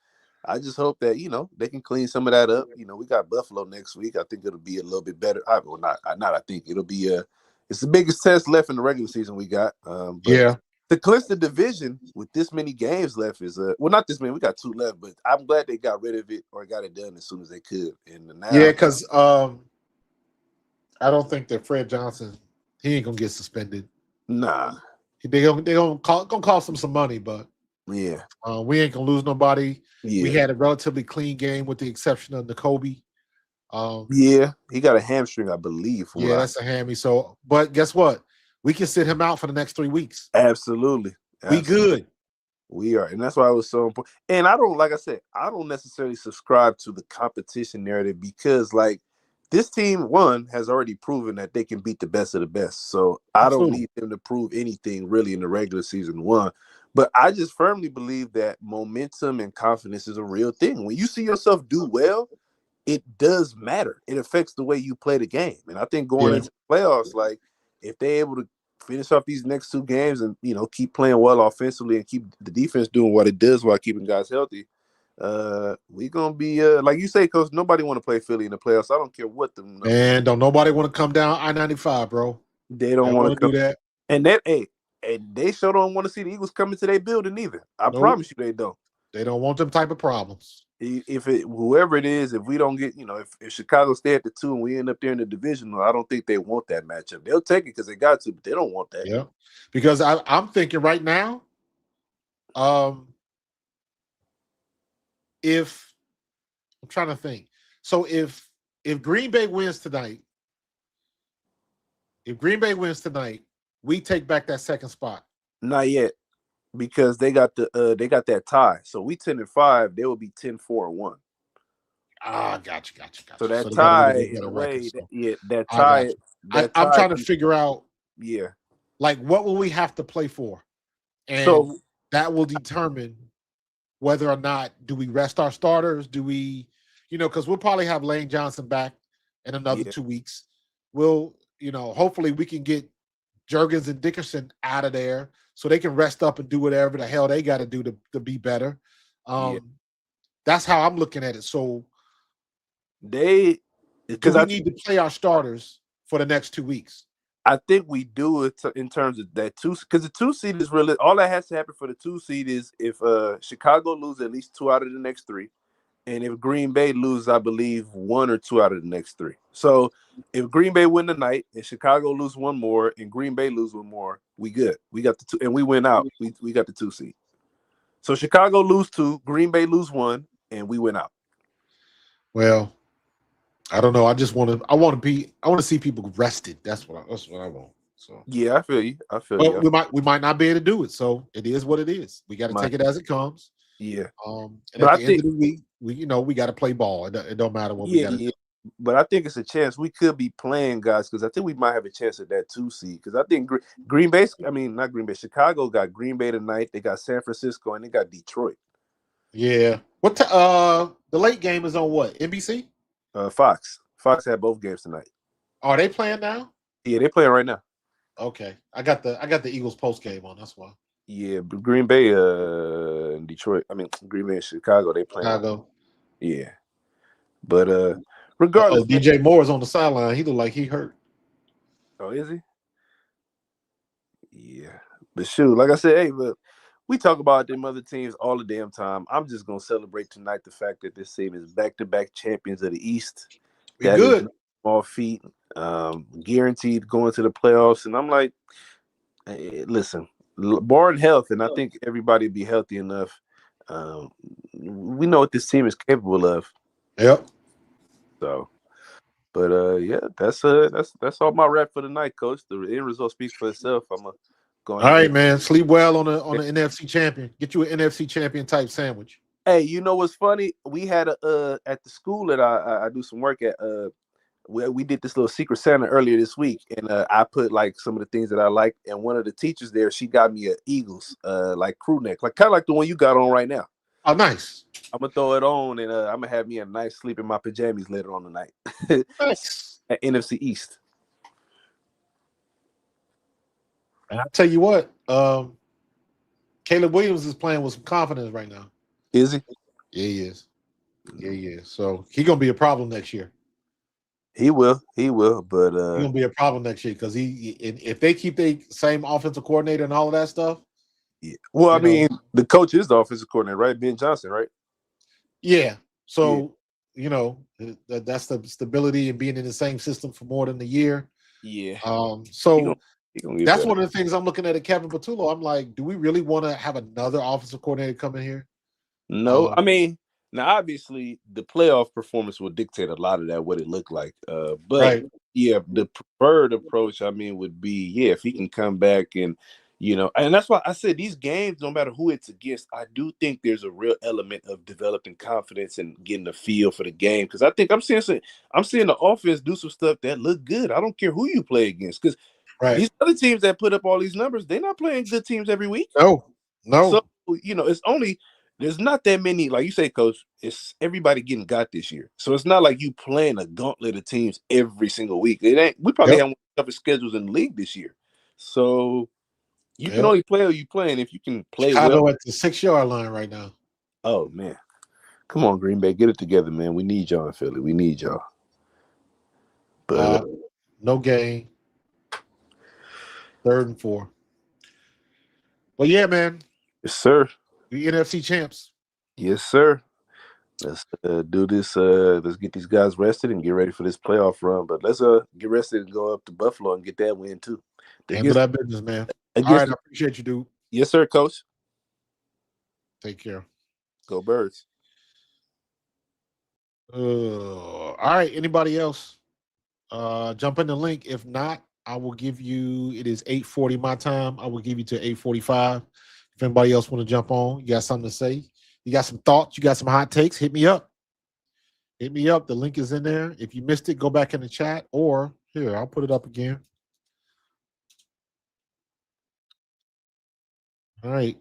I just hope that they can clean some of that up. We got Buffalo next week. I think it'll be a little bit better. I think it'll be it's the biggest test left in the regular season we got. But
Yeah.
to clinch the division with this many games left is not this many. We got 2 left, but I'm glad they got rid of it or got it done as soon as they could. And now,
Yeah, because I don't think that Fred Johnson, he ain't gonna get suspended.
nah,
They gonna cost him some money, but
yeah,
we ain't gonna lose nobody.
yeah,
We had a relatively clean game with the exception of N'Kobe.
yeah. He got a hamstring, I believe.
Yeah, that's a hammy. So, but guess what? We can sit him out for the next 3 weeks.
Absolutely.
We good.
We are, and that's why it was so important. And I don't, like I said, I don't necessarily subscribe to the competition narrative because, like, this team, one, has already proven that they can beat the best of the best. So I don't
Absolutely.
need them to prove anything really in the regular season, one. But I just firmly believe that momentum and confidence is a real thing. When you see yourself do well, it does matter. It affects the way you play the game. And I think going
Yeah.
into the playoffs, like, if they're able to finish off these next 2 games and keep playing well offensively and keep the defense doing what it does while keeping guys healthy, we gonna be like you say, Coach. Nobody want to play Philly in the playoffs. I don't care what the numbers.
And don't nobody want to come down I-95, bro.
They don't want to
do that.
And they sure don't want to see the Eagles coming to their building either. I
Nope.
promise you, they don't.
They don't want them type of problems.
If whoever it is, if we don't get, if Chicago stay at the 2 and we end up there in the division, I don't think they want that matchup. They'll take it because they got to, but they don't want that.
Yeah, because I'm thinking right now, if I'm trying to think, so if Green Bay wins tonight, we take back that second spot.
Not yet, because they got that tie. So we 10 and 5, they will be 10-4-1.
Ah, gotcha.
So that
they gotta
tie,
get a
in
better
a way,
record, so.
that
I
tie.
got you.
That
I'm
tie,
trying to figure out,
yeah.
like, what will we have to play for, and
So
that will determine whether or not do we rest our starters. Do we, because we'll probably have Lane Johnson back in another 2 weeks. We'll, hopefully we can get Jurgens and Dickerson out of there so they can rest up and do whatever the hell they got to do to be better. That's how I'm looking at it. So
because
we need to play our starters for the next 2 weeks.
I think we do it in terms of that 2, because the 2 seed is really all that has to happen for the 2 seed is if Chicago loses at least 2 out of the next 3, And if Green Bay loses, I believe 1 or 2 out of the next 3. So if Green Bay win tonight and Chicago lose 1 more and Green Bay lose 1 more, we good. We got the 2, and we win out. We got the 2 seed. So Chicago lose 2, Green Bay lose 1, and we win out.
Well, I don't know. I want to see people rested. That's what I want. So
yeah, I feel you.
We might not be able to do it. So it is what it is. We got to take it as it comes.
Yeah.
And but at the end of the week, we got to play ball. It don't matter what we got to do.
But I think it's a chance we could be playing, guys, because I think we might have a chance at that 2 seed. Because I think Green Bay, not Green Bay, Chicago got Green Bay tonight. They got San Francisco and they got Detroit.
Yeah. The late game is on what? NBC?
Fox. Fox had both games tonight.
Are they playing now?
Yeah, they're playing right now.
Okay. I got the Eagles post game on. That's why.
Yeah, but Green Bay and Detroit. Green Bay and Chicago, they playing.
Chicago.
Yeah. But regardless,
DJ Moore is on the sideline. He look like he hurt.
Oh, is he? Yeah. But shoot, like I said, hey, but we talk about them other teams all the damn time. I'm just gonna celebrate tonight the fact that this team is back-to-back champions of the East.
That good.
Small feat, guaranteed going to the playoffs. And I'm like, hey, listen, barring health, and I think everybody be healthy enough. We know what this team is capable of.
Yep.
So, but yeah, that's all my rap for the night, Coach. The end result speaks for itself. I'm gonna go.
All right, man. Sleep well on the NFC champion. Get you an NFC champion type sandwich.
Hey, you know what's funny? We had at the school that I do some work at. We did this little Secret Santa earlier this week, and I put like some of the things that I like. And one of the teachers there, she got me a Eagles like crew neck, like kind of like the one you got on right now.
Oh, nice.
I'm gonna throw it on, and I'm gonna have me a nice sleep in my pajamas later on tonight.
Nice.
At NFC East.
And I'll tell you what, Caleb Williams is playing with some confidence right now.
Is he?
Yeah, he is. Yeah, he is. So he's gonna be a problem next year.
He will, but
he's gonna be a problem next year because if they keep the same offensive coordinator and all of that stuff.
Yeah. Well, I mean, the coach is the offensive coordinator, right? Ben Johnson, right?
Yeah. So that's the stability and being in the same system for more than a year.
Yeah.
So that's one of the things I'm looking at Kevin Patullo. I'm like, do we really want to have another offensive coordinator come in here?
No, I mean, now obviously the playoff performance will dictate a lot of that, what it looked like. But
right.
Yeah, the preferred approach, would be if he can come back and and that's why I said these games, no matter who it's against, I do think there's a real element of developing confidence and getting a feel for the game. Because I think I'm seeing the offense do some stuff that look good. I don't care who you play against, because these other teams that put up all these numbers, they're not playing good teams every week.
No.
So there's not that many, like you say, Coach. It's everybody getting got this year, so it's not like you playing a gauntlet of teams every single week. It ain't. We probably have one of the toughest schedules in the league this year, so. You can only play who you play, and if you can play
Chicago
well.
At the 6-yard line right now.
Oh, man. Come on, Green Bay. Get it together, man. We need y'all in Philly. We need y'all. But
no game. 3rd and 4. But yeah, man.
Yes, sir.
We NFC champs.
Yes, sir. Let's do this. Let's get these guys rested and get ready for this playoff run. But let's get rested and go up to Buffalo and get that win, too.
Handle that business, man. All right, I appreciate you, dude.
Yes, sir, Coach.
Take care.
Go Birds.
All right, anybody else? Jump in the link. If not, I will give you, it is 8:40 my time. I will give you to 8:45. If anybody else want to jump on, you got something to say, you got some thoughts, you got some hot takes, hit me up. Hit me up. The link is in there. If you missed it, go back in the chat, or here, I'll put it up again. All right.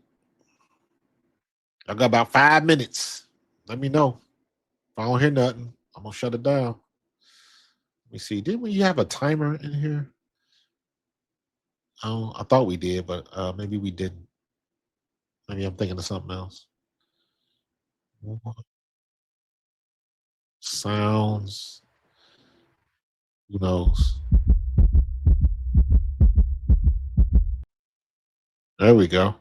I got about 5 minutes. Let me know. If I don't hear nothing, I'm going to shut it down. Let me see. Didn't we have a timer in here? Oh, I thought we did, but maybe we didn't. Maybe I'm thinking of something else. Sounds. Who knows? There we go.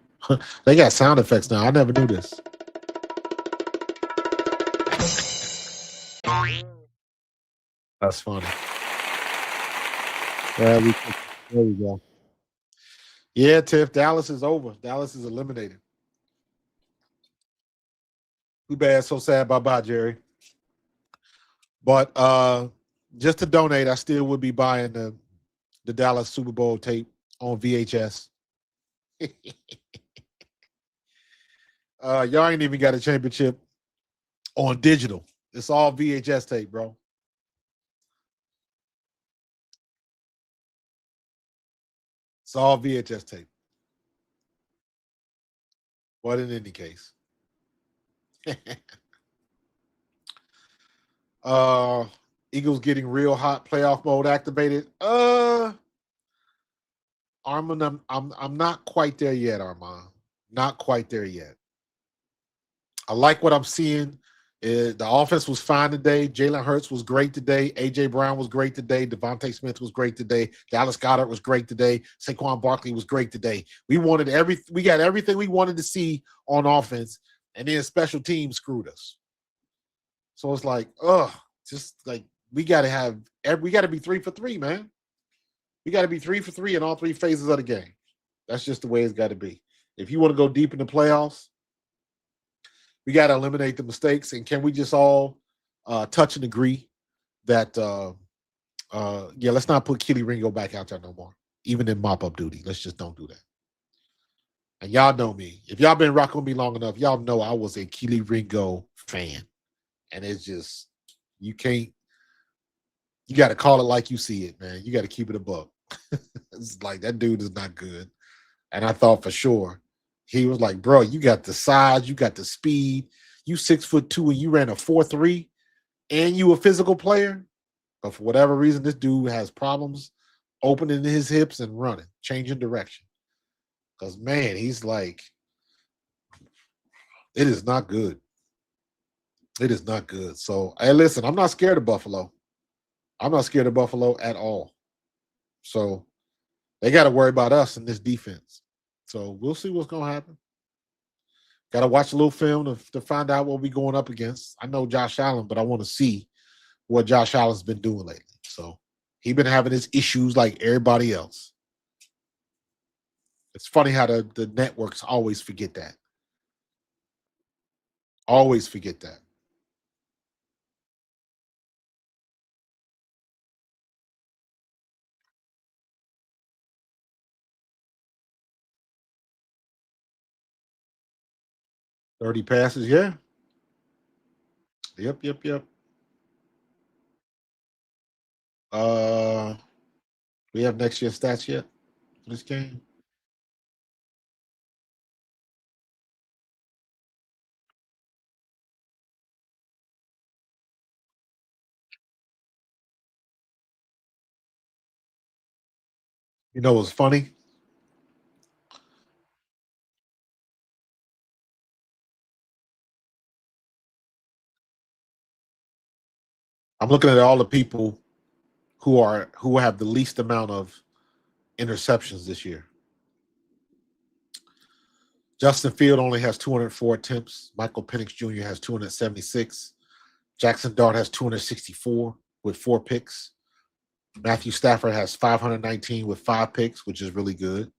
They got sound effects now. I never knew this. That's funny. There we go. Yeah, Tiff, Dallas is over. Dallas is eliminated. Too bad, so sad. Bye-bye, Jerry. But just to donate, I still would be buying the Dallas Super Bowl tape on VHS. Y'all ain't even got a championship on digital. It's all VHS tape, bro. It's all VHS tape. But in any case. Eagles getting real hot, playoff mode activated. Armand, I'm not quite there yet, Armand. Not quite there yet. I like what I'm seeing. The offense was fine today. Jalen Hurts was great today. A.J. Brown was great today. Devontae Smith was great today. Dallas Goedert was great today. Saquon Barkley was great today. We got everything we wanted to see on offense, and then special teams screwed us. So it's like, just like we got to be 3 for 3, man. We got to be 3 for 3 in all three phases of the game. That's just the way it's got to be. If you want to go deep in the playoffs, we got to eliminate the mistakes. And can we just all touch and agree that, let's not put Kelee Ringo back out there no more, even in mop-up duty. Let's just don't do that. And y'all know me. If y'all been rocking with me long enough, y'all know I was a Kelee Ringo fan. And it's just, you got to call it like you see it, man. You got to keep it a buck. It's like, that dude is not good. And I thought for sure, he was like, bro, you got the size, you got the speed, you 6'2" and you ran a 4.3 and you a physical player. But for whatever reason, this dude has problems opening his hips and running, changing direction. Because, man, he's like, it is not good. It is not good. So, hey, listen, I'm not scared of Buffalo. I'm not scared of Buffalo at all. So, they got to worry about us in this defense. So, we'll see what's going to happen. Got to watch a little film to find out what we're going up against. I know Josh Allen, but I want to see what Josh Allen's been doing lately. So, he's been having his issues like everybody else. It's funny how the networks always forget that. Always forget that. $30 passes, yeah. Yep. We have next year's stats yet for this game? You know what's funny? I'm looking at all the people who have the least amount of interceptions this year. Justin Field only has 204 attempts. Michael Penix Jr. has 276. Jackson Dart has 264 with 4 picks. Matthew Stafford has 519 with 5 picks, which is really good.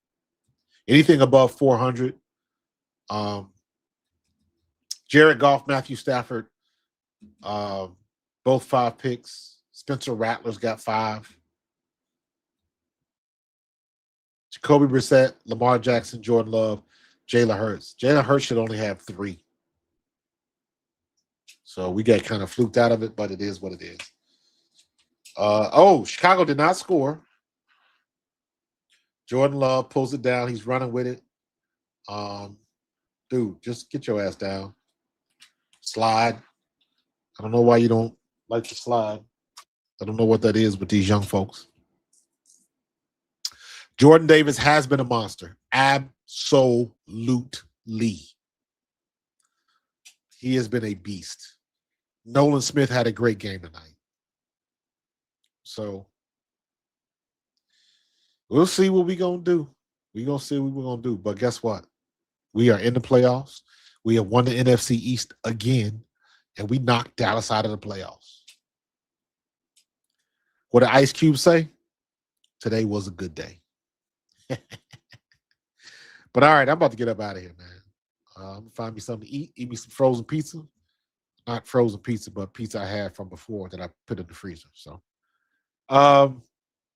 Anything above 400. Jared Goff, Matthew Stafford, both 5 picks. Spencer Rattler's got 5. Jacoby Brissett, Lamar Jackson, Jordan Love, Jalen Hurts. Jalen Hurts should only have 3. So we got kind of fluked out of it, but it is what it is. Chicago did not score. Jordan Love pulls it down. He's running with it. Dude, just get your ass down. Slide. I don't know why you don't like to slide. I don't know what that is with these young folks. Jordan Davis has been a monster. Absolutely. He has been a beast. Nolan Smith had a great game tonight. So we'll see what we're going to do. We're going to see what we're going to do. But guess what? We are in the playoffs. We have won the NFC East again, and we knocked Dallas out of the playoffs. What did Ice Cube say? Today was a good day. But all right, I'm about to get up out of here, man. I'm gonna find me something to eat me some frozen pizza. Not frozen pizza, but pizza I had from before that I put in the freezer. So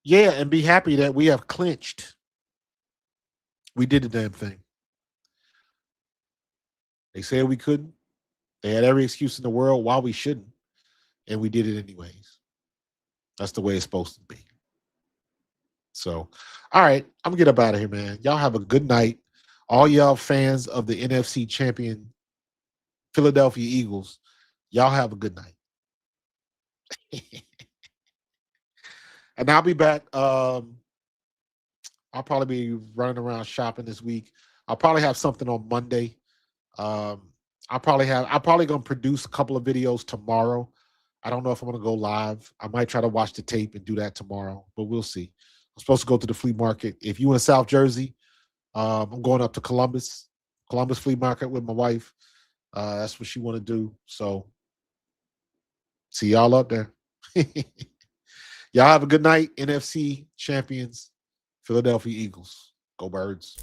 yeah, and be happy that we have clinched. We did the damn thing. They said we couldn't. They had every excuse in the world why we shouldn't, and we did it anyways. That's the way it's supposed to be. So, all right, I'm gonna get up out of here, man. Y'all have a good night. All y'all fans of the NFC champion Philadelphia Eagles, y'all have a good night. And I'll be back. I'll probably be running around shopping this week. I'll probably have something on Monday. I'm probably gonna produce a couple of videos tomorrow. I don't know if I'm gonna go live. I might try to watch the tape and do that tomorrow, but we'll see. I'm supposed to go to the flea market. If you in South Jersey, I'm going up to Columbus Flea Market with my wife. That's what she want to do. So see y'all up there. Y'all have a good night. NFC champions, Philadelphia Eagles. Go Birds.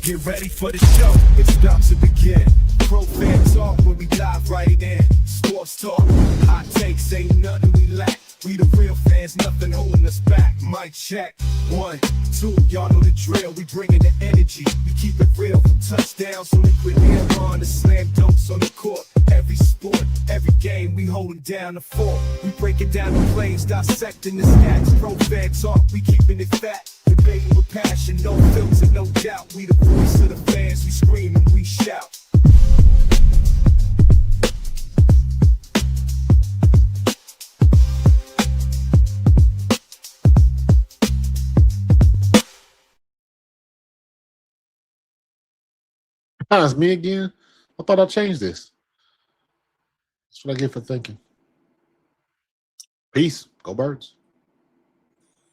Get ready for the show, it's about to begin. Pro fan talk when we dive right in. Sports talk, hot takes, ain't nothing we lack. We the real fans, nothing holding us back. Mic check, 1, 2, y'all know the drill. We bringing the energy, we keep it real. From touchdowns to liquid air on the slam dunks on the court. Every sport, every game, we holding down the fort. We breaking down the plays, dissecting the stats. Pro fan talk, we keeping it fat. Debating with passion, no filter, no doubt. We the voice of the fans, we scream and we shout.
It's me again. I thought I changed this. That's what I get for thinking. Peace. Go Birds.